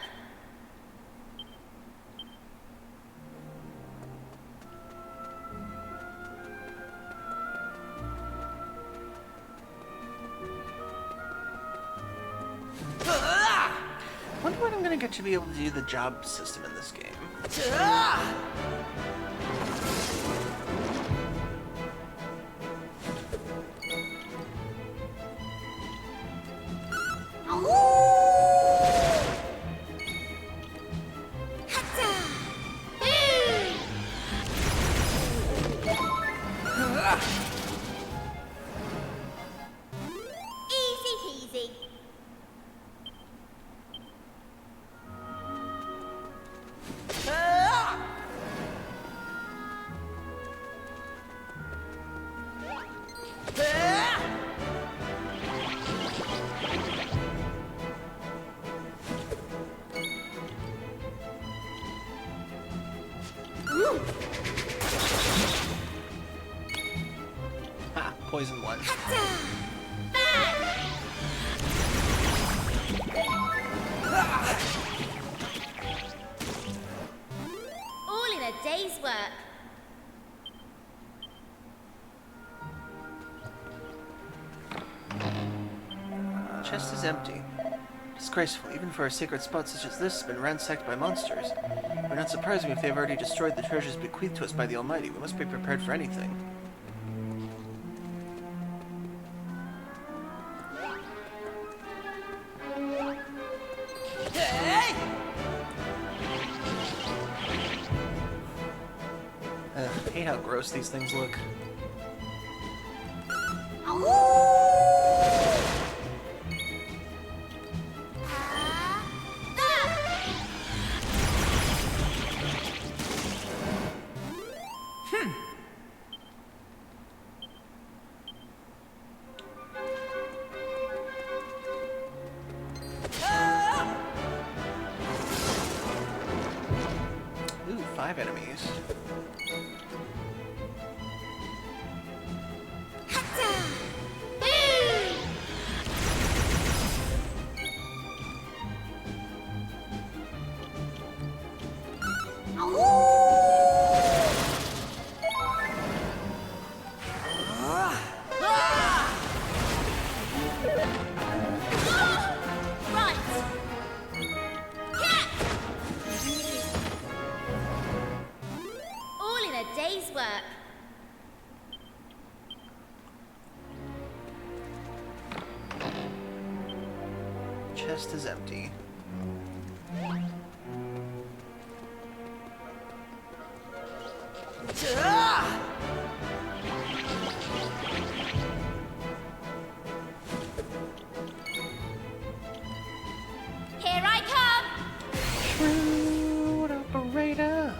good to be able to do the job system in this game. Easy peasy. Ha! Poison one. All in a day's work. Chest is empty. Disgraceful, even for a sacred spot such as this has been ransacked by monsters. It would not surprise me if they have already destroyed the treasures bequeathed to us by the Almighty. We must be prepared for anything. I hate how gross these things look. Ooh, 5 enemies. Right. Yeah. All in a day's work. Chest is empty. Here I come. Shrewd operator.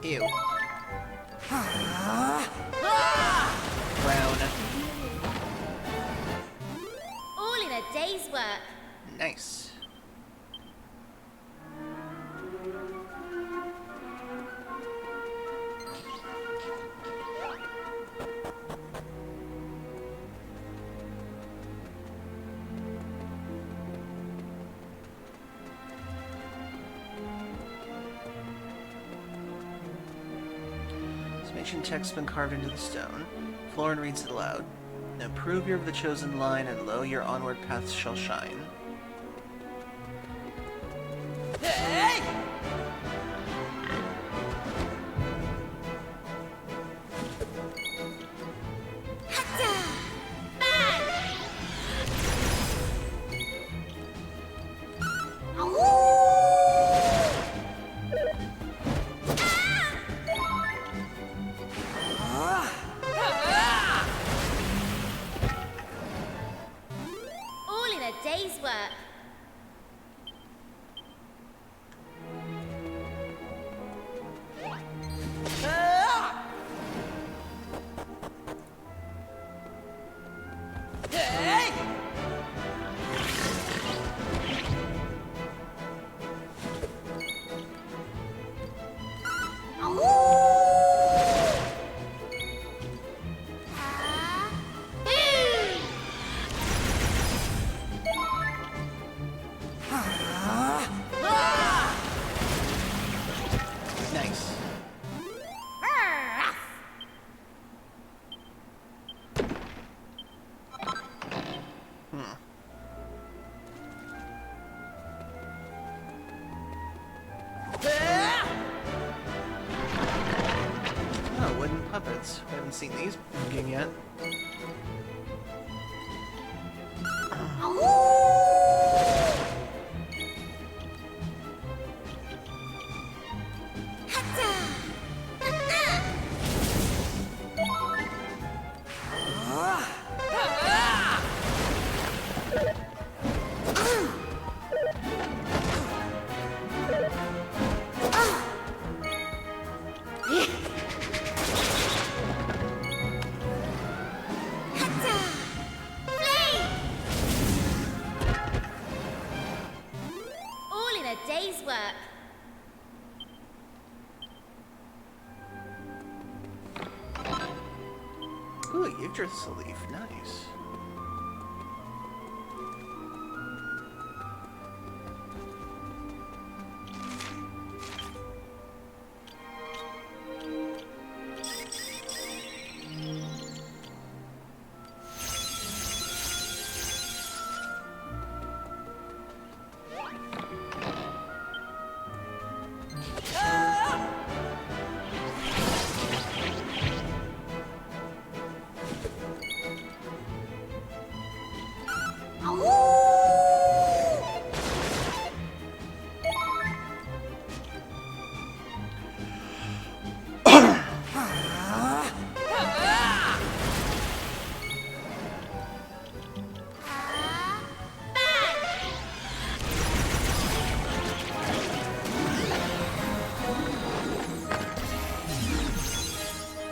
Ew. Brown. All in a day's work. Nice. Some ancient text has been carved into the stone. Florin reads it aloud. Now prove you're of the chosen line, and lo, your onward paths shall shine. All in a day's work. Oh, wooden puppets. I haven't seen these in the game yet. All in a day's work. Ooh, Yggdrasil leaf. Nice.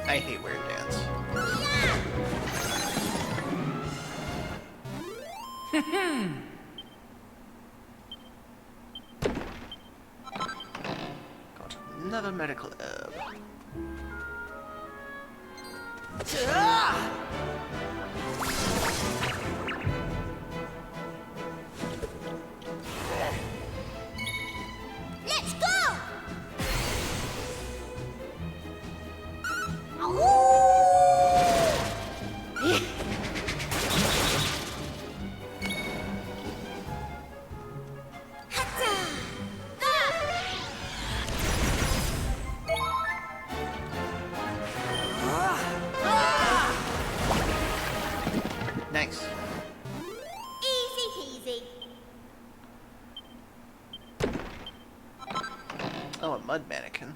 I hate weird dance. Got another medical herb. Let's go! Nice. Easy peasy. Oh, a mud mannequin.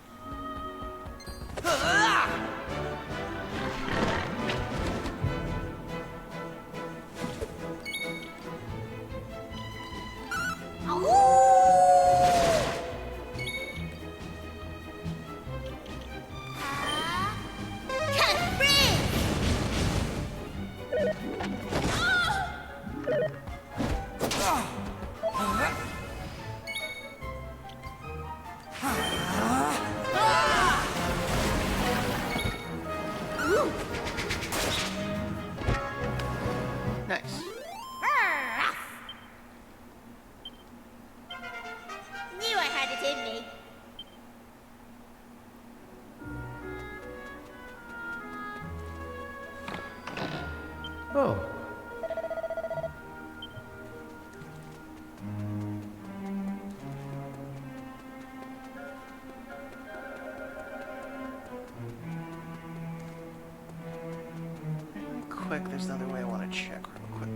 Nice. Knew I had it in me. Oh. Quick, there's another way I want to check real quick.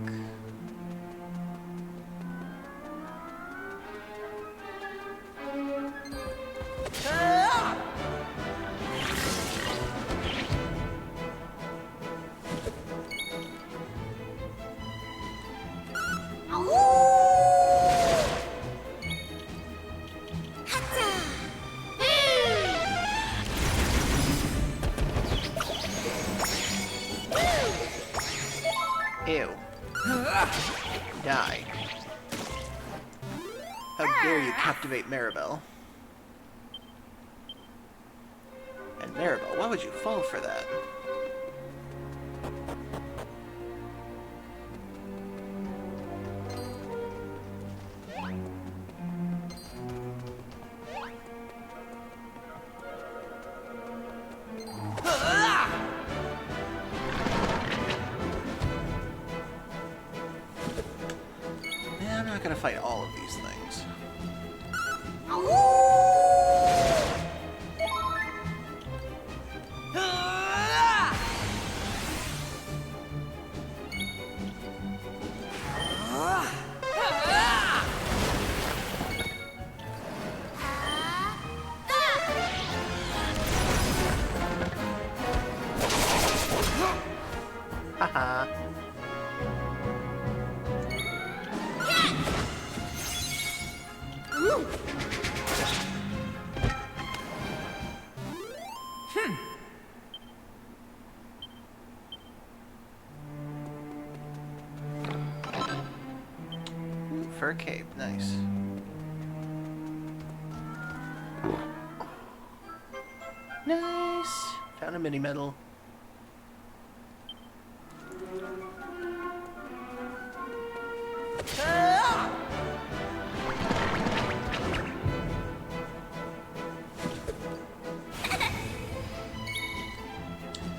Ew. Die. How dare you captivate Maribel? And Maribel, why would you fall for that? Yeah, I'm not gonna fight all of these things. Fur cape, nice. Nice! Found a mini medal.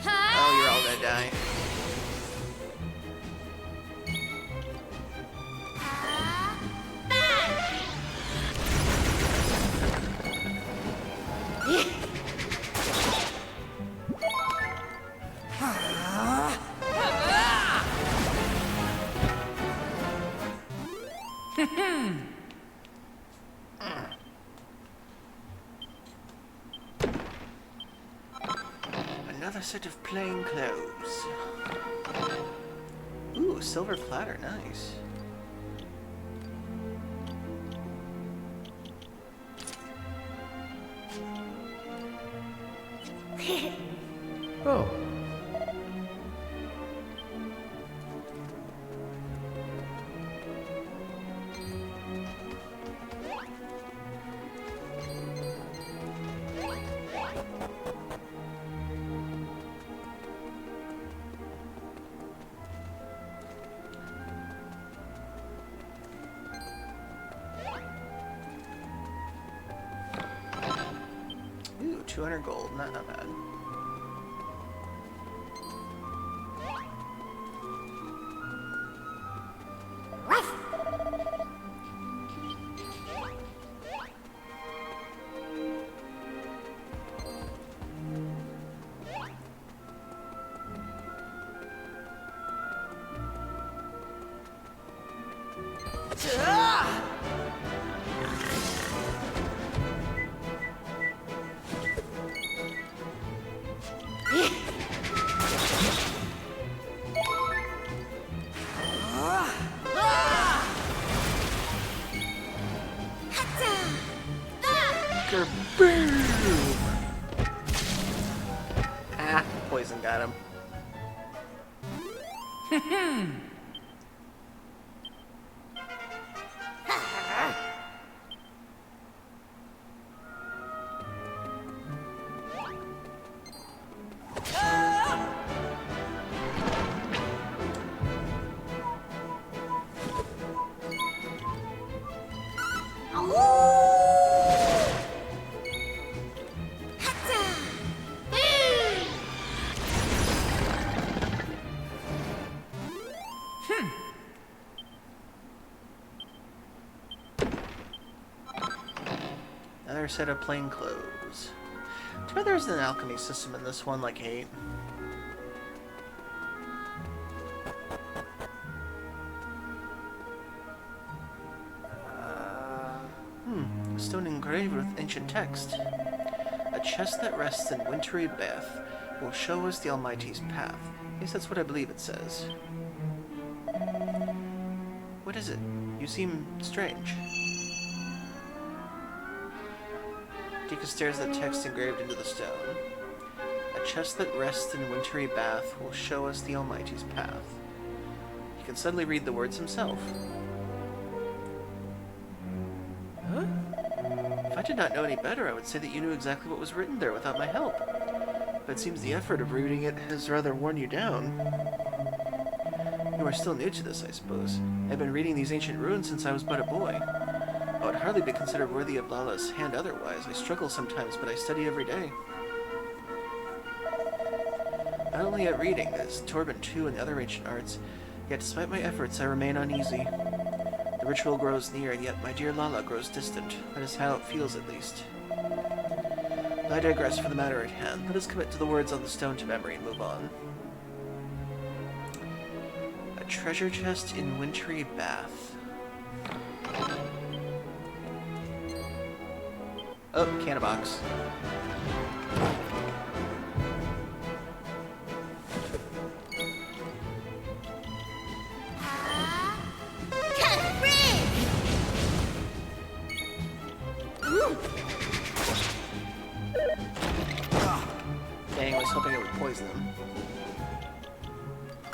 Oh, you're all gonna die. Another set of plain clothes. Ooh, silver platter, nice. Oh. Ooh, 200 gold, not bad. Boom! Ah, poison got him. Another set of plain clothes. Too bad there's an alchemy system in this one, like 8. A stone engraved with ancient text. A chest that rests in wintry bath will show us the Almighty's path. Yes, that's what I believe it says. What is it? You seem strange. Dika stares at the text engraved into the stone. A chest that rests in wintry bath will show us the Almighty's path. He can suddenly read the words himself. Huh? If I did not know any better, I would say that you knew exactly what was written there without my help. But it seems the effort of reading it has rather worn you down. You are still new to this, I suppose. I've been reading these ancient runes since I was but a boy. I would hardly be considered worthy of Lala's hand otherwise. I struggle sometimes, but I study every day. Not only at reading, as Torben too and the other ancient arts, yet despite my efforts I remain uneasy. The ritual grows near, and yet my dear Lala grows distant. That is how it feels, at least. But I digress for the matter at hand. Let us commit to the words on the stone to memory and move on. A treasure chest in wintry bath. Oh, can of box. Dang, I was hoping it would poison them.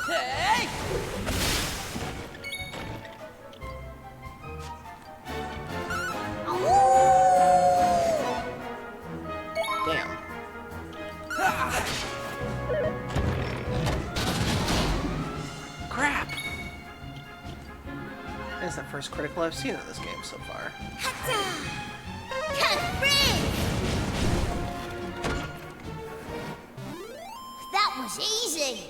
Hey! Damn. Crap! That's the first critical I've seen in this game so far. That was easy.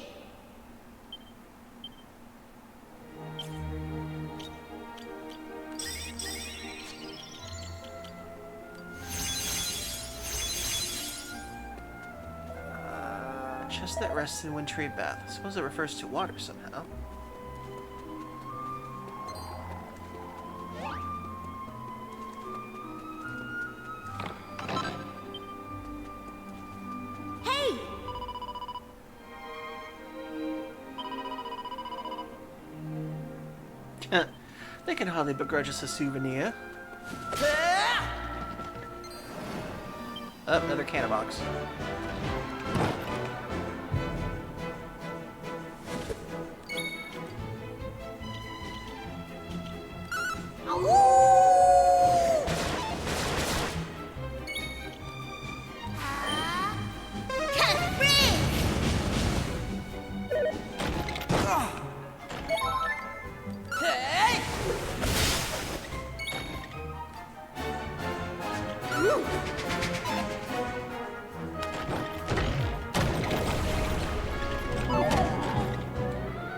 Chest that rests in wintry bath. I suppose it refers to water somehow. Hey! They can hardly begrudge us a souvenir. Oh, another cannon box.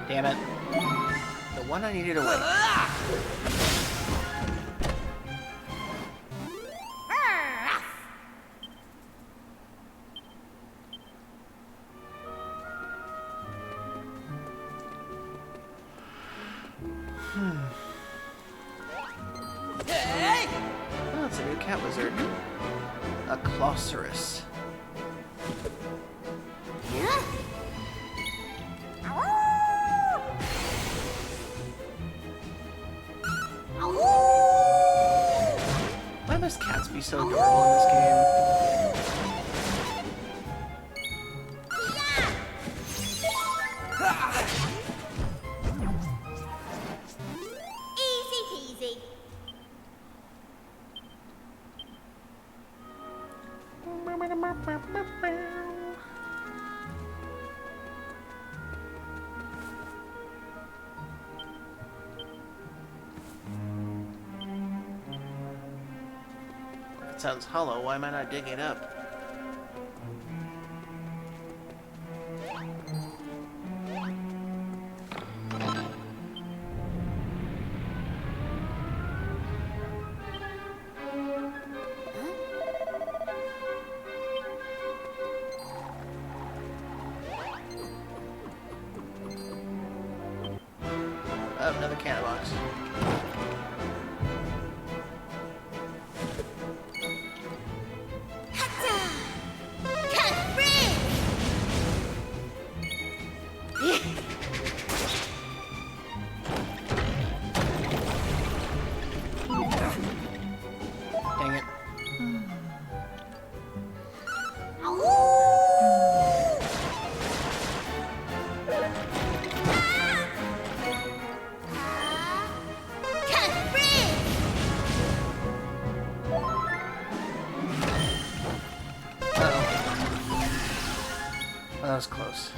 Damn it. The one I needed away. Oh, it's a new cat wizard. A Clocerus. Why must cats be so adorable in this game? Easy peasy. It sounds hollow. Why am I not digging it up? Oh, another cannon box. Dang it. That was close.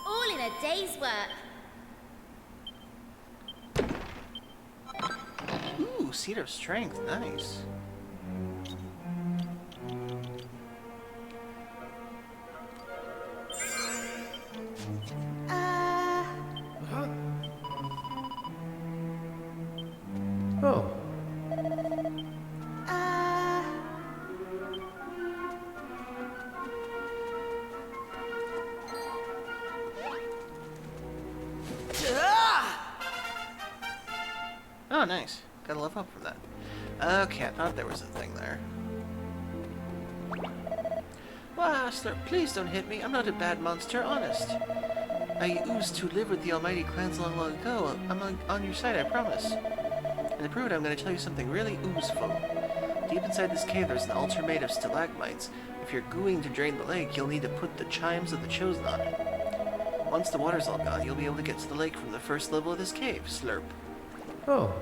All in a day's work. Ooh, Seed of Strength. Nice. Oh. Oh, nice. Got a level up from that. Okay, I thought there was a thing there. Master, please don't hit me. I'm not a bad monster, honest. I oozed to live with the almighty clans long ago. I'm on your side, I promise. And to prove it, I'm going to tell you something really oozeful. Deep inside this cave, there's an altar made of stalagmites. If you're gooing to drain the lake, you'll need to put the chimes of the Chosen on it. Once the water's all gone, you'll be able to get to the lake from the first level of this cave. Slurp. Oh.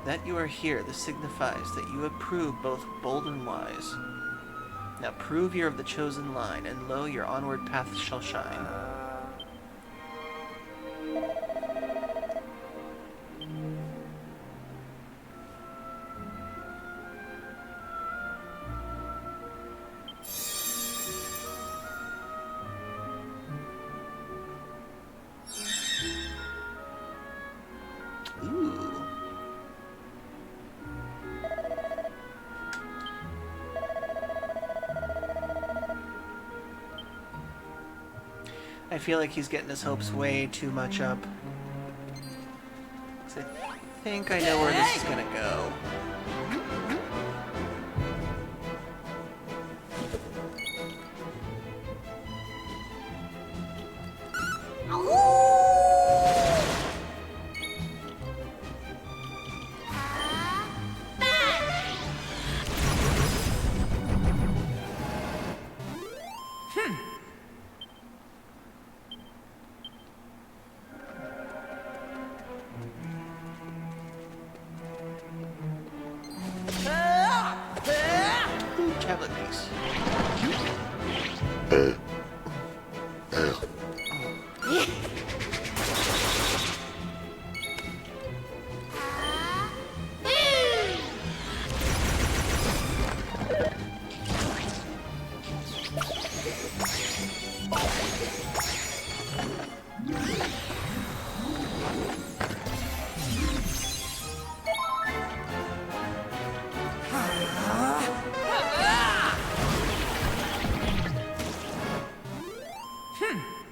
That you are here, this signifies that you have proved both bold and wise. Now prove you're of the chosen line, and lo, your onward path shall shine. Ooh. I feel like he's getting his hopes way too much up. 'Cause I think I know where this is gonna go. Ooh, tablet piece.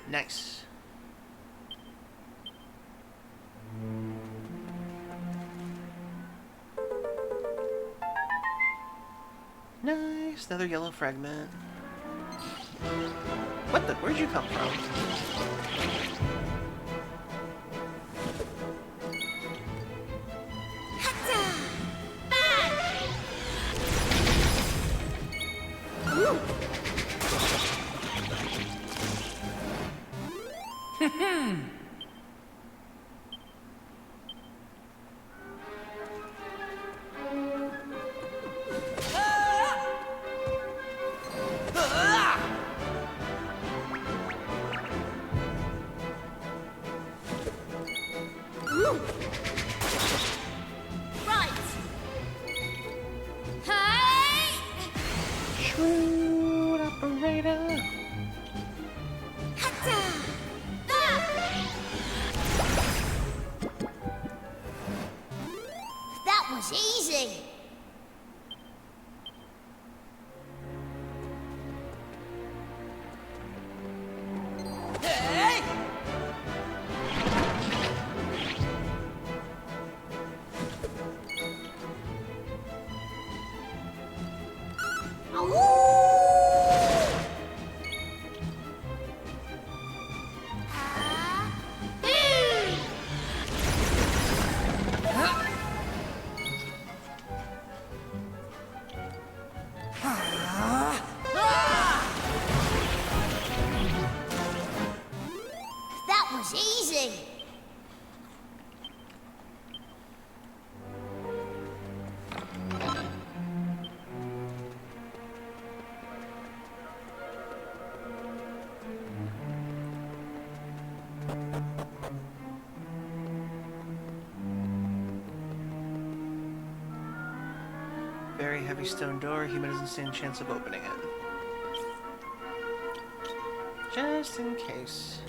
Nice. Nice, another yellow fragment. What the? Where'd you come from? Shrewd operator. That was easy. That was easy. Very heavy stone door. Human doesn't stand a chance of opening it. Just in case.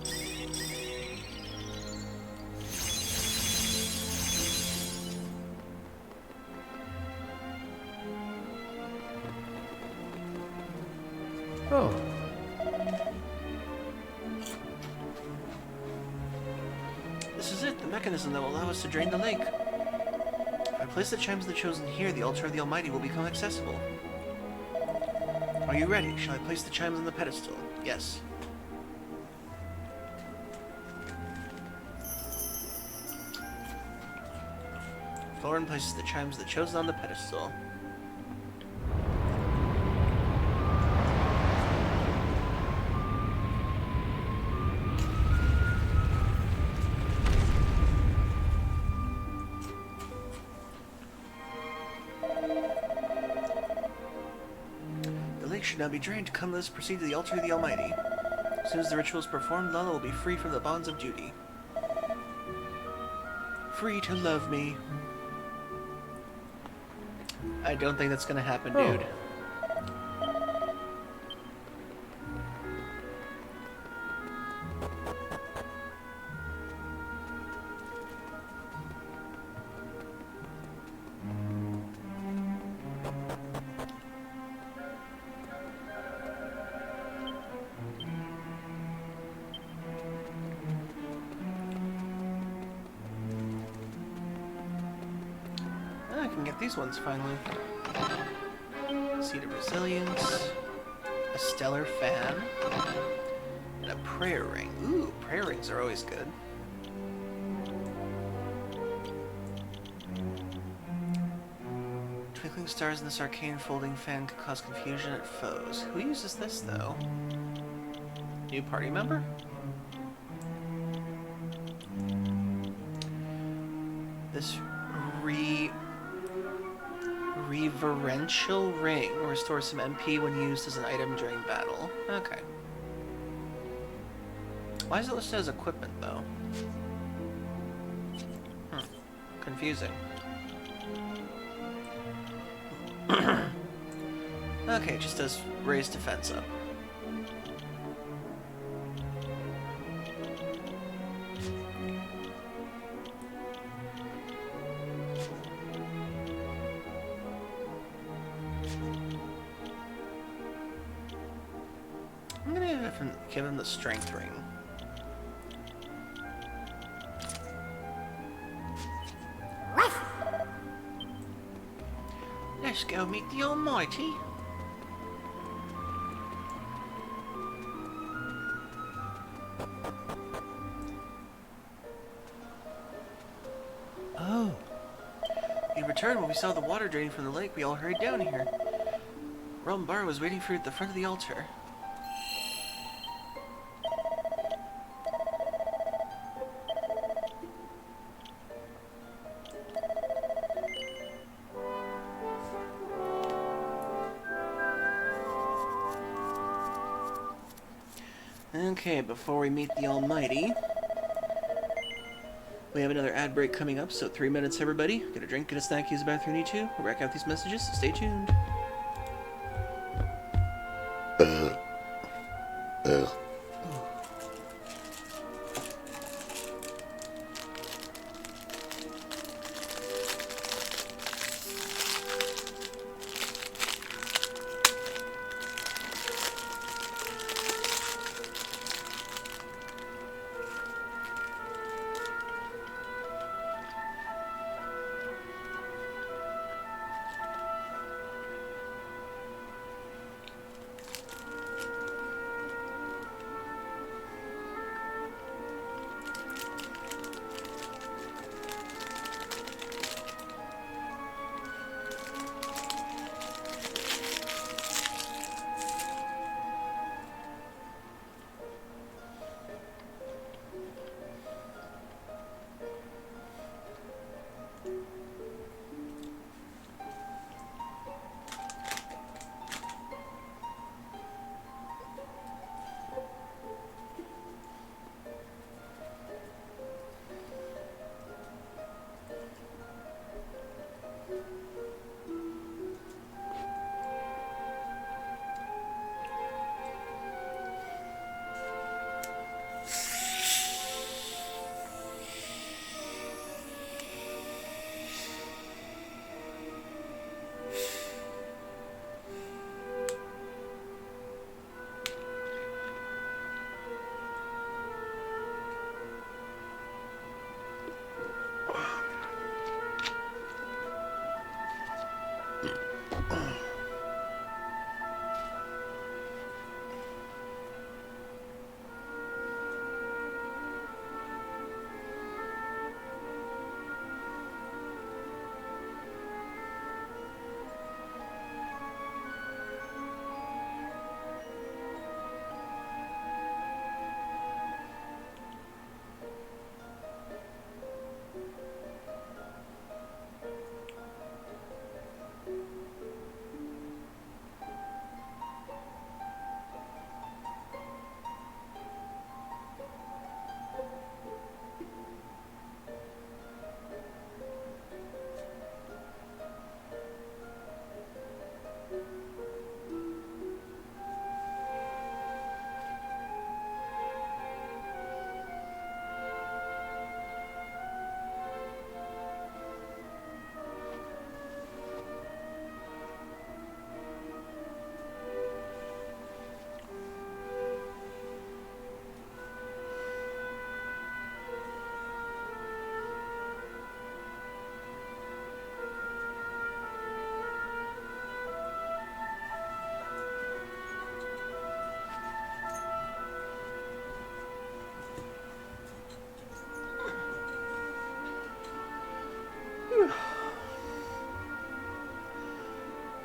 Oh. This is it, the mechanism that will allow us to drain the lake. Place the chimes of the chosen here, the altar of the Almighty will become accessible. Are you ready? Shall I place the chimes on the pedestal? Yes. Florin places the chimes of the chosen on the pedestal. Should now be drained. Come, let us proceed to the altar of the Almighty. As soon as the ritual is performed, Lala will be free from the bonds of duty. Free to love me. I don't think that's gonna happen, dude. I can get these ones finally. Seed of Resilience, a Stellar Fan, and a Prayer Ring. Ooh, Prayer Rings are always good. Twinkling stars in this arcane folding fan could cause confusion at foes. Who uses this, though? New party member? This Reverential Ring restores some MP when used as an item during battle. Okay. Why is it listed as equipment, though? Confusing. Okay, it just does raise defense up. I'm gonna give him the strength ring. Let's go meet the Almighty. Oh. We returned when we saw the water draining from the lake. We all hurried down here. Rumbar was waiting for you at the front of the altar. Okay, before we meet the Almighty, we have another ad break coming up, so 3 minutes, everybody. Get a drink, get a snack, use the bathroom you need to. We'll back out these messages, so stay tuned.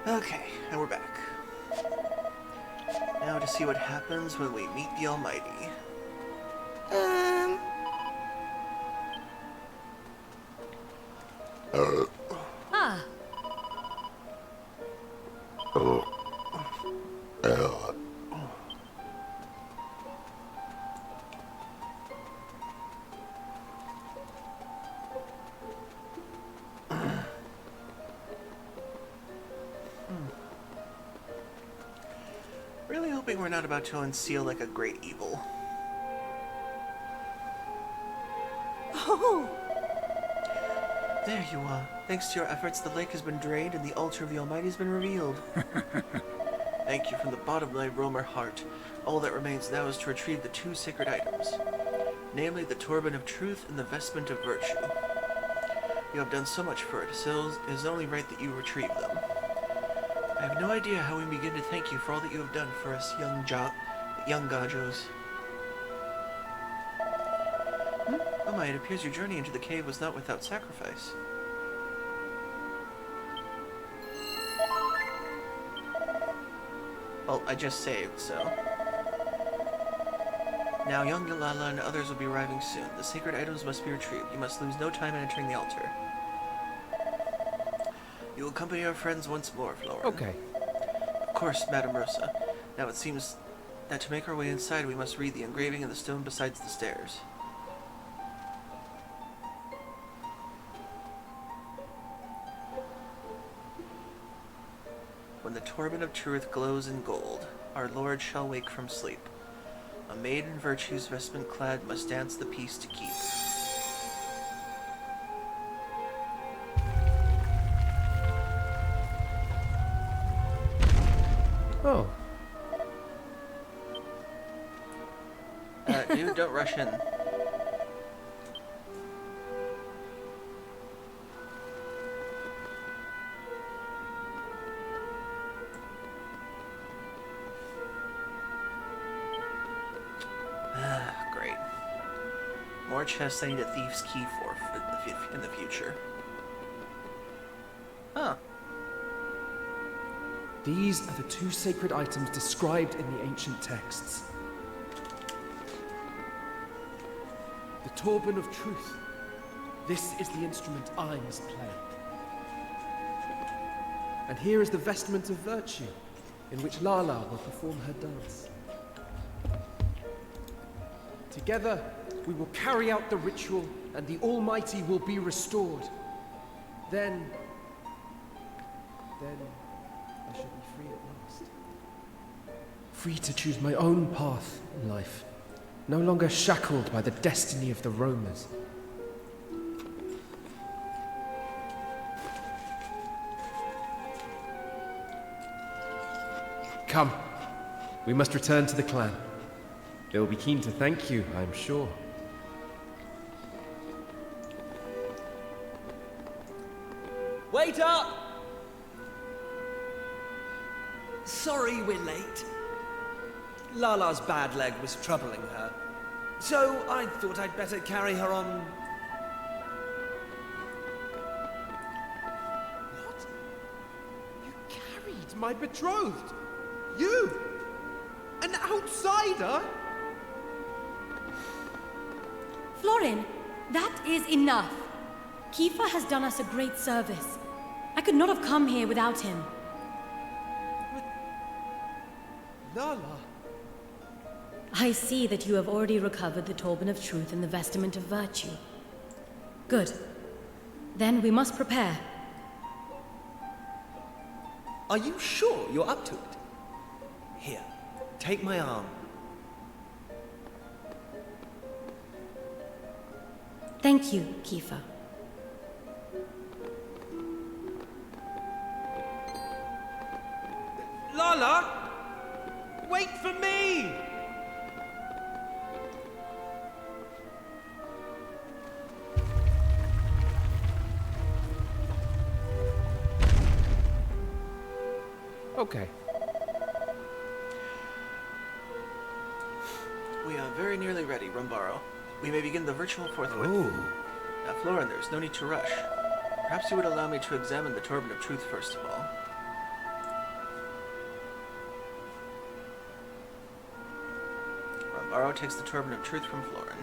Okay, and we're back. Now to see what happens when we meet the Almighty. Ah, Really hoping we're not about to unseal like a great evil. Oh, There you are. Thanks to your efforts, the lake has been drained and the altar of the Almighty has been revealed. Thank you from the bottom of my Romer heart. All that remains now is to retrieve the two sacred items, namely the Turban of Truth and the Vestment of Virtue. You have done so much for it, so it is only right that you retrieve them. I have no idea how we begin to thank you for all that you have done for us, young Gajos. Oh my, it appears your journey into the cave was not without sacrifice. Well, I just saved, so... Now, young Yalala and others will be arriving soon. The sacred items must be retrieved. You must lose no time in entering the altar. You will accompany our friends once more, Florin. Okay. Of course, Madame Rosa. Now it seems that to make our way inside, we must read the engraving in the stone besides the stairs. When the Turban of Truth glows in gold, our Lord shall wake from sleep. A maid in virtue's vestment clad must dance the peace to keep. Oh. Dude, don't rush in. Great. More chests I need a thief's key for in the future. Huh. These are the two sacred items described in the ancient texts. The Turban of Truth. This is the instrument I must play. And here is the Vestment of Virtue, in which Lala will perform her dance. Together, we will carry out the ritual, and the Almighty will be restored. Then I shall be free at last. Free to choose my own path in life. No longer shackled by the destiny of the Romers. Come. We must return to the clan. They will be keen to thank you, I am sure. Wait up! Sorry we're late. Lala's bad leg was troubling her, so I thought I'd better carry her on... What? You carried my betrothed? You? An outsider? Florin, that is enough. Kiefer has done us a great service. I could not have come here without him. Lala. I see that you have already recovered the Turban of Truth and the Vestment of Virtue. Good. Then we must prepare. Are you sure you're up to it? Here, take my arm. Thank you, Kiefer. Lala! Wait for me! Okay. We are very nearly ready, Rumbaro. We may begin the ritual forthwith. Oh. Now, Florin, there's no need to rush. Perhaps you would allow me to examine the Turban of Truth first of all. Rambaro takes the Turban of Truth from Florin.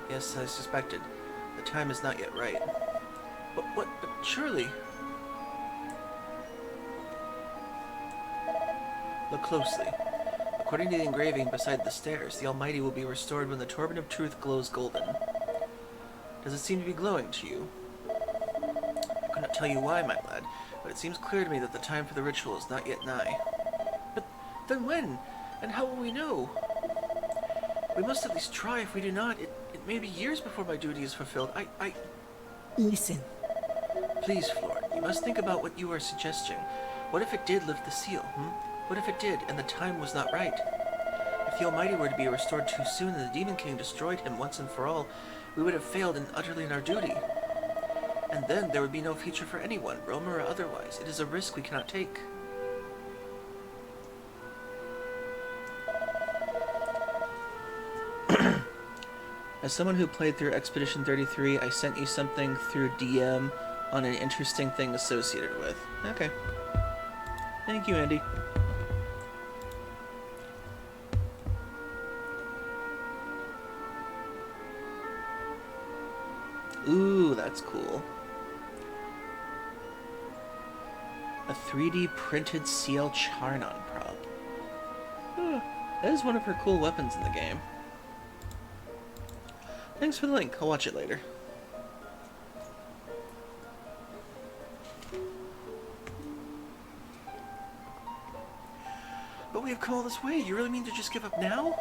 Yes, I suspected. The time is not yet right. But surely... Look closely. According to the engraving beside the stairs, the Almighty will be restored when the Turban of Truth glows golden. Does it seem to be glowing to you? I cannot tell you why, my lad, but it seems clear to me that the time for the ritual is not yet nigh. But then when? And how will we know? We must at least try. If we do not, it may be years before my duty is fulfilled. Listen. Please, Florin, you must think about what you are suggesting. What if it did lift the seal, What if it did, and the time was not right? If the Almighty were to be restored too soon and the Demon King destroyed him once and for all, we would have failed utterly in our duty. And then there would be no future for anyone, Romer or otherwise. It is a risk we cannot take. As someone who played through Expedition 33, I sent you something through DM on an interesting thing associated with. Okay. Thank you, Andy. Ooh, that's cool. A 3D printed CL Charnon prop. That is one of her cool weapons in the game. Thanks for the link. I'll watch it later. But we have come all this way. You really mean to just give up now?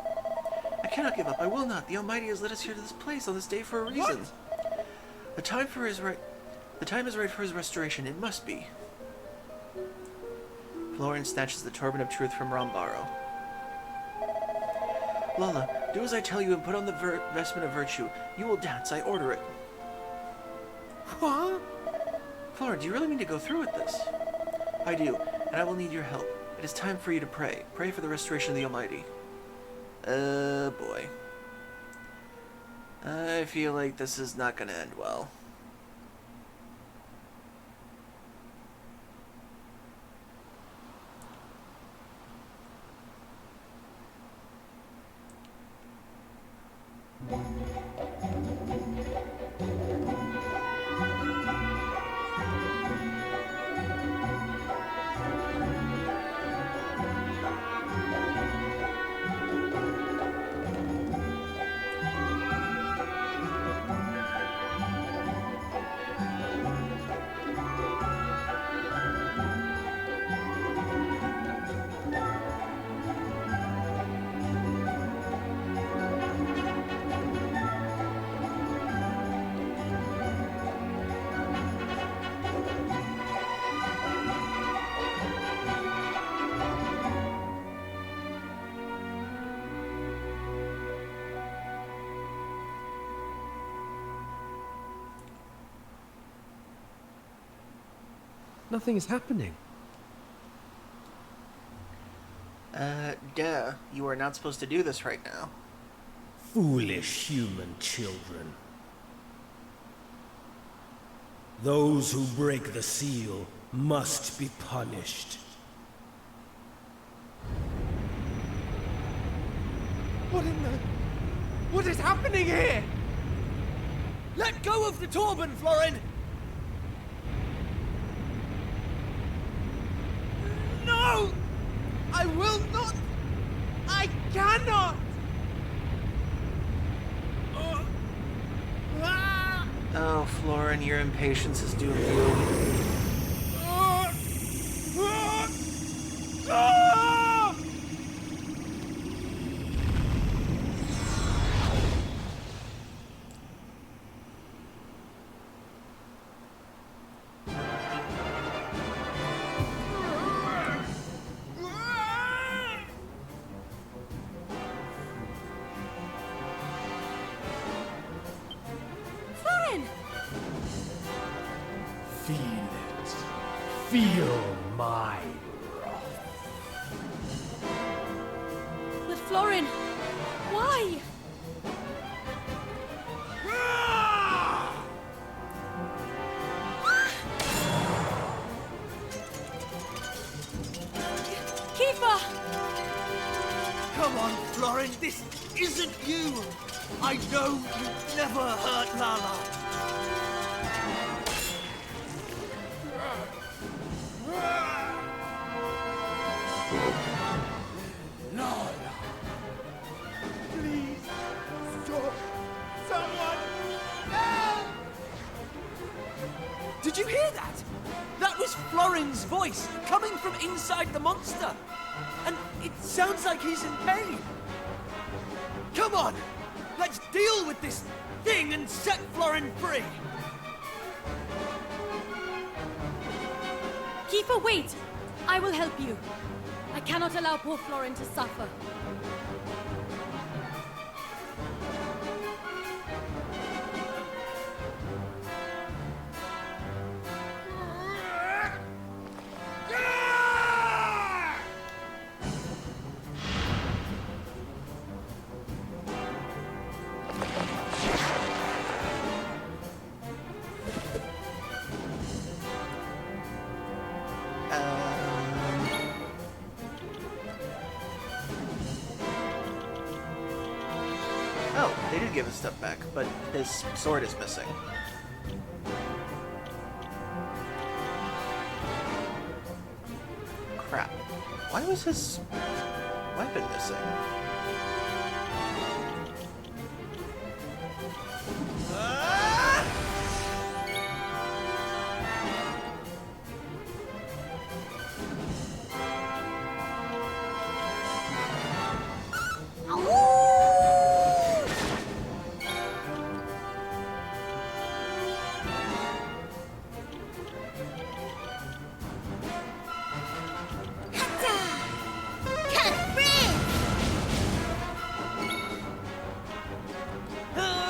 I cannot give up. I will not. The Almighty has led us here to this place on this day for a reason. What? The time is right for his restoration. It must be. Florin snatches the Turban of Truth from Rambaro. Lala, do as I tell you and put on the vestment of virtue. You will dance. I order it. What? Florin, do you really mean to go through with this? I do, and I will need your help. It is time for you to pray. Pray for the restoration of the Almighty. Boy. I feel like this is not going to end well. Nothing is happening. Duh. You are not supposed to do this right now. Foolish human children. Those who break the seal must be punished. What is happening here? Let go of the Torban, Florin! No! I will not! I cannot! Oh, Florin, your impatience is doomed you. Feel it. Feel my wrath. But Florin, why? Kiefer! Florin, this isn't you! I know you never hurt Lala! Lala! Please, stop! Someone! Help! Did you hear that? That was Florin's voice, coming from inside the monster! And it sounds like he's in pain! Come on! Let's deal with this thing and set Florin free! Kiefer, wait! I will help you. I cannot allow poor Florin to suffer. Oh, they did give his stuff back, but his sword is missing. Crap. Why was his weapon missing?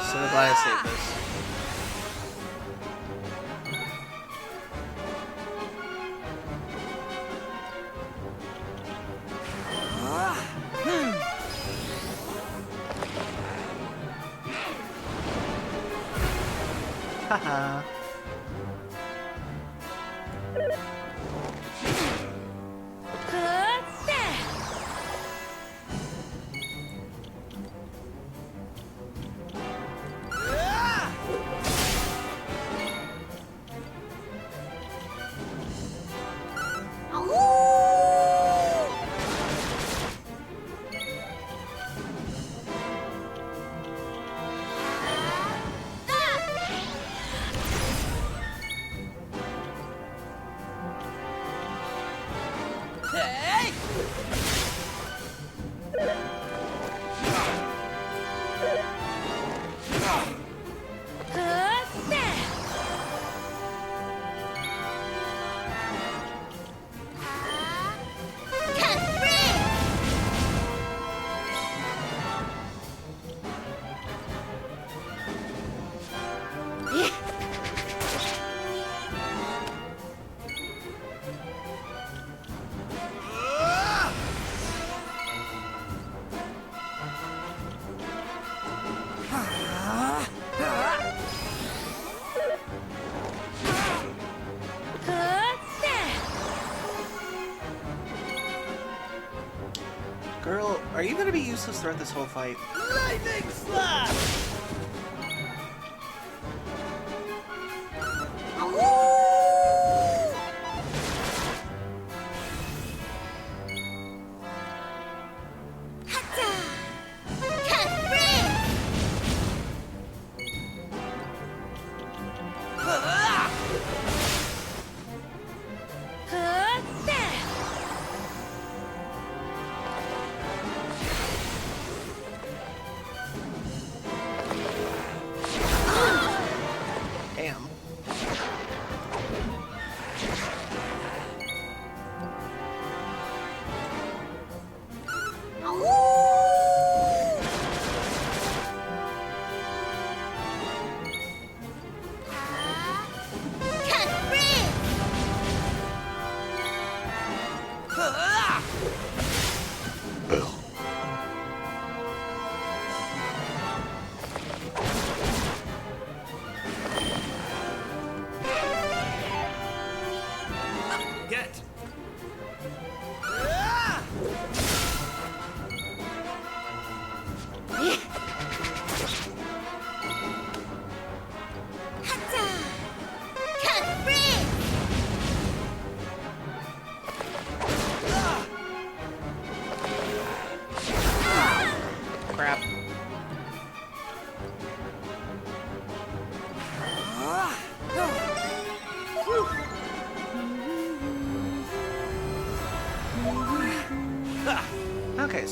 So glad I saved this. Haha. Girl, are you gonna be useless throughout this whole fight? Lightning slash!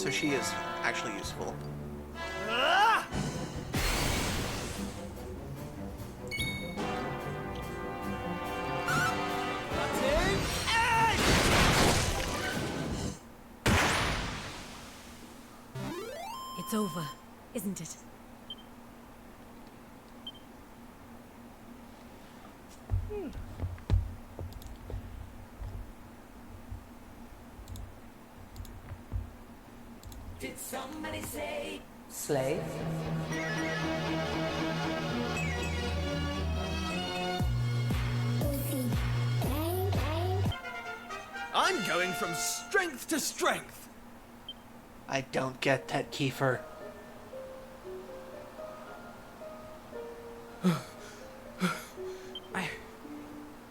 So she is actually useful. Ah! It's over, isn't it? Did somebody say slave? I'm going from strength to strength. I don't get that, Kiefer.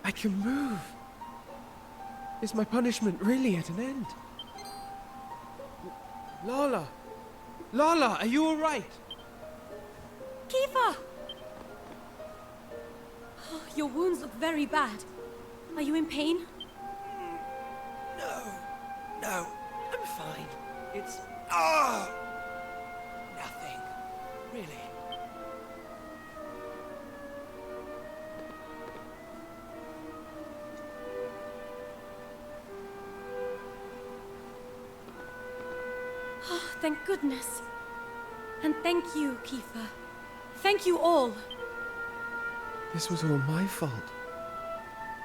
I can move. Is my punishment really at an end? Lala! Lala, are you alright? Kiefer! Oh, your wounds look very bad. Are you in pain? No, I'm fine. It's... nothing. Really. Oh, thank goodness. And thank you, Kiefer. Thank you all. This was all my fault.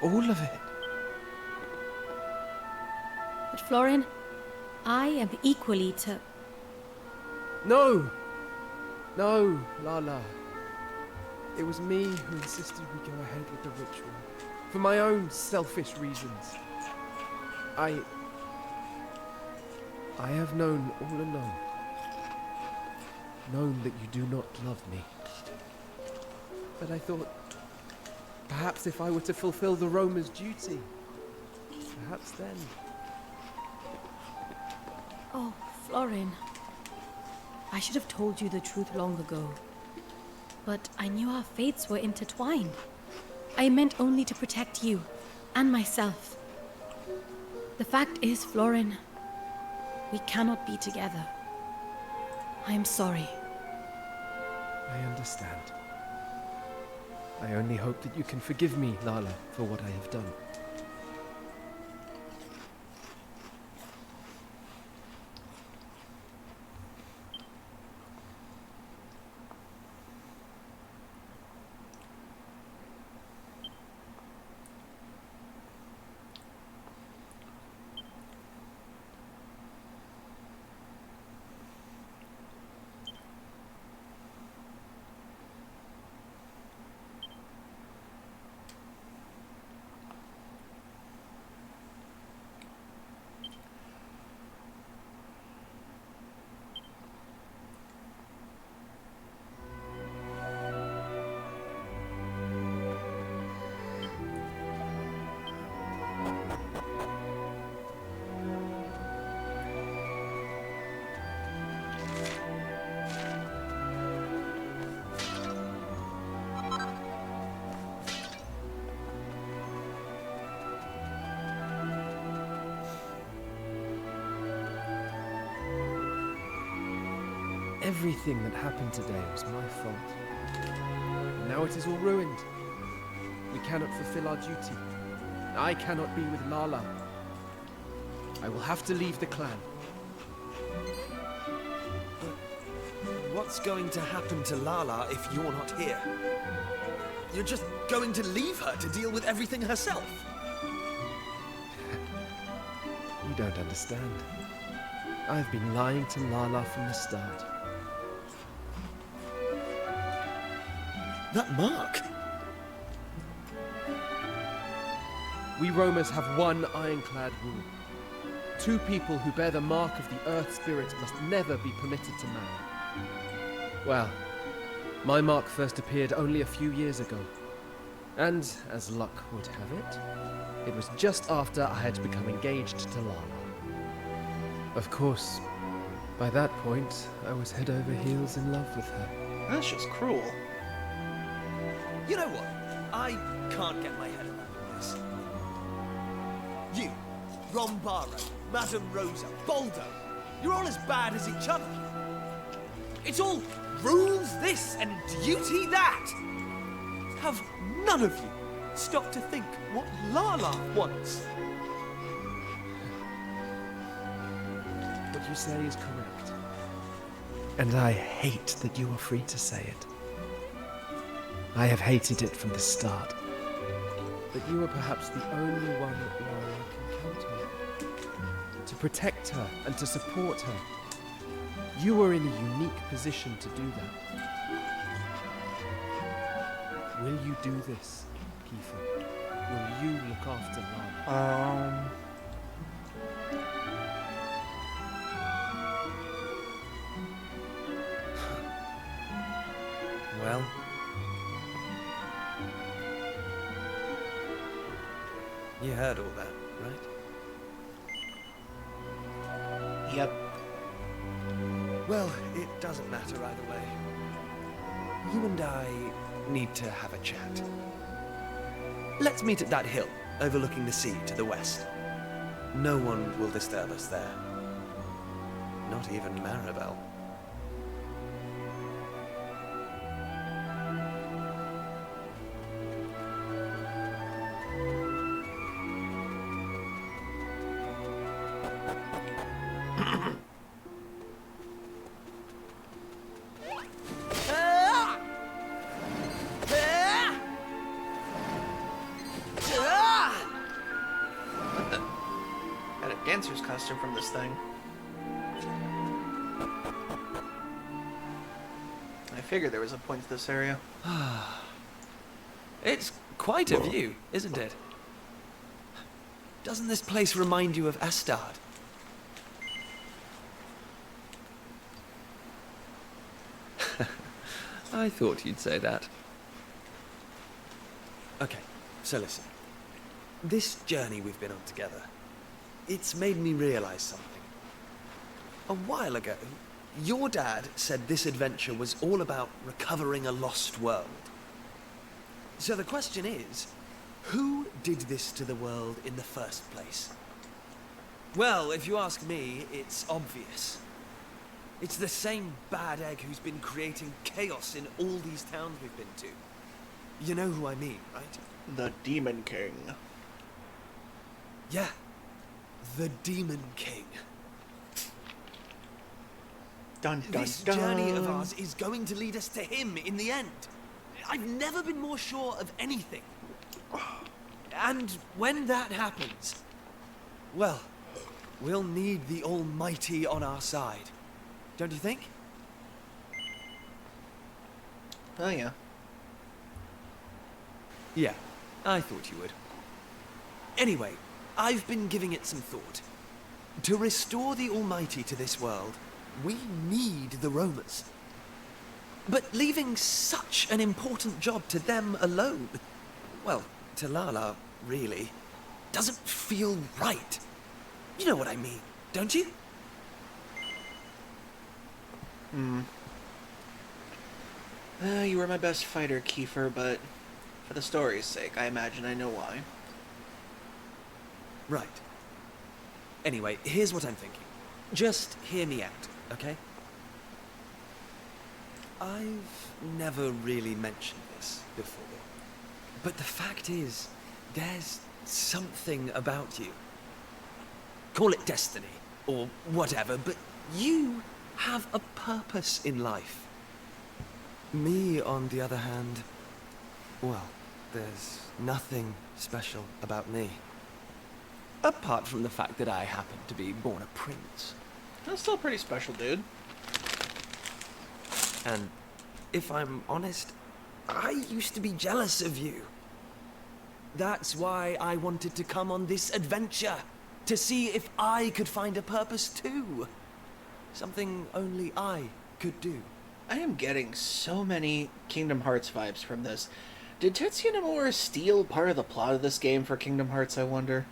All of it. But Florin, I am equally to... No! No, Lala. It was me who insisted we go ahead with the ritual. For my own selfish reasons. I have known all along. Known that you do not love me. But I thought, perhaps if I were to fulfill the Roma's duty, perhaps then... Oh, Florin. I should have told you the truth long ago. But I knew our fates were intertwined. I meant only to protect you, and myself. The fact is, Florin, we cannot be together. I am sorry. I understand. I only hope that you can forgive me, Lala, for what I have done. Everything that happened today was my fault. And now it is all ruined. We cannot fulfill our duty. I cannot be with Lala. I will have to leave the clan. But what's going to happen to Lala if you're not here? You're just going to leave her to deal with everything herself? You don't understand. I've been lying to Lala from the start. That mark? We Romans have one ironclad rule. 2 people who bear the mark of the Earth Spirit must never be permitted to marry. Well, my mark first appeared only a few years ago. And, as luck would have it, it was just after I had become engaged to Lala. Of course, by that point, I was head over heels in love with her. That's just cruel. You know what? I can't get my head around this. You, Rombaro, Madame Rosa, Baldo, You're all as bad as each other. It's all rules this and duty that. Have none of you stopped to think what Lala wants? What you say is correct. And I hate that you are free to say it. I have hated it from the start. But you are perhaps the only one that Lala can count on. To protect her and to support her. You are in a unique position to do that. Will you do this, Kiefer? Will you look after Lala? Well... You heard all that, right? Yep. Well, it doesn't matter either way. You and I need to have a chat. Let's meet at that hill, overlooking the sea to the west. No one will disturb us there. Not even Maribel. Got a dancer's costume from this thing. I figured there was a point to this area. It's quite a view, isn't it? Doesn't this place remind you of Astard? I thought you'd say that. Okay, so listen. This journey we've been on together, it's made me realize something. A while ago, your dad said this adventure was all about recovering a lost world. So the question is, who did this to the world in the first place? Well, if you ask me, it's obvious. It's the same bad egg who's been creating chaos in all these towns we've been to. You know who I mean, right? The Demon King. Yeah, the Demon King. Dun, dun, This dun. journey of ours is going to lead us to him in the end. I've never been more sure of anything. And when that happens, well, we'll need the Almighty on our side. Don't you think? Oh, yeah. Yeah, I thought you would. Anyway, I've been giving it some thought. To restore the Almighty to this world, we need the Romans. But leaving such an important job to them alone, well, to Lala, really, doesn't feel right. You know what I mean, don't you? You were my best fighter, Kiefer, but for the story's sake, I imagine I know why. Right. Anyway, here's what I'm thinking. Just hear me out, okay? I've never really mentioned this before, but the fact is, there's something about you. Call it destiny, or whatever, but you have a purpose in life. Me, on the other hand, well, there's nothing special about me. Apart from the fact that I happen to be born a prince. That's still pretty special, dude. And if I'm honest, I used to be jealous of you. That's why I wanted to come on this adventure, to see if I could find a purpose too. Something only I could do. I am getting so many Kingdom Hearts vibes from this. Did Tetsuya Nomura steal part of the plot of this game for Kingdom Hearts, I wonder?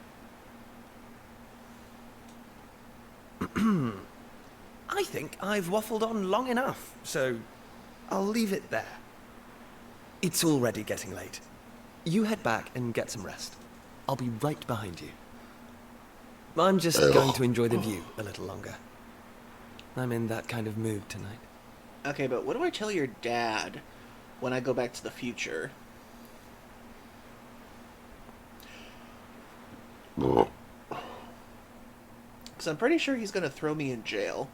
I think I've waffled on long enough, so I'll leave it there. It's already getting late. You head back and get some rest. I'll be right behind you. I'm just going to enjoy the view a little longer. I'm in that kind of mood tonight. Okay, but what do I tell your dad when I go back to the future? Because I'm pretty sure he's going to throw me in jail.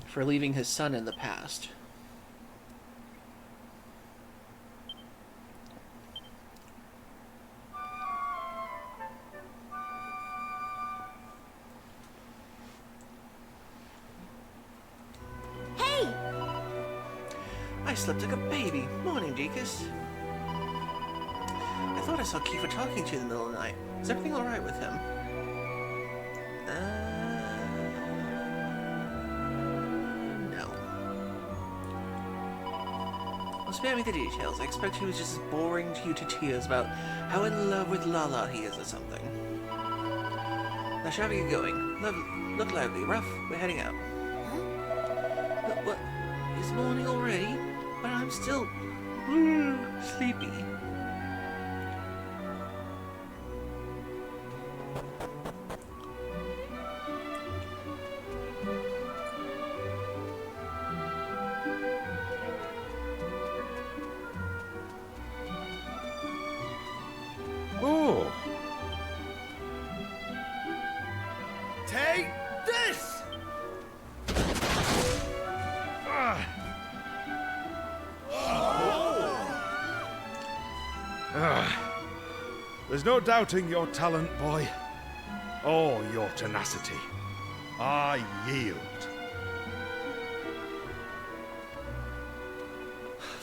For leaving his son in the past. Hey! I slept like a baby. Morning, Deacus. I thought I saw Kiefer talking to you in the middle of the night. Is everything alright with him? No. Well, spare me the details. I expect he was just boring you to tears about how in love with Lala he is or something. Now, shall we get going? Look lively. Ruff, we're heading out. But what? It's morning already? But I'm still... sleepy. Oh. Take this! There's no doubting your talent, boy, or your tenacity. I yield.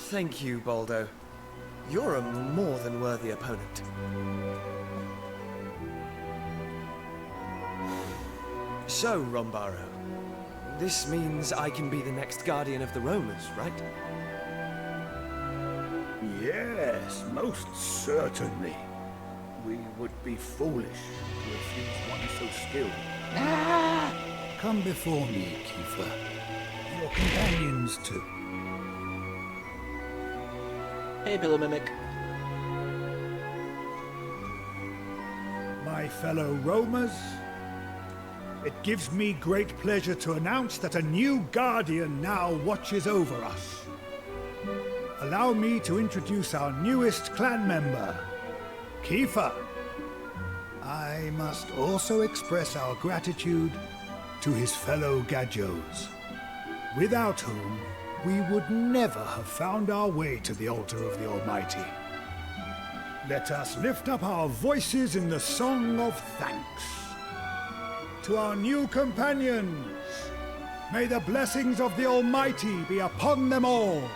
Thank you, Baldo. You're a more than worthy opponent. So, Rombaro, this means I can be the next guardian of the Romas, right? Yes, most certainly. We would be foolish to refuse one so skilled. Come before me, Kiefer. Your companions too. Hey, Pillow Mimic. My fellow roamers, it gives me great pleasure to announce that a new guardian now watches over us. Allow me to introduce our newest clan member, Kiefer. I must also express our gratitude to his fellow Gajos, without whom we would never have found our way to the altar of the Almighty. Let us lift up our voices in the song of thanks. To our new companions, may the blessings of the Almighty be upon them all.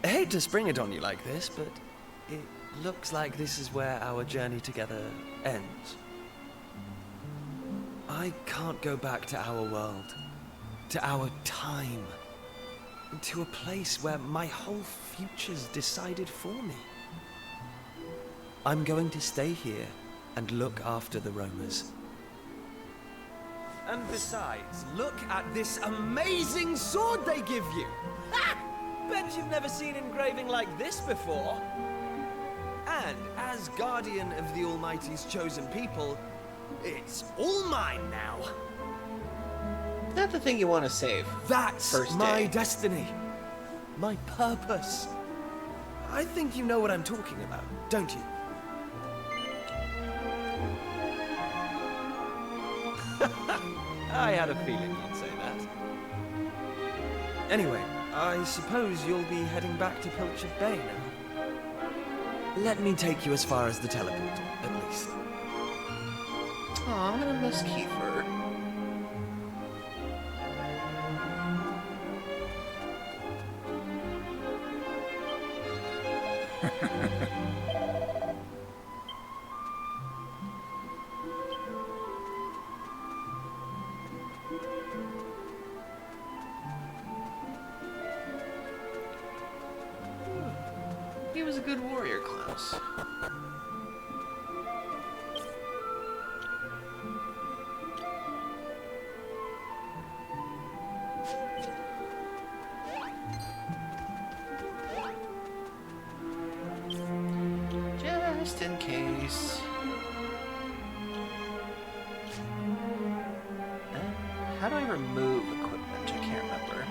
I hate to spring it on you like this, but it looks like this is where our journey together ends. I can't go back to our world, to our time, to a place where my whole future's decided for me. I'm going to stay here and look after the roamers. And besides, look at this amazing sword they give you! Ha! Bet you've never seen engraving like this before. And as guardian of the Almighty's chosen people, it's all mine now. Not the thing you want to save. That's first my day. destiny. My purpose. I think you know what I'm talking about, don't you? I had a feeling you'd say that. Anyway, I suppose you'll be heading back to Pilchard Bay now. Let me take you as far as the teleport, at least. Aw, I'm gonna miss Kiefer. He was a good warrior, Klaus. How do I remove equipment? I can't remember.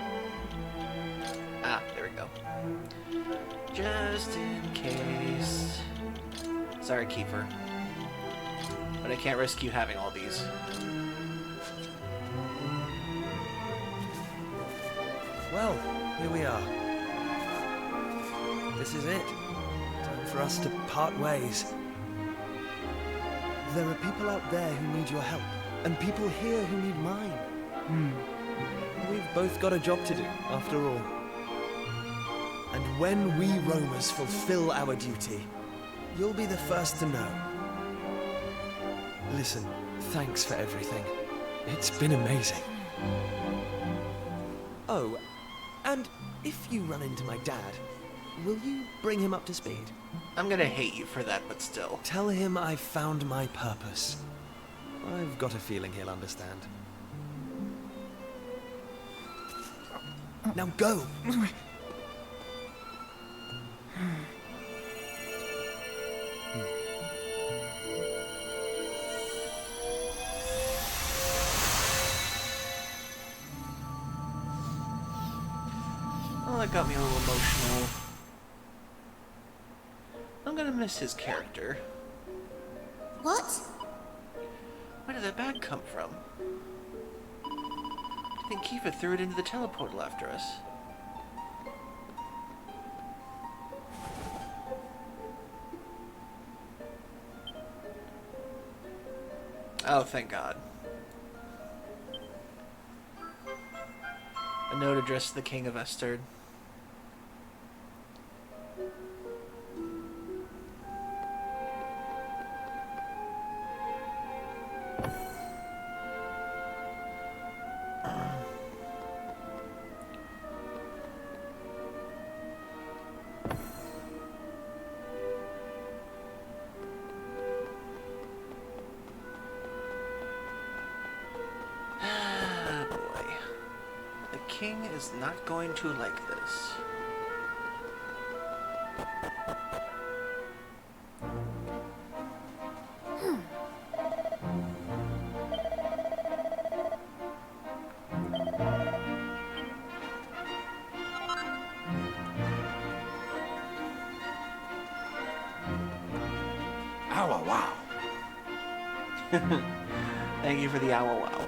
Ah, there we go. Just in case. Sorry, Kiefer. But I can't risk you having all these. Well, here we are. This is it. Time for us to part ways. There are people out there who need your help, and people here who need mine. We've both got a job to do, after all. And when we roamers fulfill our duty, you'll be the first to know. Listen, thanks for everything. It's been amazing. Oh, and if you run into my dad, will you bring him up to speed? I'm gonna hate you for that, but still. Tell him I've found my purpose. I've got a feeling he'll understand. Now go! Oh, that got me a little emotional. I'm gonna miss his character. What? Where did that bag come from? I think Kiva threw it into the teleportal after us. Oh, thank God. A note addressed to the King of Esterd. King is not going to like this. Ow, wow. Thank you for the owl wow.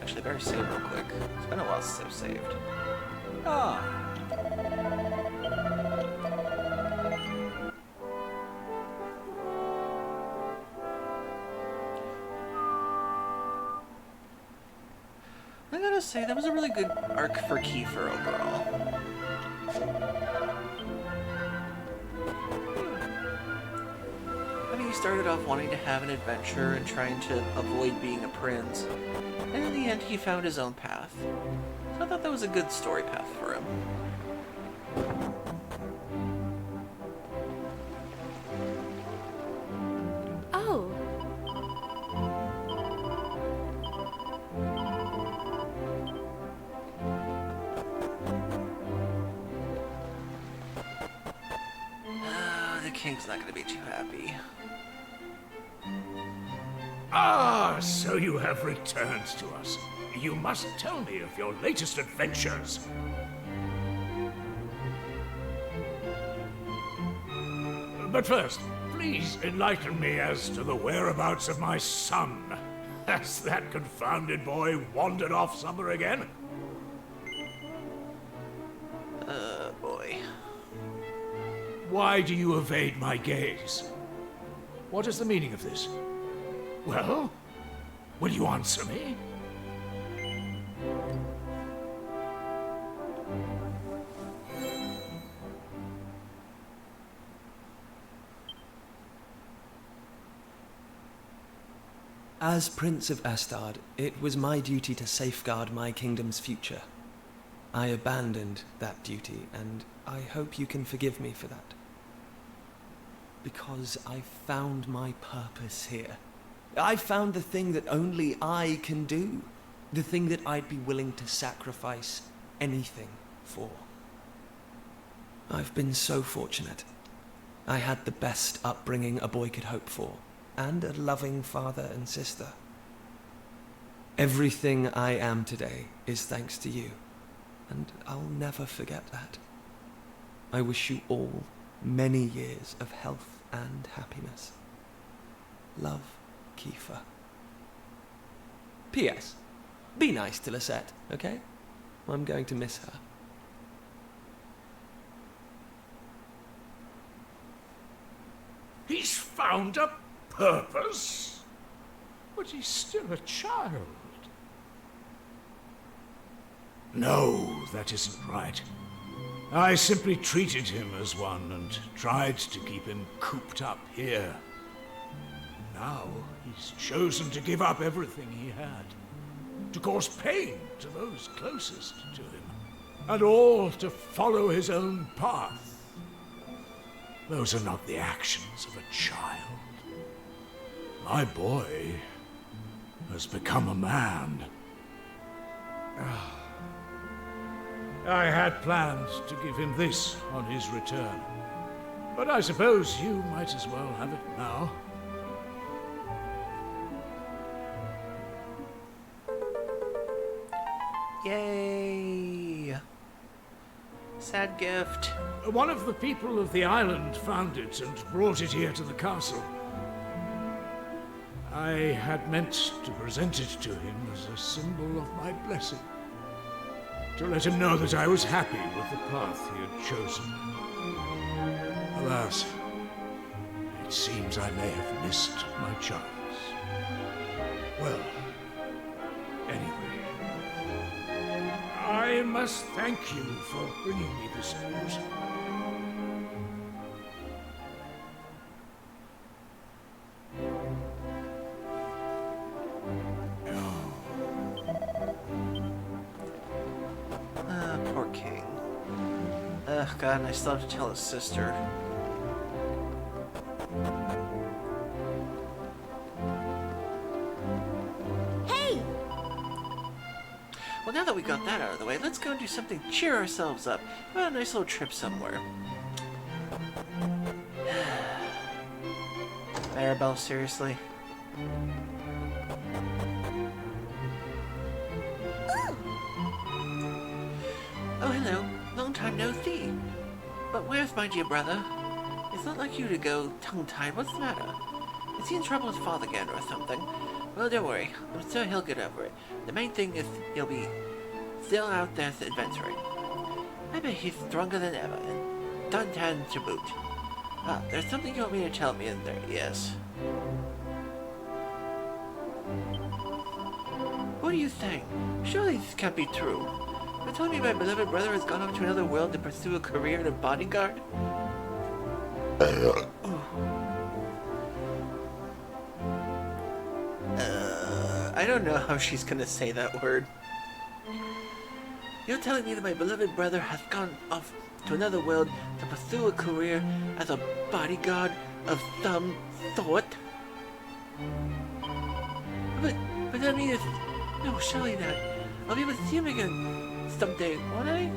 Actually, better save real quick. It's been a while since I've saved. Ah. I gotta say, that was a really good arc for Kiefer overall. I mean, he started off wanting to have an adventure and trying to avoid being a prince. And in the end, he found his own path. So I thought that was a good story path for him. Oh. The king's not going to be too happy. Ah, so you have returned to us. You must tell me of your latest adventures. But first, please enlighten me as to the whereabouts of my son. Has that confounded boy wandered off somewhere again? Boy. Why do you evade my gaze? What is the meaning of this? Well, will you answer me? As Prince of Astard, it was my duty to safeguard my kingdom's future. I abandoned that duty, and I hope you can forgive me for that. Because I found my purpose here. I found the thing that only I can do. The thing that I'd be willing to sacrifice anything for. I've been so fortunate. I had the best upbringing a boy could hope for, and a loving father and sister. Everything I am today is thanks to you, and I'll never forget that. I wish you all many years of health and happiness. Love, Kiefer. P.S. Be nice to Lisette, okay? I'm going to miss her. He's found a purpose? But he's still a child. No, that isn't right. I simply treated him as one and tried to keep him cooped up here. Now he's chosen to give up everything he had, to cause pain to those closest to him, and all to follow his own path. Those are not the actions of a child. My boy has become a man. I had planned to give him this on his return, but I suppose you might as well have it now. Yay! Sad gift. One of the people of the island found it and brought it here to the castle. I had meant to present it to him as a symbol of my blessing, to let him know that I was happy with the path he had chosen. Alas, it seems I may have missed my chance. Well, anyway, I must thank you for bringing me this news. Poor King. Ugh, God, and I still have to tell his sister. Hey! Well, now that we got that out of the way, let's go and do something to cheer ourselves up. How about a nice little trip somewhere? Maribel, seriously? Oh, hello. Long time no see. But where's my dear brother? It's not like you to go tongue-tied. What's the matter? Is he in trouble with father again or something? Well, don't worry. I'm sure he'll get over it. The main thing is he'll be still out there adventuring. I bet he's stronger than ever, and done to boot. Ah, there's something you want me to tell me in there, yes. What are you saying? Surely this can't be true. You're telling me my beloved brother has gone off to another world to pursue a career in a bodyguard? I don't know how she's gonna say that word. You're telling me that my beloved brother has gone off to another world to pursue a career as a bodyguard of some sort? But that means... No, surely not. I'll be able to see him again someday, won't I?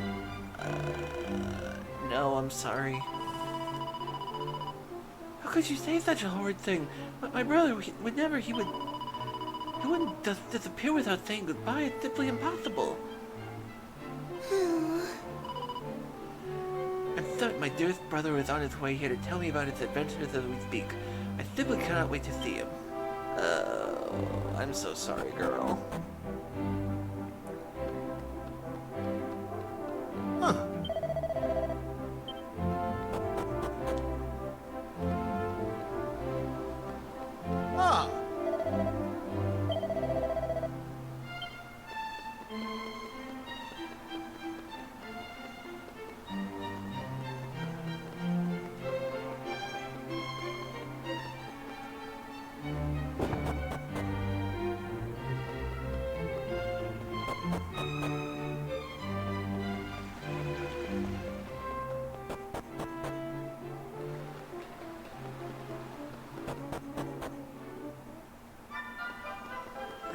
No, I'm sorry. How could you say such a horrid thing? My brother would never, he wouldn't just disappear without saying goodbye. It's simply impossible. I'm certain my dearest brother is on his way here to tell me about his adventures as we speak. I simply cannot wait to see him. I'm so sorry, girl. Huh. Ah.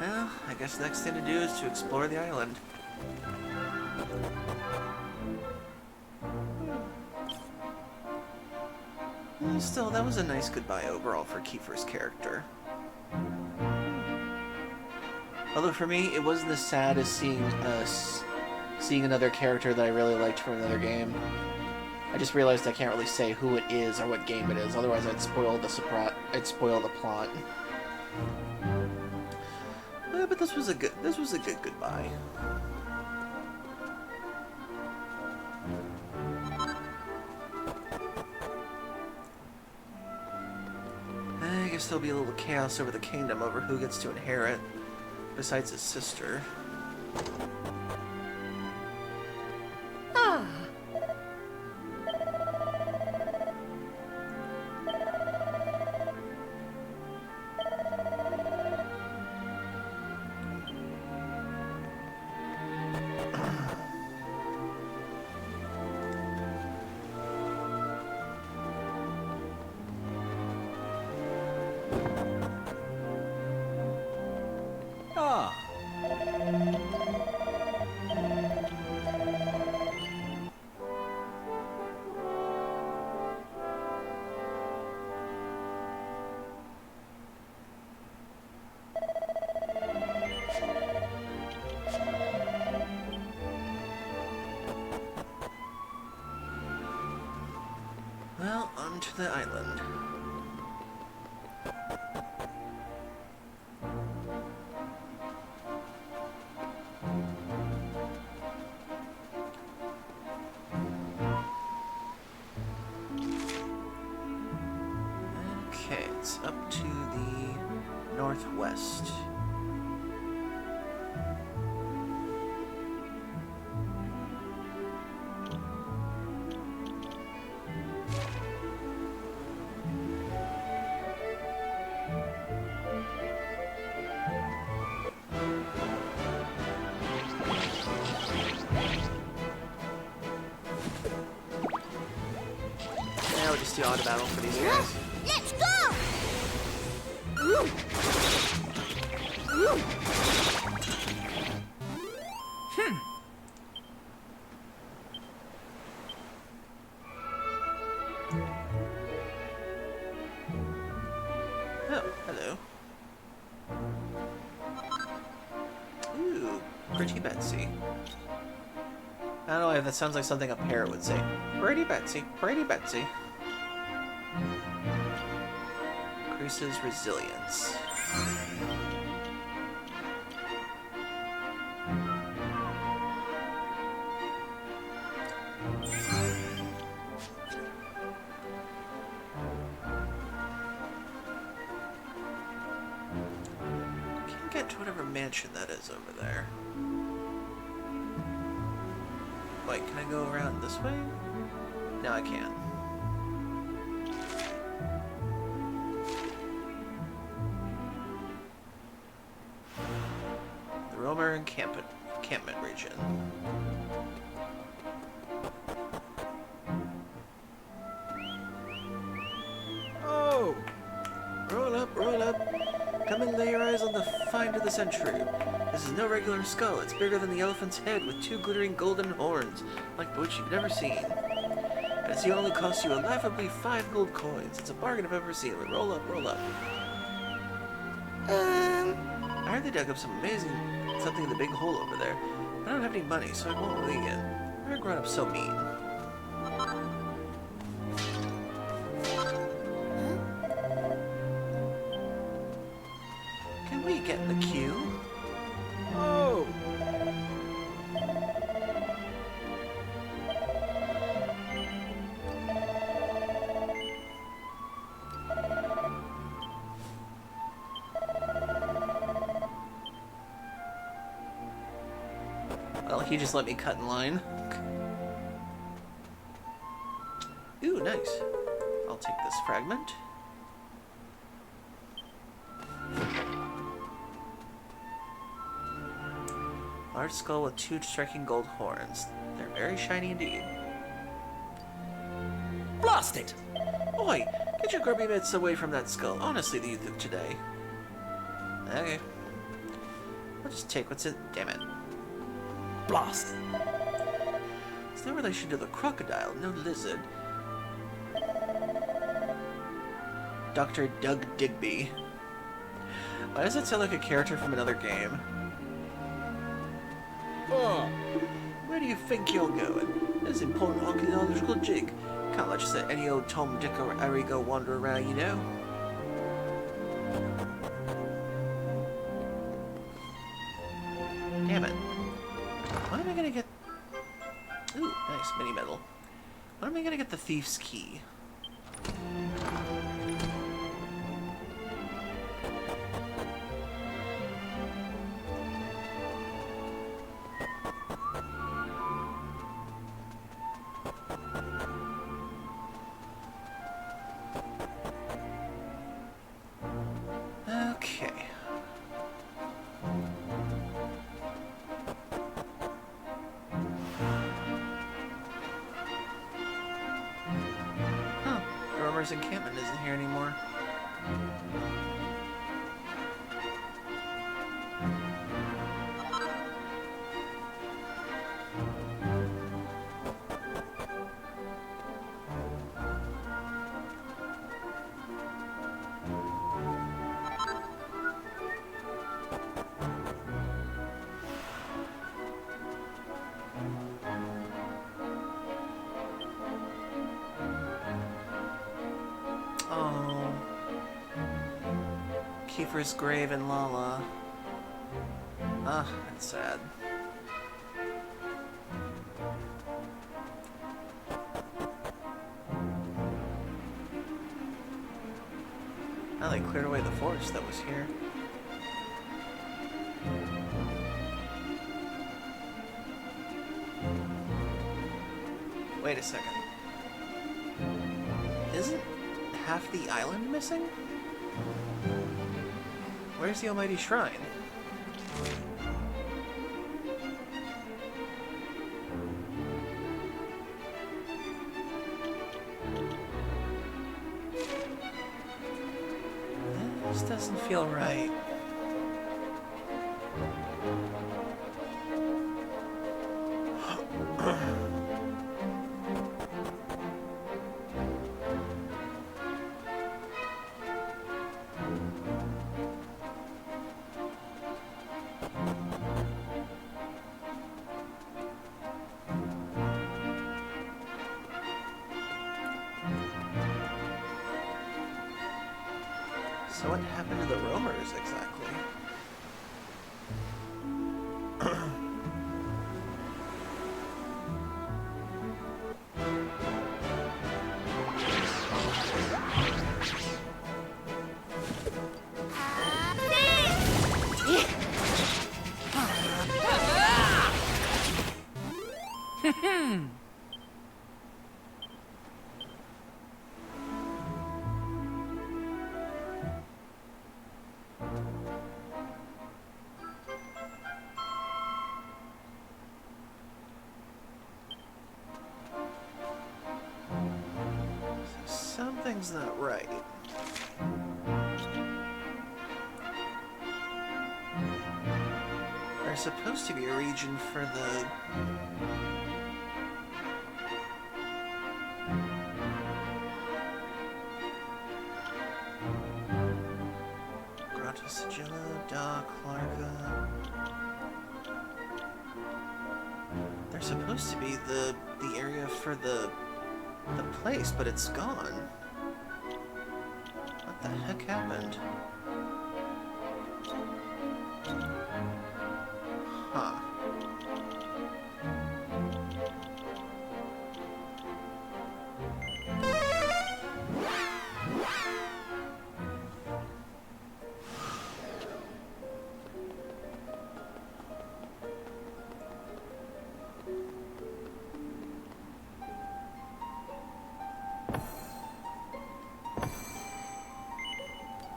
Well, I guess the next thing to do is to explore the island. Still, that was a nice goodbye overall for Kiefer's character. Although for me, it wasn't as sad as seeing another character that I really liked from another game. I just realized I can't really say who it is or what game it is, otherwise I'd spoil the plot. But this was a good goodbye. I guess there'll be a little chaos over the kingdom over who gets to inherit, besides his sister. Ah. Well, onto the island. Okay, it's up to the northwest. Now we just do auto battle for these guys. Let's go! Ooh. Ooh. Oh, hello. Ooh, pretty Betsy. I don't know if that sounds like something a parrot would say. Pretty Betsy, pretty Betsy. Increases resilience. Can't get to whatever mansion that is over there. Wait, can I go around this way? No, I can't. The Romer encampment region. Oh! Roll up, roll up. Come and lay your eyes on the find of the century. This is no regular skull. It's bigger than the elephant's head with two glittering golden horns, like which you've never seen. And it's only cost you a laughably 5 gold coins. It's a bargain I've ever seen. But roll up, roll up. I heard they dug up something in the big hole over there. But I don't have any money, so I won't leave it. Why are grown-ups so mean? Can we get in the queue? Oh! Well, he just let me cut in line. Ooh, nice. I'll take this fragment. Large skull with 2 striking gold horns. They're very shiny indeed. Blast it! Oi! Get your grubby mitts away from that skull. Honestly, the youth of today. Okay. I'll just take what's in. Damn it. Blast! It's no relation to the crocodile, no lizard. Dr. Doug Digby. Why does it sound like a character from another game? Oh, where do you think you're going? This is important archaeological jig. Can't let just let any old Tom, Dick, or Harry go wander around, you know? Damn it. When am I gonna get... Ooh, nice, mini medal. When am I gonna get the thief's key? Okay. Huh. The Romer's encampment isn't here anymore. Oh. Kiefer's grave and Lala. Ah, that's sad. Now they cleared away the forest that was here. Wait a second. Isn't half the island missing? Where's the Almighty Shrine? This doesn't feel right. So what happened to the roamers exactly? Something's not right. There's supposed to be a region for the... Grotto Sigillo, Da, Clarka... There's supposed to be the area for the place, but it's gone. What the heck happened? Huh.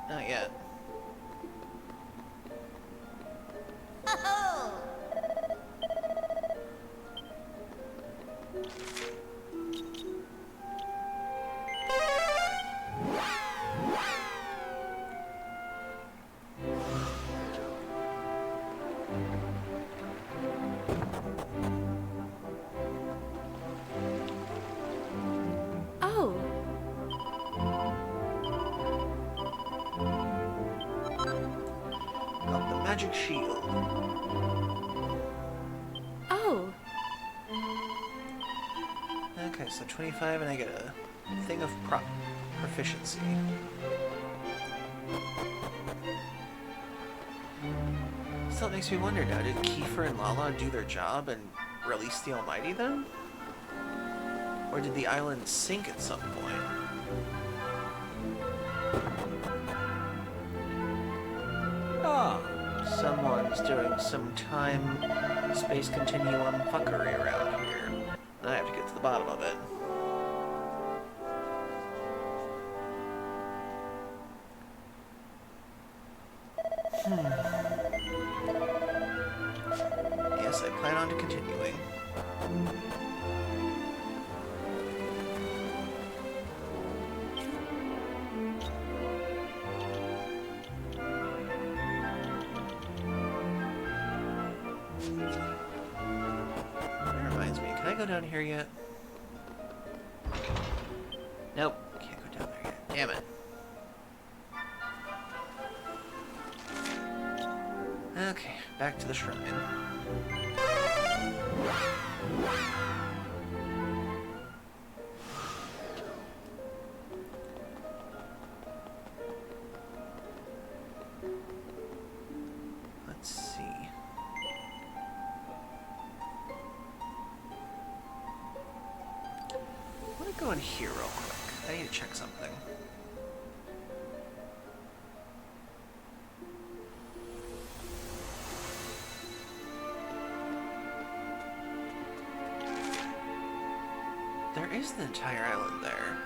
Not yet. Oh. magic shield. Oh. Okay, so 25 and I get a thing of proficiency. Still makes me wonder now, did Kiefer and Lala do their job and release the Almighty then? Or did the island sink at some point? Ah. Someone's doing some time-space continuum fuckery around here. I have to get to the bottom of it. Yes, I plan on continuing. That reminds me, can I go down here yet? Nope, can't go down there yet. Damn it. Okay, back to the shrine. Let's see. Let me go in here real quick. I need to check something. There is an entire island there.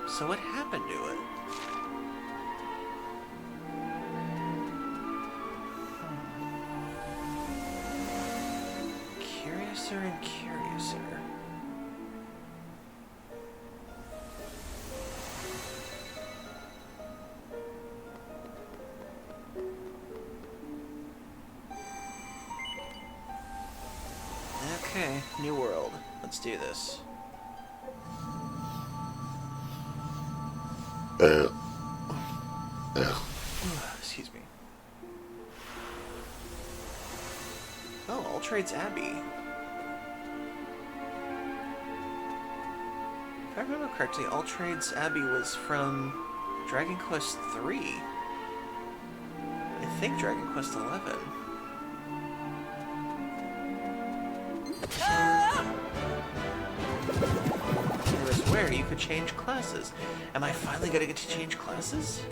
So what happened to it? Curiouser and curiouser. Okay, new world. Let's do this. Excuse me. Oh, All Trades Abbey. If I remember correctly, All Trades Abbey was from Dragon Quest III. I think Dragon Quest XI. It was where you could change classes. Am I finally gonna get to change classes?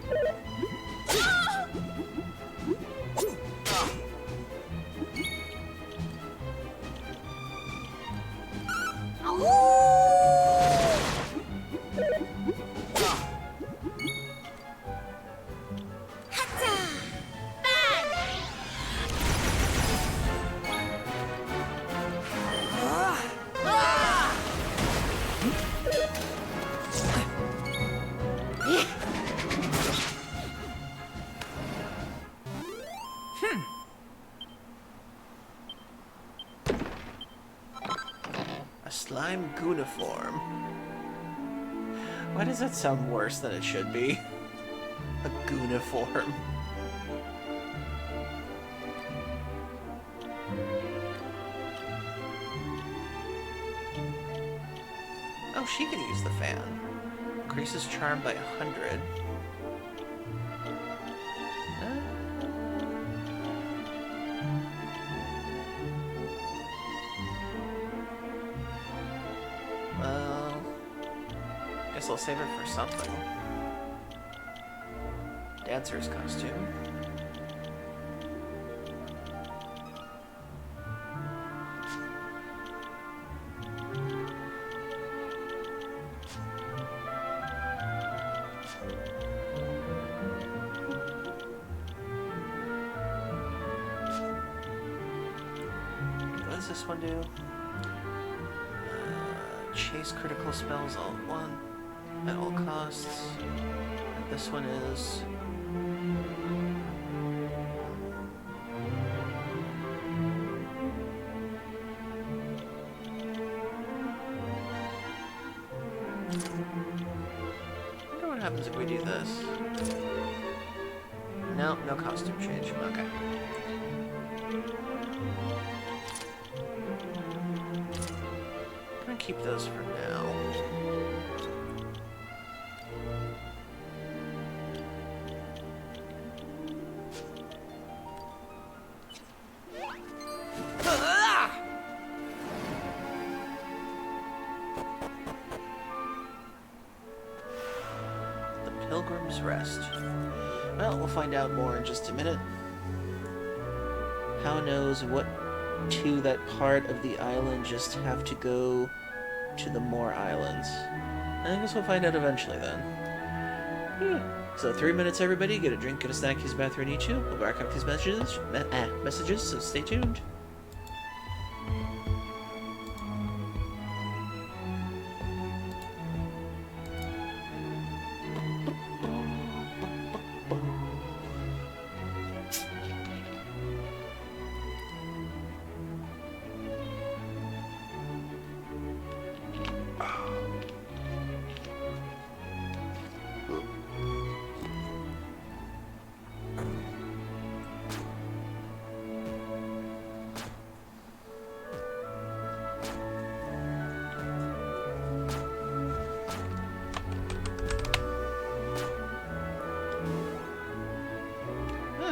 Slime Gooniform. Why does that sound worse than it should be? A Gooniform. Oh, she can use the fan. Increases charm by 100. Guess I'll save it for something. Dancer's costume. What does this one do? Chase critical spells all at once. At all costs. And this one is... I wonder what happens if we do this. No, no costume change. Okay. I'm gonna keep those for now. The Pilgrim's Rest. Well, we'll find out more in just a minute. How knows what to that part of the island just have to go to the more islands? I guess we'll find out eventually then. So 3 minutes, everybody. Get a drink, get a snack, use the bathroom, eat you. We'll back up these messages, so stay tuned.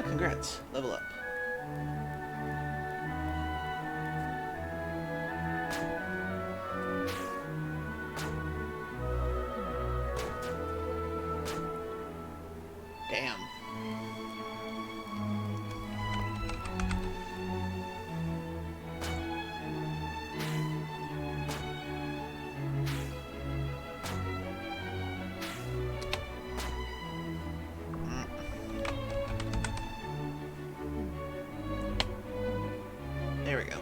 Congrats. Level up. Damn. There we go.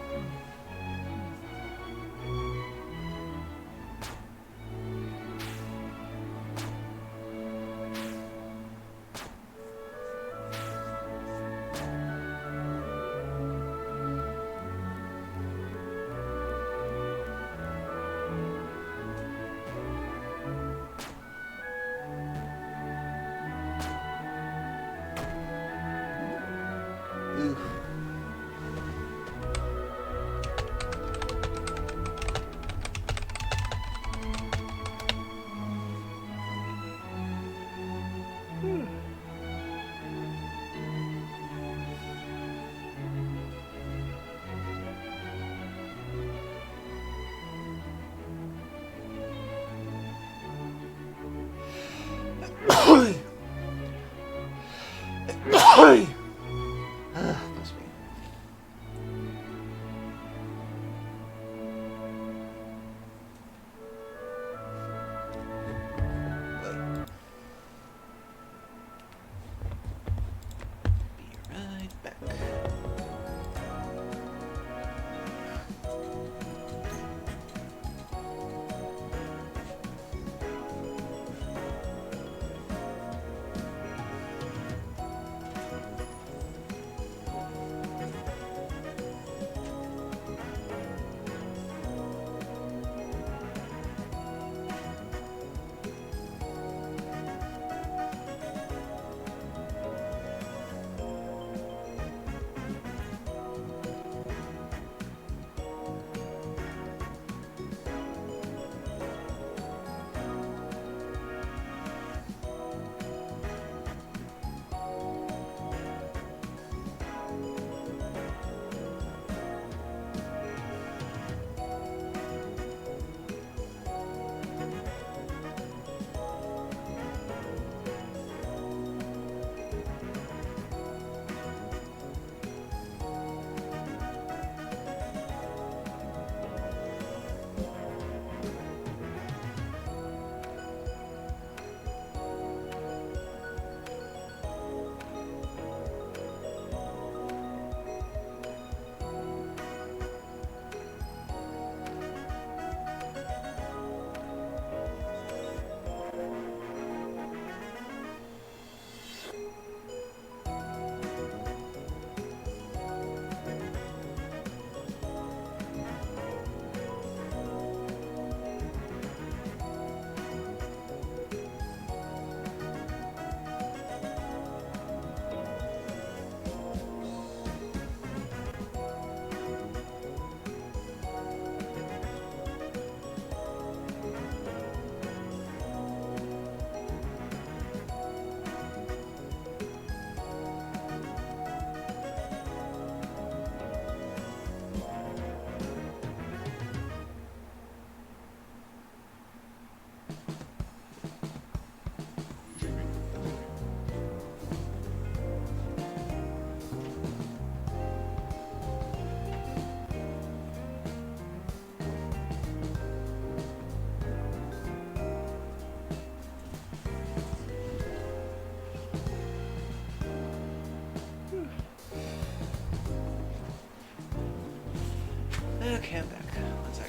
Cambeck. One sec.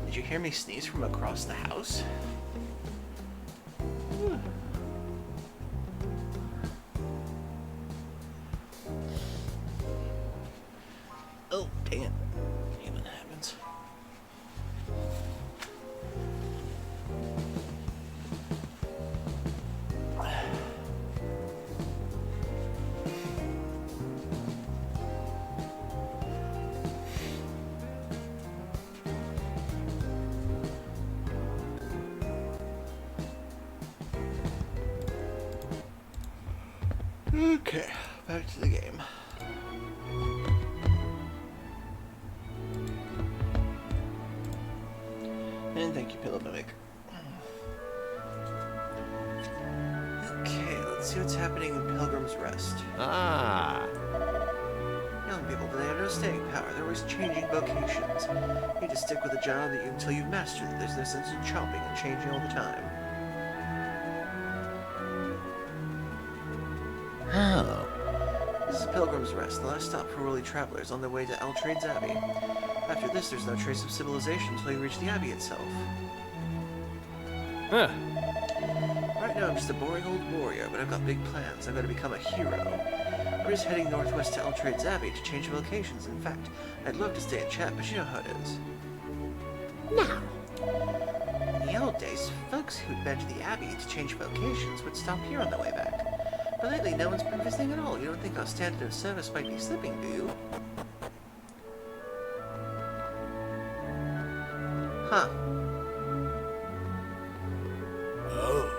Did you hear me sneeze from across the house? Oh, dang it. Even happens. Okay, back to the game. And thank you, Pillow Mimic. Okay, let's see what's happening in Pilgrim's Rest. Ah. Young people today have no staying power. They're always changing vocations. You need to stick with a job until you've mastered it. There's no sense in chopping and changing all the time. Oh. This is Pilgrim's Rest, the last stop for worldly travelers on their way to Altrade's Abbey. After this, there's no trace of civilization until you reach the Abbey itself. Huh. Right now, I'm just a boring old warrior, but I've got big plans. I'm going to become a hero. I'm just heading northwest to Altrade's Abbey to change vocations. In fact, I'd love to stay and chat, but you know how it is. Now, In the old days, folks who'd been to the Abbey to change vocations would stop here on the way back. But lately, no one's been visiting at all. You don't think our standard of service might be slipping, do you? Huh. Oh.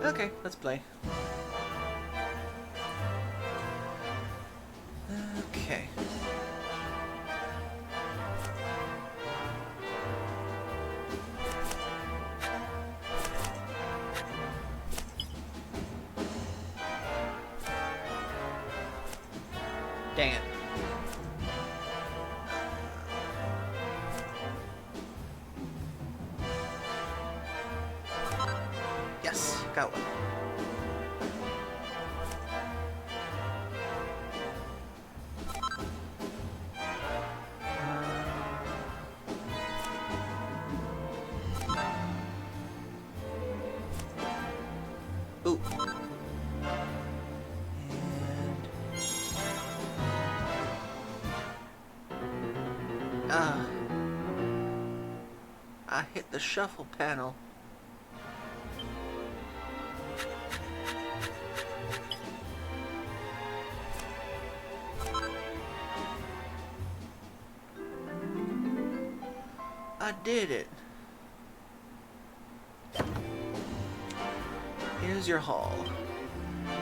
Okay, let's play. Okay. Dang it. Yes, got one. Ooh. I hit the shuffle panel. I did it. Here's your haul.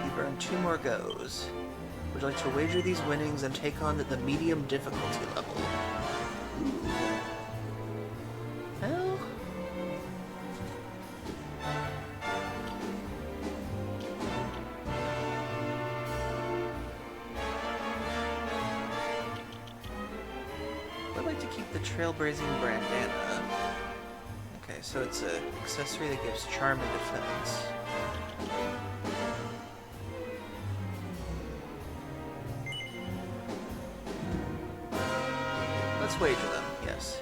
You've earned 2 more goes. Would you like to wager these winnings and take on the medium difficulty level? Ooh. Well... I'd like to keep the trailblazing bandana. Okay, so it's an accessory that gives charm and defense. Let's wager them, yes.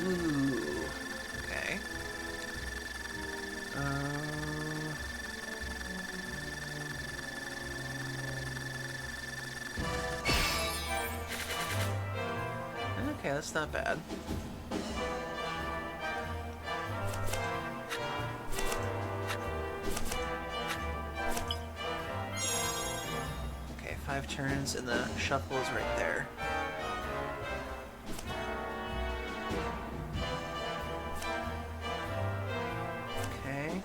Ooh, okay. Okay, that's not bad. Okay, 5 turns and the shuffle is right there. Okay.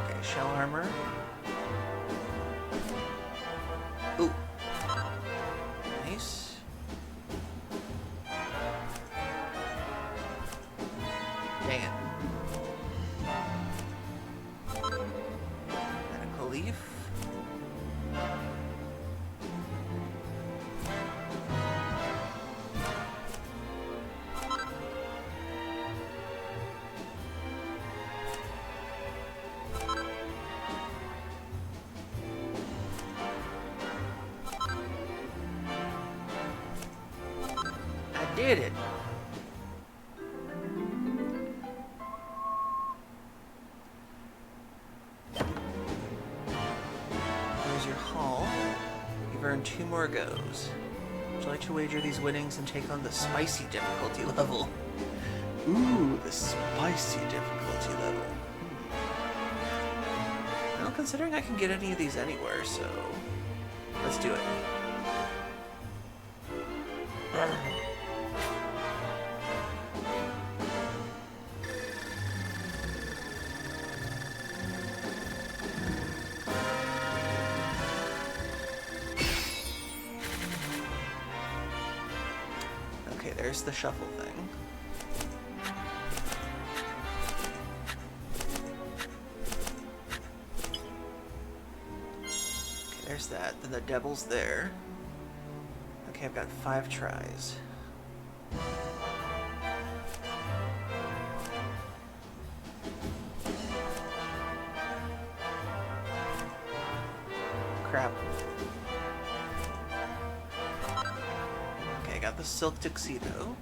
Okay, shell armor. Ooh. Nice. did it! Here's your haul. You've earned 2 more goes. Would you like to wager these winnings and take on the spicy difficulty level? Ooh, the spicy difficulty level. Well, considering I can get any of these anywhere, so let's do it. Okay, there's the shuffle thing. Okay, there's that. Then the devil's there. Okay, I've got 5 tries. Crap. Okay, I got the silk tuxedo.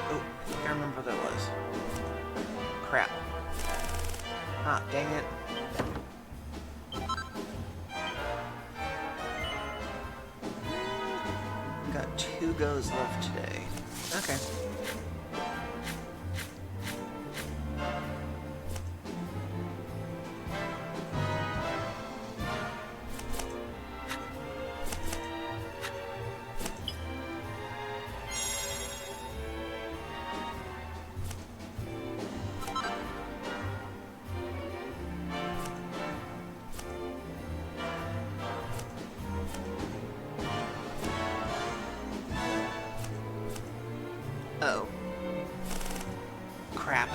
Oh, I can't remember what that was. Crap. Ah, dang it. Got 2 goes left today. Okay. Oh. Crap.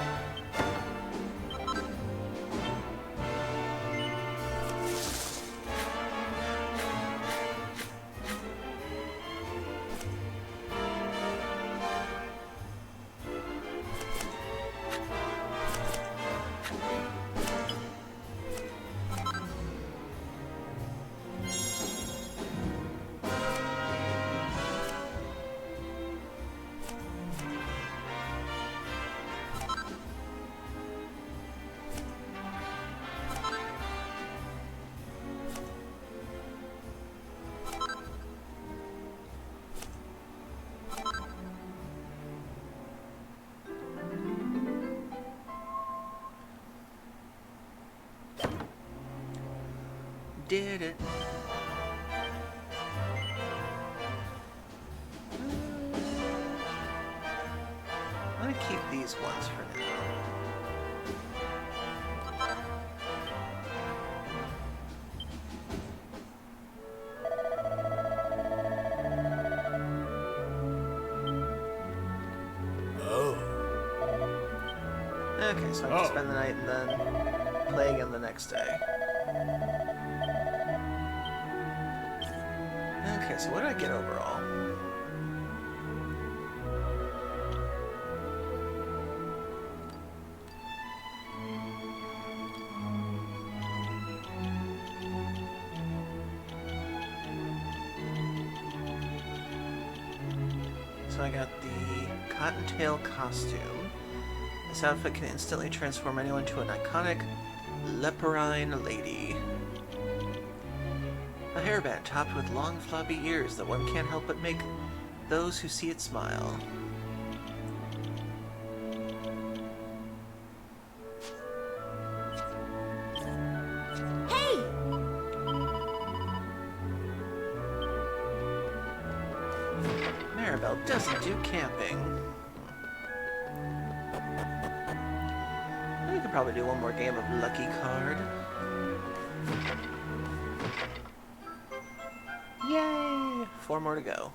Did it. I'm gonna keep these ones for now. Okay, so I can spend the night and then play again the next day. Okay, so what did I get overall? So I got the cottontail costume. This outfit can instantly transform anyone to an iconic leporine lady. A hairband topped with long floppy ears that one can't help but make those who see it smile. Hey! Maribel doesn't do camping. We could probably do one more game of Lucky Card. Yay! 4 more to go.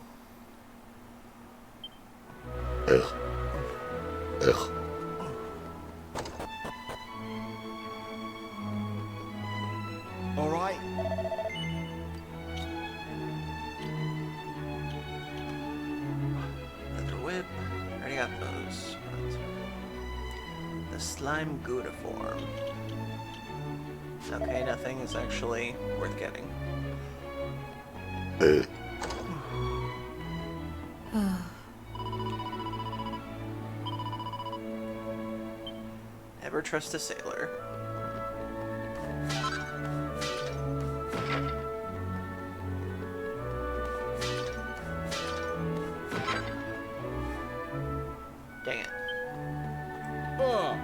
All right. Another whip. Already got those. slime Gouda form. Okay, nothing is actually worth getting. Never trust a sailor. Dang it. Ah.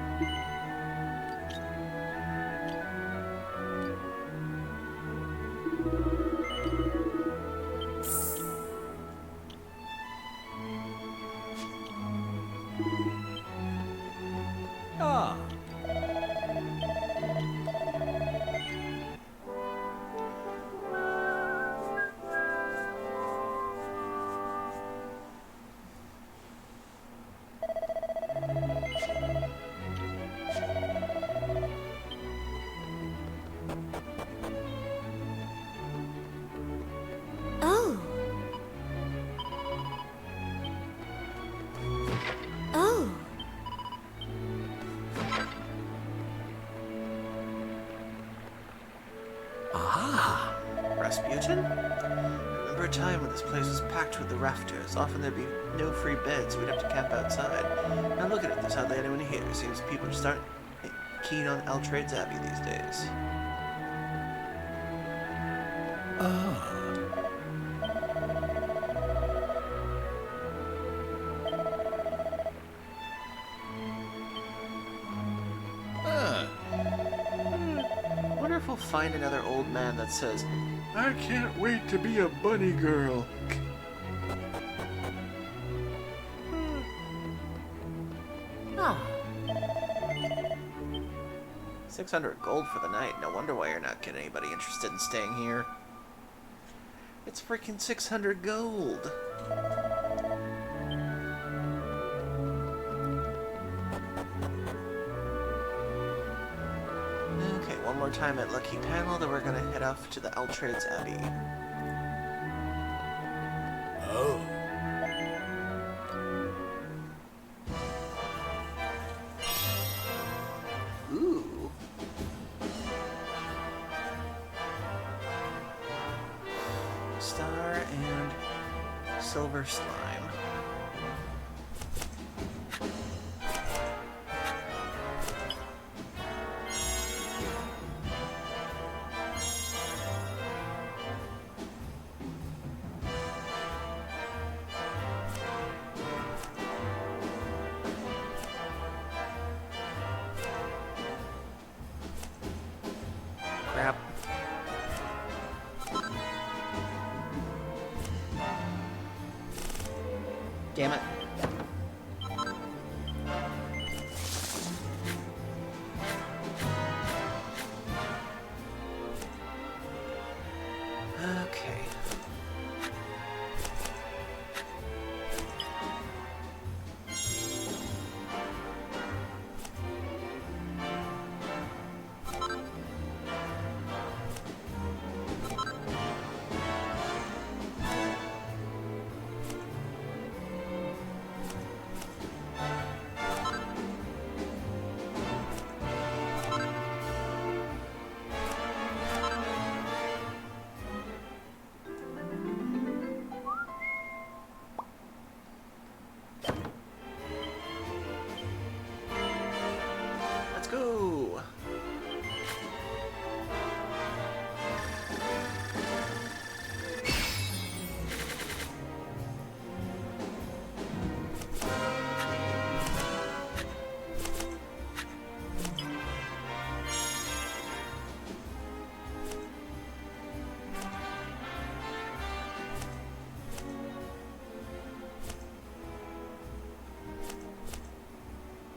Oh. Oh. Ah. Rasputin? I remember a time when this place was packed with the rafters. Often there'd be no free beds, so we'd have to camp outside. Now look at it, there's hardly anyone here. Seems people just aren't keen on Altrade's Abbey these days. Ah. Wonder if we'll find another old man that says, I can't wait to be a bunny girl. ah. 600 gold for the night. No wonder why you're not getting anybody interested in staying here. It's freaking 600 gold. Okay, one more time at Lucky Panel, then we're gonna head off to the Altrade's Abbey. Oh. Ooh. Star and silver slime. Crap. Damn it. Okay. Let's go.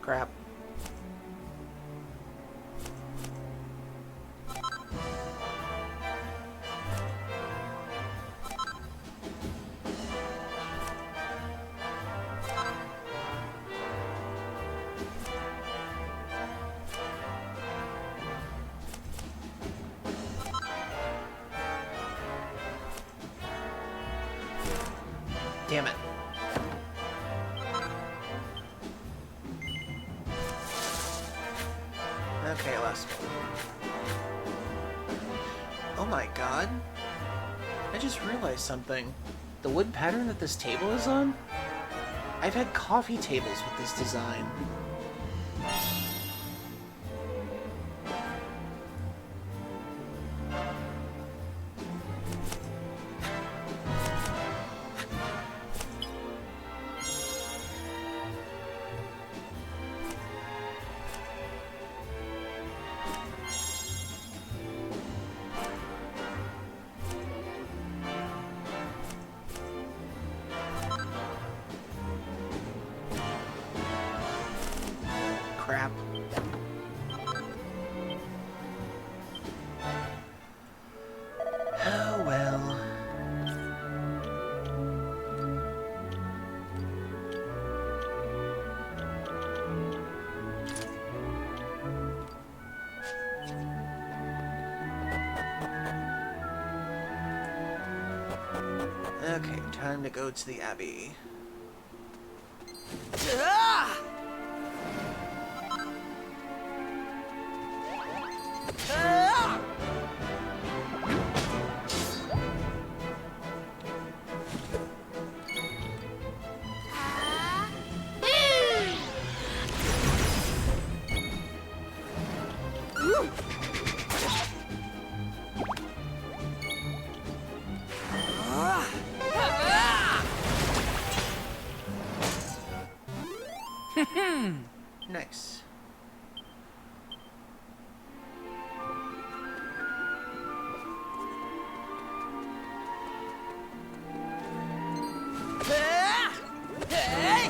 Crap. Damn it. Oh my god. I just realized something. The wood pattern that this table is on? I've had coffee tables with this design. Crap. Oh well. Okay, time to go to the Abbey. Ah! Ah! Nice. Ah! Hey!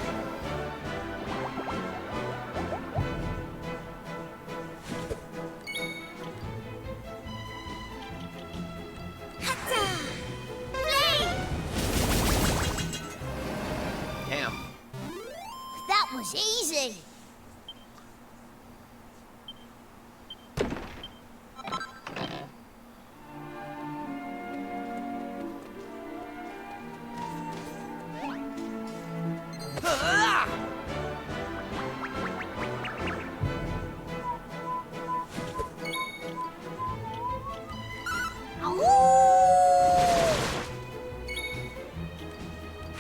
Damn. That was easy. Ah!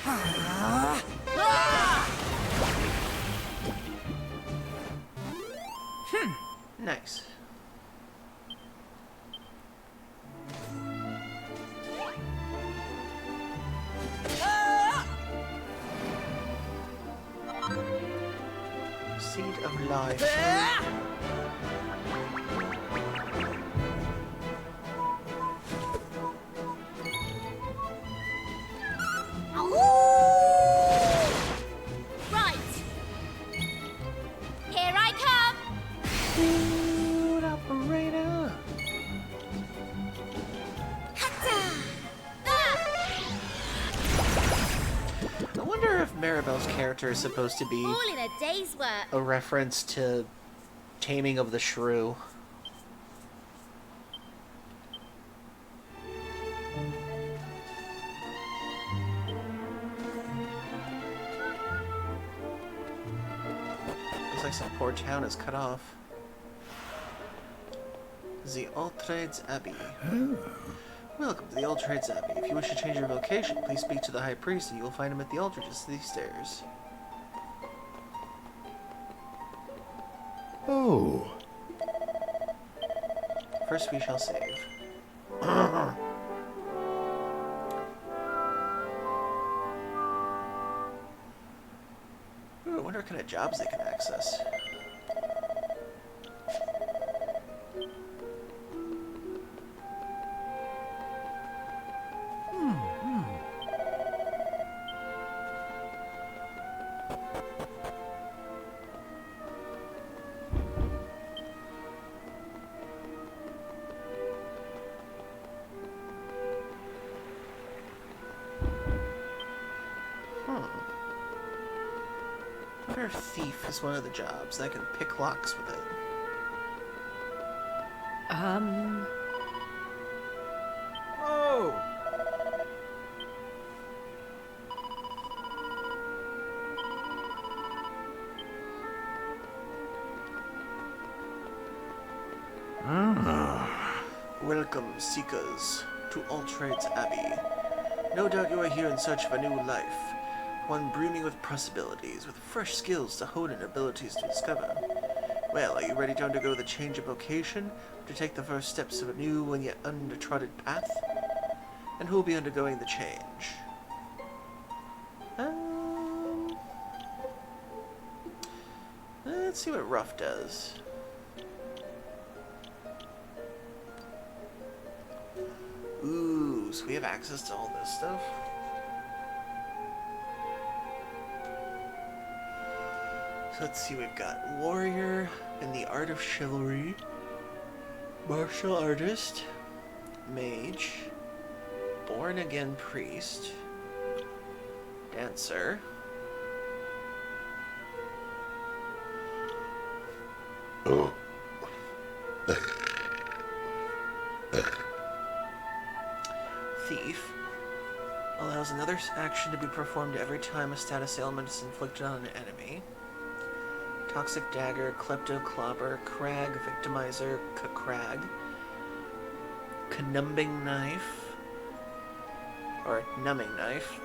Ah! Ah! Nice. Seed of life. Right. Here I come. Good operator. I wonder if Maribel's character is supposed to be All in a day's work. a reference to Taming of the Shrew. Looks like some poor town is cut off. The Old Trades Abbey. Welcome to the Old Trades Abbey. If you wish to change your vocation, please speak to the High Priest and you will find him at the altar just these stairs. Oh. First we shall save. Ooh, I wonder what kind of jobs they can access. I wonder if thief is one of the jobs. I can pick locks with it. Oh! Welcome, seekers, to Altrade's Abbey. No doubt you are here in search of a new life, one brimming with possibilities, with fresh skills to hone and abilities to discover. Well, are you ready to undergo the change of vocation, to take the first steps of a new and yet undertrodden path? And who will be undergoing the change? Let's see what Ruff does. Ooh, so we have access to all this stuff? So let's see, we've got Warrior in the Art of Chivalry, Martial Artist, Mage, Born Again Priest, Dancer, Thief. Allows another action to be performed every time a status ailment is inflicted on an enemy. Toxic Dagger, Klepto Clobber, Crag, Victimizer, Crag, Numbing Knife, or Numbing Knife,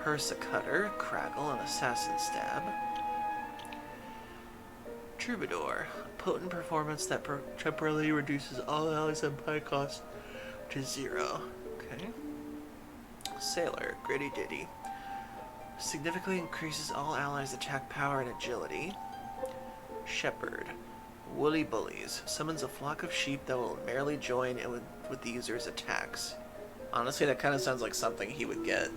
Persecutor, Craggle, and Assassin Stab. Troubadour, a potent performance that temporarily reduces all allies' empire cost to 0. Okay. Sailor, Gritty Ditty. Significantly increases all allies' attack power and agility. Shepherd, Woolly Bullies. Summons a flock of sheep that will merrily join in with the user's attacks. Honestly, that kind of sounds like something he would get.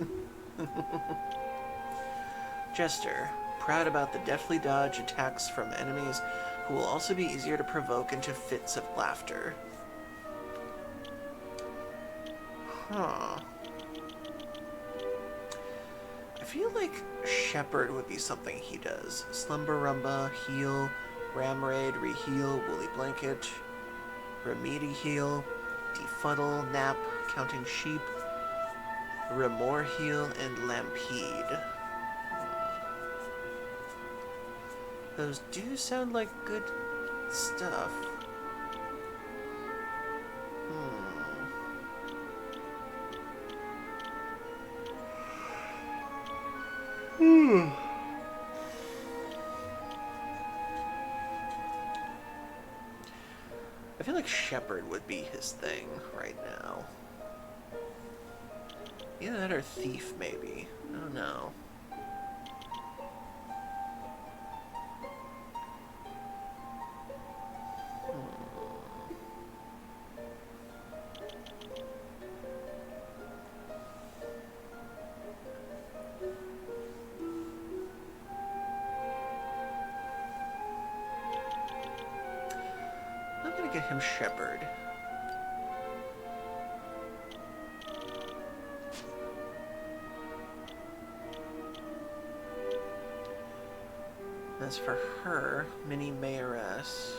Jester, proud about the deftly dodge attacks from enemies who will also be easier to provoke into fits of laughter. Huh. I feel like Shepherd would be something he does. Slumber Rumba, Heal, Ram Raid, Reheal, Woolly Blanket, Remedy Heal, Defuddle, Nap, Counting Sheep, Remore Heal, and Lampede. Those do sound like good stuff. I feel like Shepherd would be his thing right now. Either that or Thief, maybe. I don't know. I'm gonna get him Shepherd. As for her, Mini Mayoress.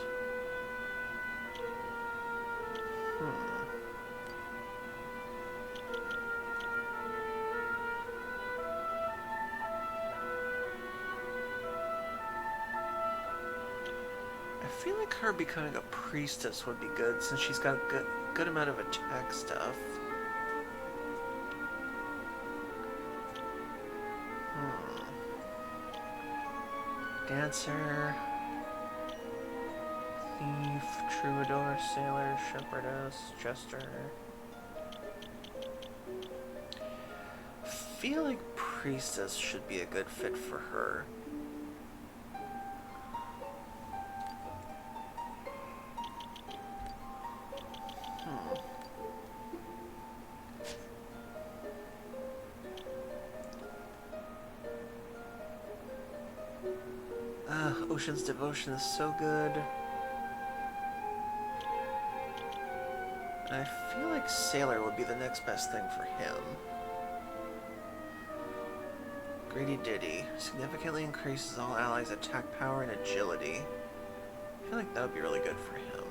I feel like her becoming a priestess would be good, since she's got a good amount of attack stuff. Dancer, Thief, Troubadour, Sailor, Shepherdess, Jester. Feel like priestess should be a good fit for her. Ocean's Devotion is so good. I feel like Sailor would be the next best thing for him. Greedy Ditty significantly increases all allies' attack power and agility. I feel like that would be really good for him.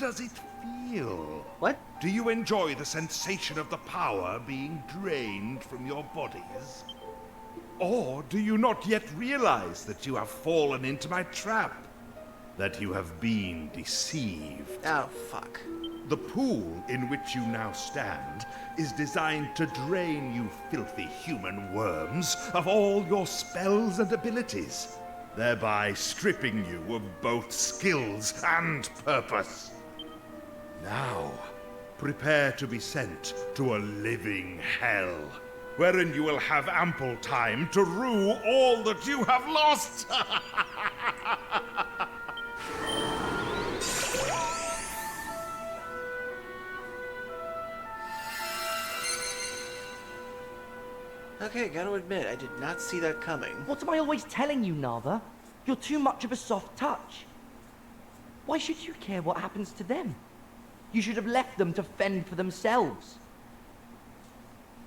does it feel? What? Do you enjoy the sensation of the power being drained from your bodies? Or do you not yet realize that you have fallen into my trap? That you have been deceived? Oh, fuck. The pool in which you now stand is designed to drain you filthy human worms of all your spells and abilities, thereby stripping you of both skills and purpose. Now, prepare to be sent to a living hell, wherein you will have ample time to rue all that you have lost. Okay, gotta admit, I did not see that coming. What am I always telling you, Nava? You're too much of a soft touch. Why should you care what happens to them? You should have left them to fend for themselves.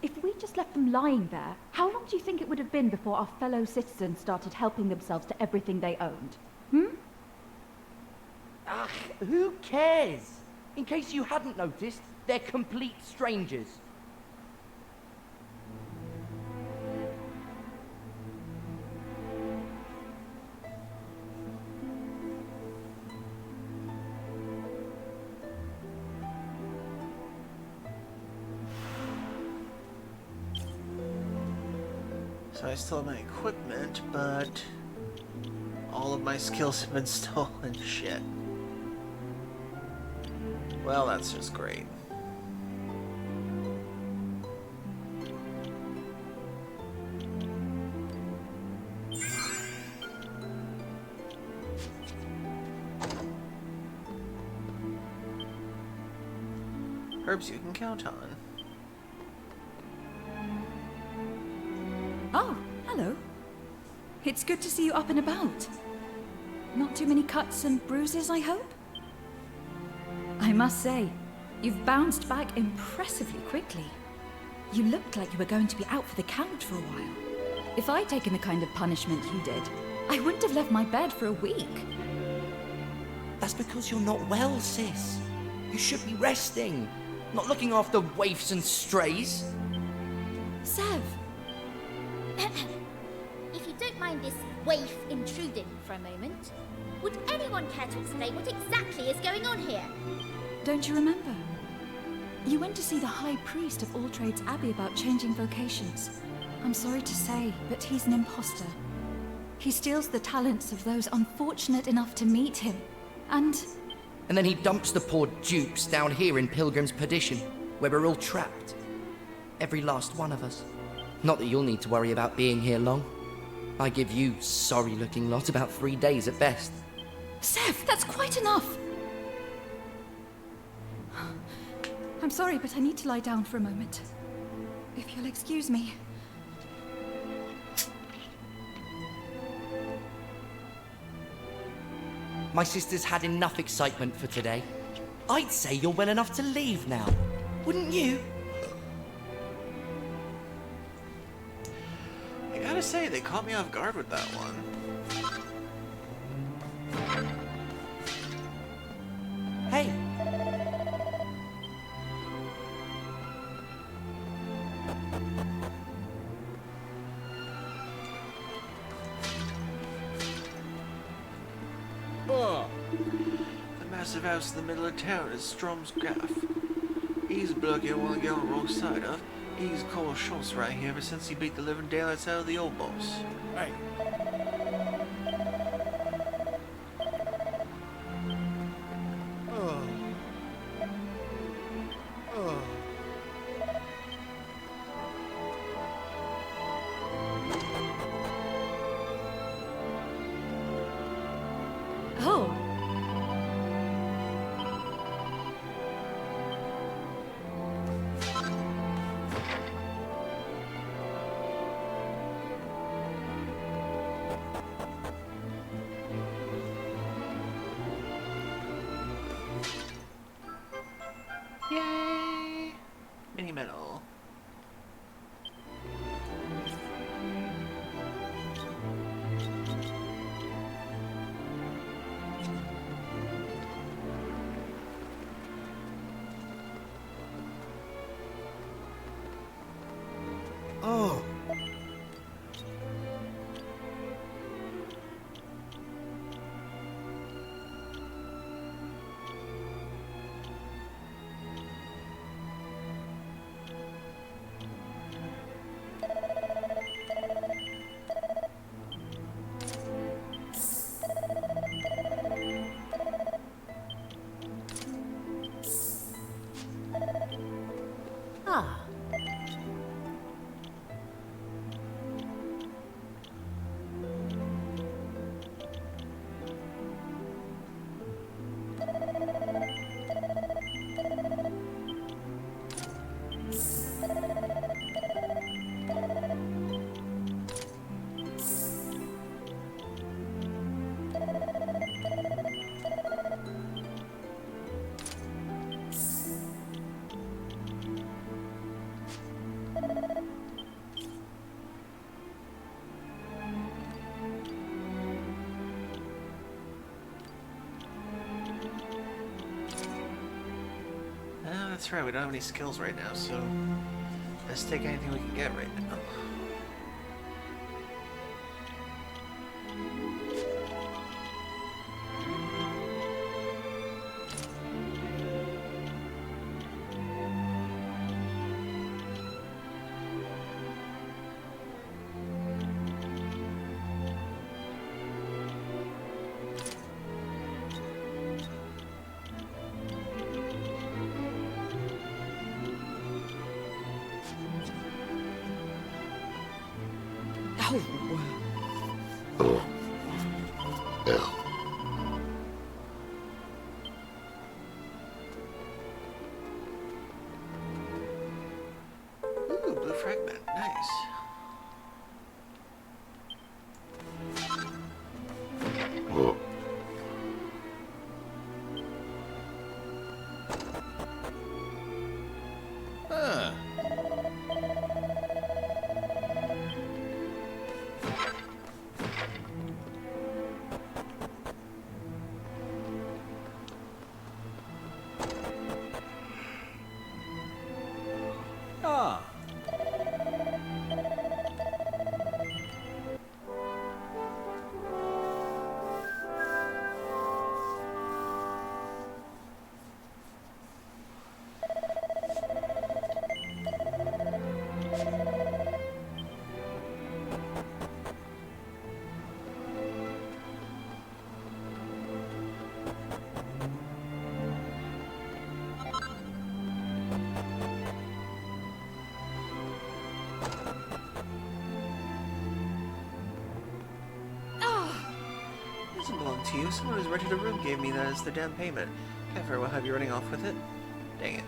If we just left them lying there, how long do you think it would have been before our fellow citizens started helping themselves to everything they owned? Ugh, who cares? In case you hadn't noticed, they're complete strangers. So I still have my equipment, but all of my skills have been stolen. Shit. Well, that's just great. Herbs you can count on. Oh, hello. It's good to see you up and about. Not too many cuts and bruises, I hope? I must say, you've bounced back impressively quickly. You looked like you were going to be out for the count for a while. If I'd taken the kind of punishment you did, I wouldn't have left my bed for a week. That's because you're not well, sis. You should be resting, not looking after waifs and strays. Sev! If you don't mind this waif intruding for a moment, would anyone care to explain what exactly is going on here? Don't you remember? You went to see the High Priest of All Trades Abbey about changing vocations. I'm sorry to say, but he's an imposter. He steals the talents of those unfortunate enough to meet him, and then he dumps the poor dupes down here in Pilgrim's Perdition, where we're all trapped. Every last one of us. Not that you'll need to worry about being here long. I give you sorry-looking lot about 3 days at best. Sev, that's quite enough! I'm sorry, but I need to lie down for a moment. If you'll excuse me. My sister's had enough excitement for today. I'd say you're well enough to leave now. Wouldn't you? I gotta say, they caught me off guard with that one. Hey! The massive house in the middle of town is Strom's Gaff. He's a bloke you want to get on the wrong side of. He's called Schultz right here ever since he beat the living daylights out of the old boss. Hey. Oh! Yay! Mini medal. That's right, we don't have any skills right now, so let's take anything we can get right now. Ooh, blue fragment. Nice. Huh. Ah. Doesn't belong to you. Someone who's rented a room gave me that as their down payment. Can't very well have you running off with it. Dang it.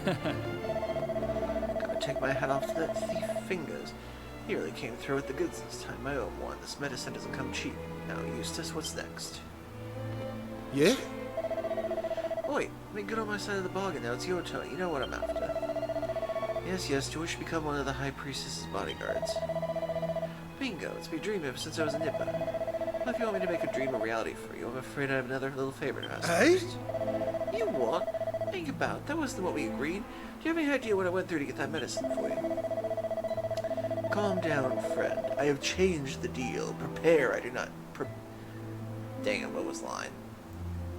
Gotta take my hat off to that thief Fingers. He really came through with the goods this time. I owe him one. This medicine doesn't come cheap. Now, Eustace, what's next? Yeah? Oi, make good on my side of the bargain. Now it's your turn. You know what I'm after. Yes, yes, to wish to become one of the High Priestess's bodyguards. Bingo, it's been a dream ever since I was a nipper. Well, if you want me to make a dream a reality for you, I'm afraid I have another little favor to ask first. You what? Think about, that wasn't what we agreed. Do you have any idea what I went through to get that medicine for you? Calm down, friend. I have changed the deal. Prepare, I do not... Dang it, what was the line?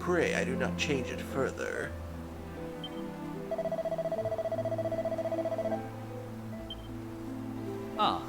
Pray, I do not change it further. Ah.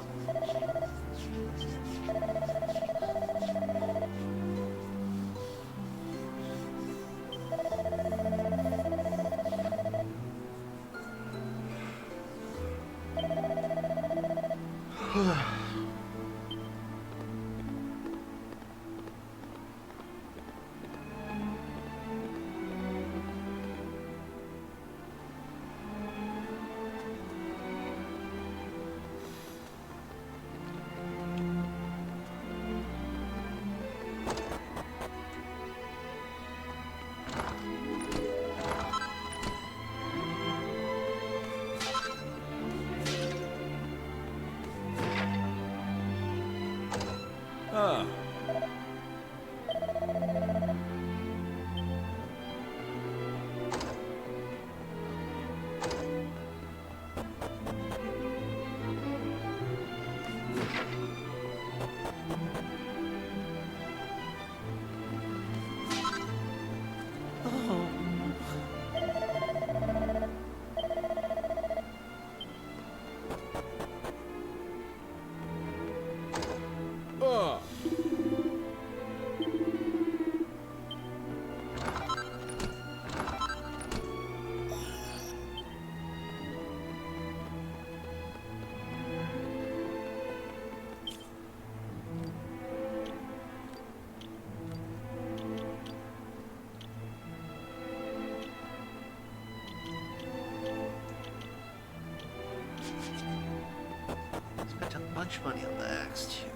bunch of money on the axe, too.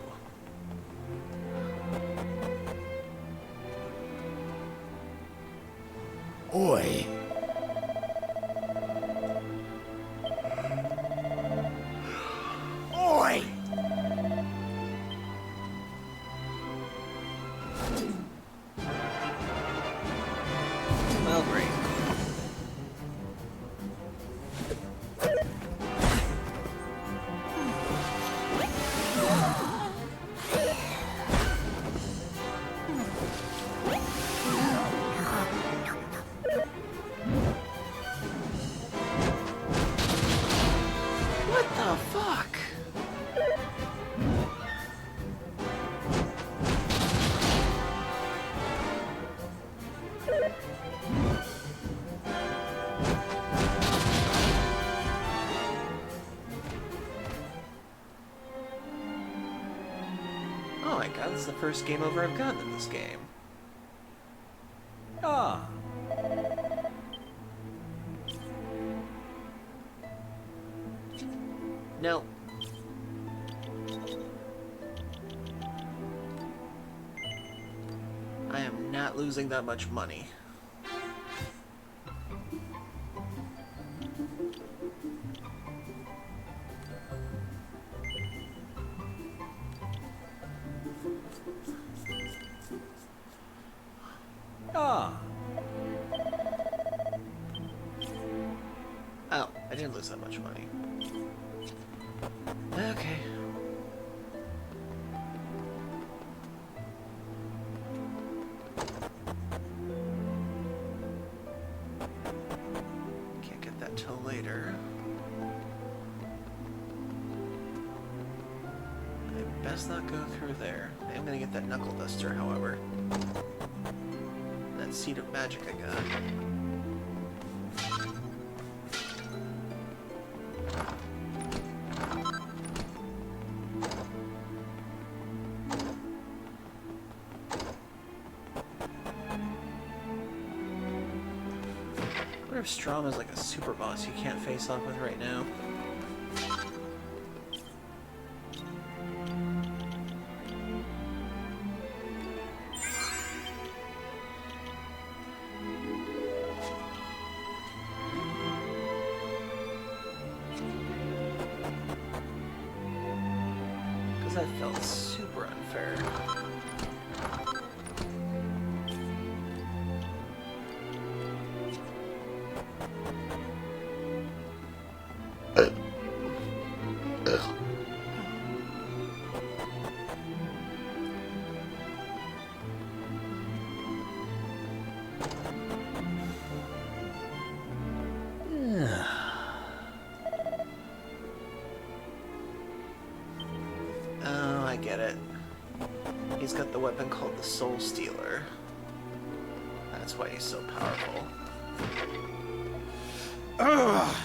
Oi! Oi! Well, great. What the fuck? Oh my god, this is the first game over I've gotten in this game. Ah. No. I am not losing that much money. Ah. Oh, I didn't lose that much money. Okay. Can't get that till later. I best not go through there. I am gonna get that knuckle duster, however. That seed of magic I got. I wonder if Strom is like a super boss you can't face off with right now. Because that felt super unfair. Oh, I get it. He's got the weapon called the Soul Stealer. That's why he's so powerful. Ugh.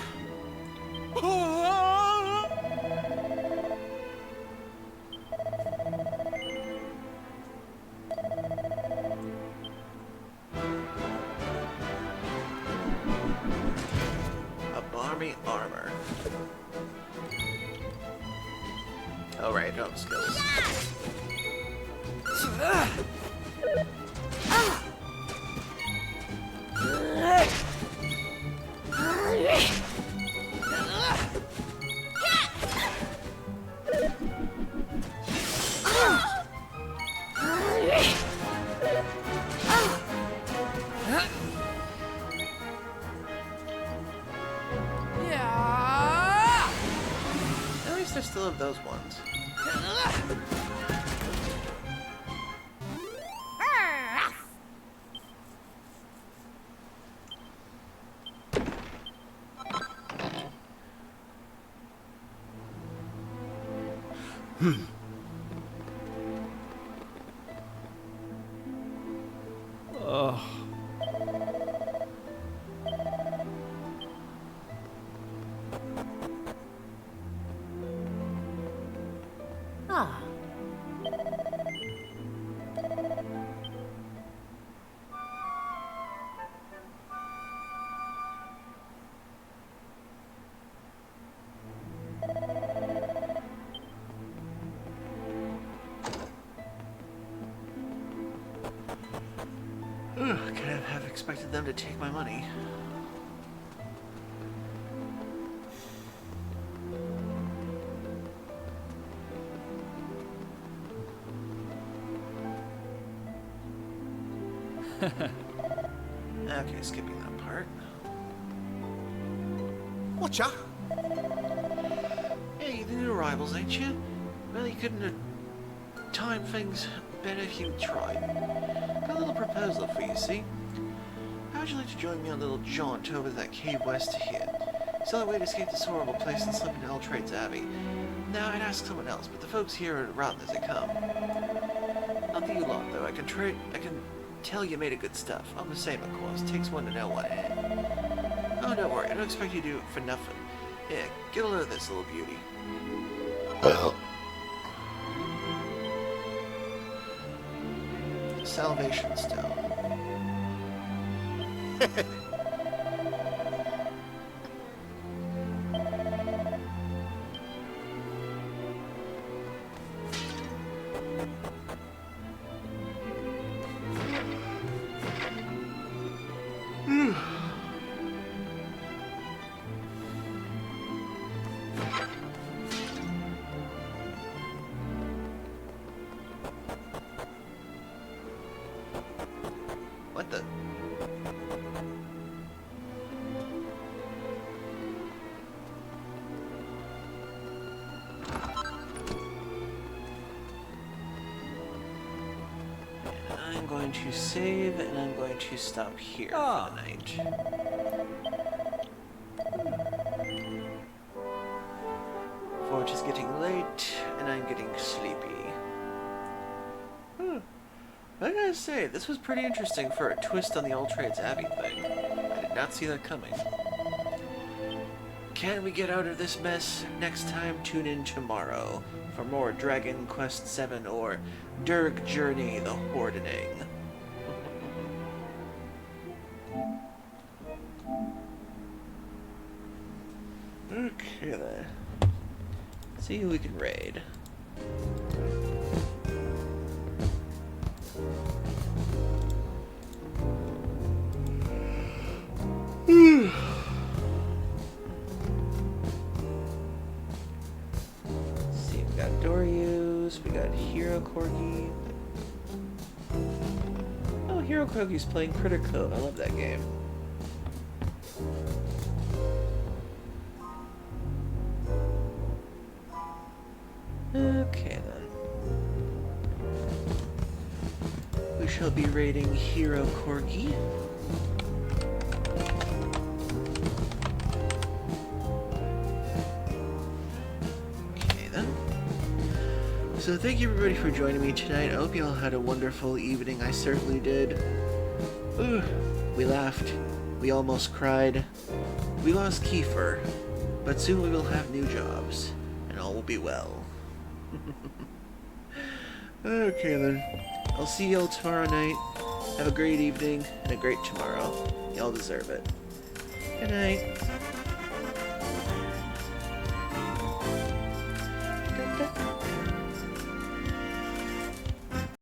A balmy armor. Oh right, no skills. At least I still have those ones. Ugh. Ah. expected them to take my money. Okay, skipping that part. Watcha? Hey, the new arrivals, ain't you? Well, you couldn't have timed things better if you tried. Got a little proposal for you, see? How would you like to join me on a little jaunt over to that cave west of here? Still a way to escape this horrible place and slip into Eltrade's Abbey. Now, I'd ask someone else, but the folks here are rotten as they come. Not that you lot, though. I can tell you made a good stuff. I'm the same, of course. Takes one to know one, eh? Oh, don't worry. I don't expect you to do it for nothing. Yeah, get a load of this little beauty. Salvation Stone. What the? I'm going to save, and I'm going to stop here for the night. Forge is getting late, and I'm getting sleepy. I gotta say, this was pretty interesting for a twist on the Eltrade's Abbey thing. I did not see that coming. Can we get out of this mess? Next time, tune in tomorrow for more Dragon Quest VII or Dirge Journey, the Hordening. Okay then. See who we can raid. See, we got Dorius, we got Hero Corgi. Oh, Hero Corgi's playing Critter Cove. I love that game. Okay then. We shall be raiding Hero Corgi. Okay then. So thank you everybody for joining me tonight. I hope you all had a wonderful evening. I certainly did. Ooh, we laughed. We almost cried. We lost Kiefer. But soon we will have new jobs. And all will be well. Okay then. I'll see y'all tomorrow night. Have a great evening and a great tomorrow. Y'all deserve it. Good night.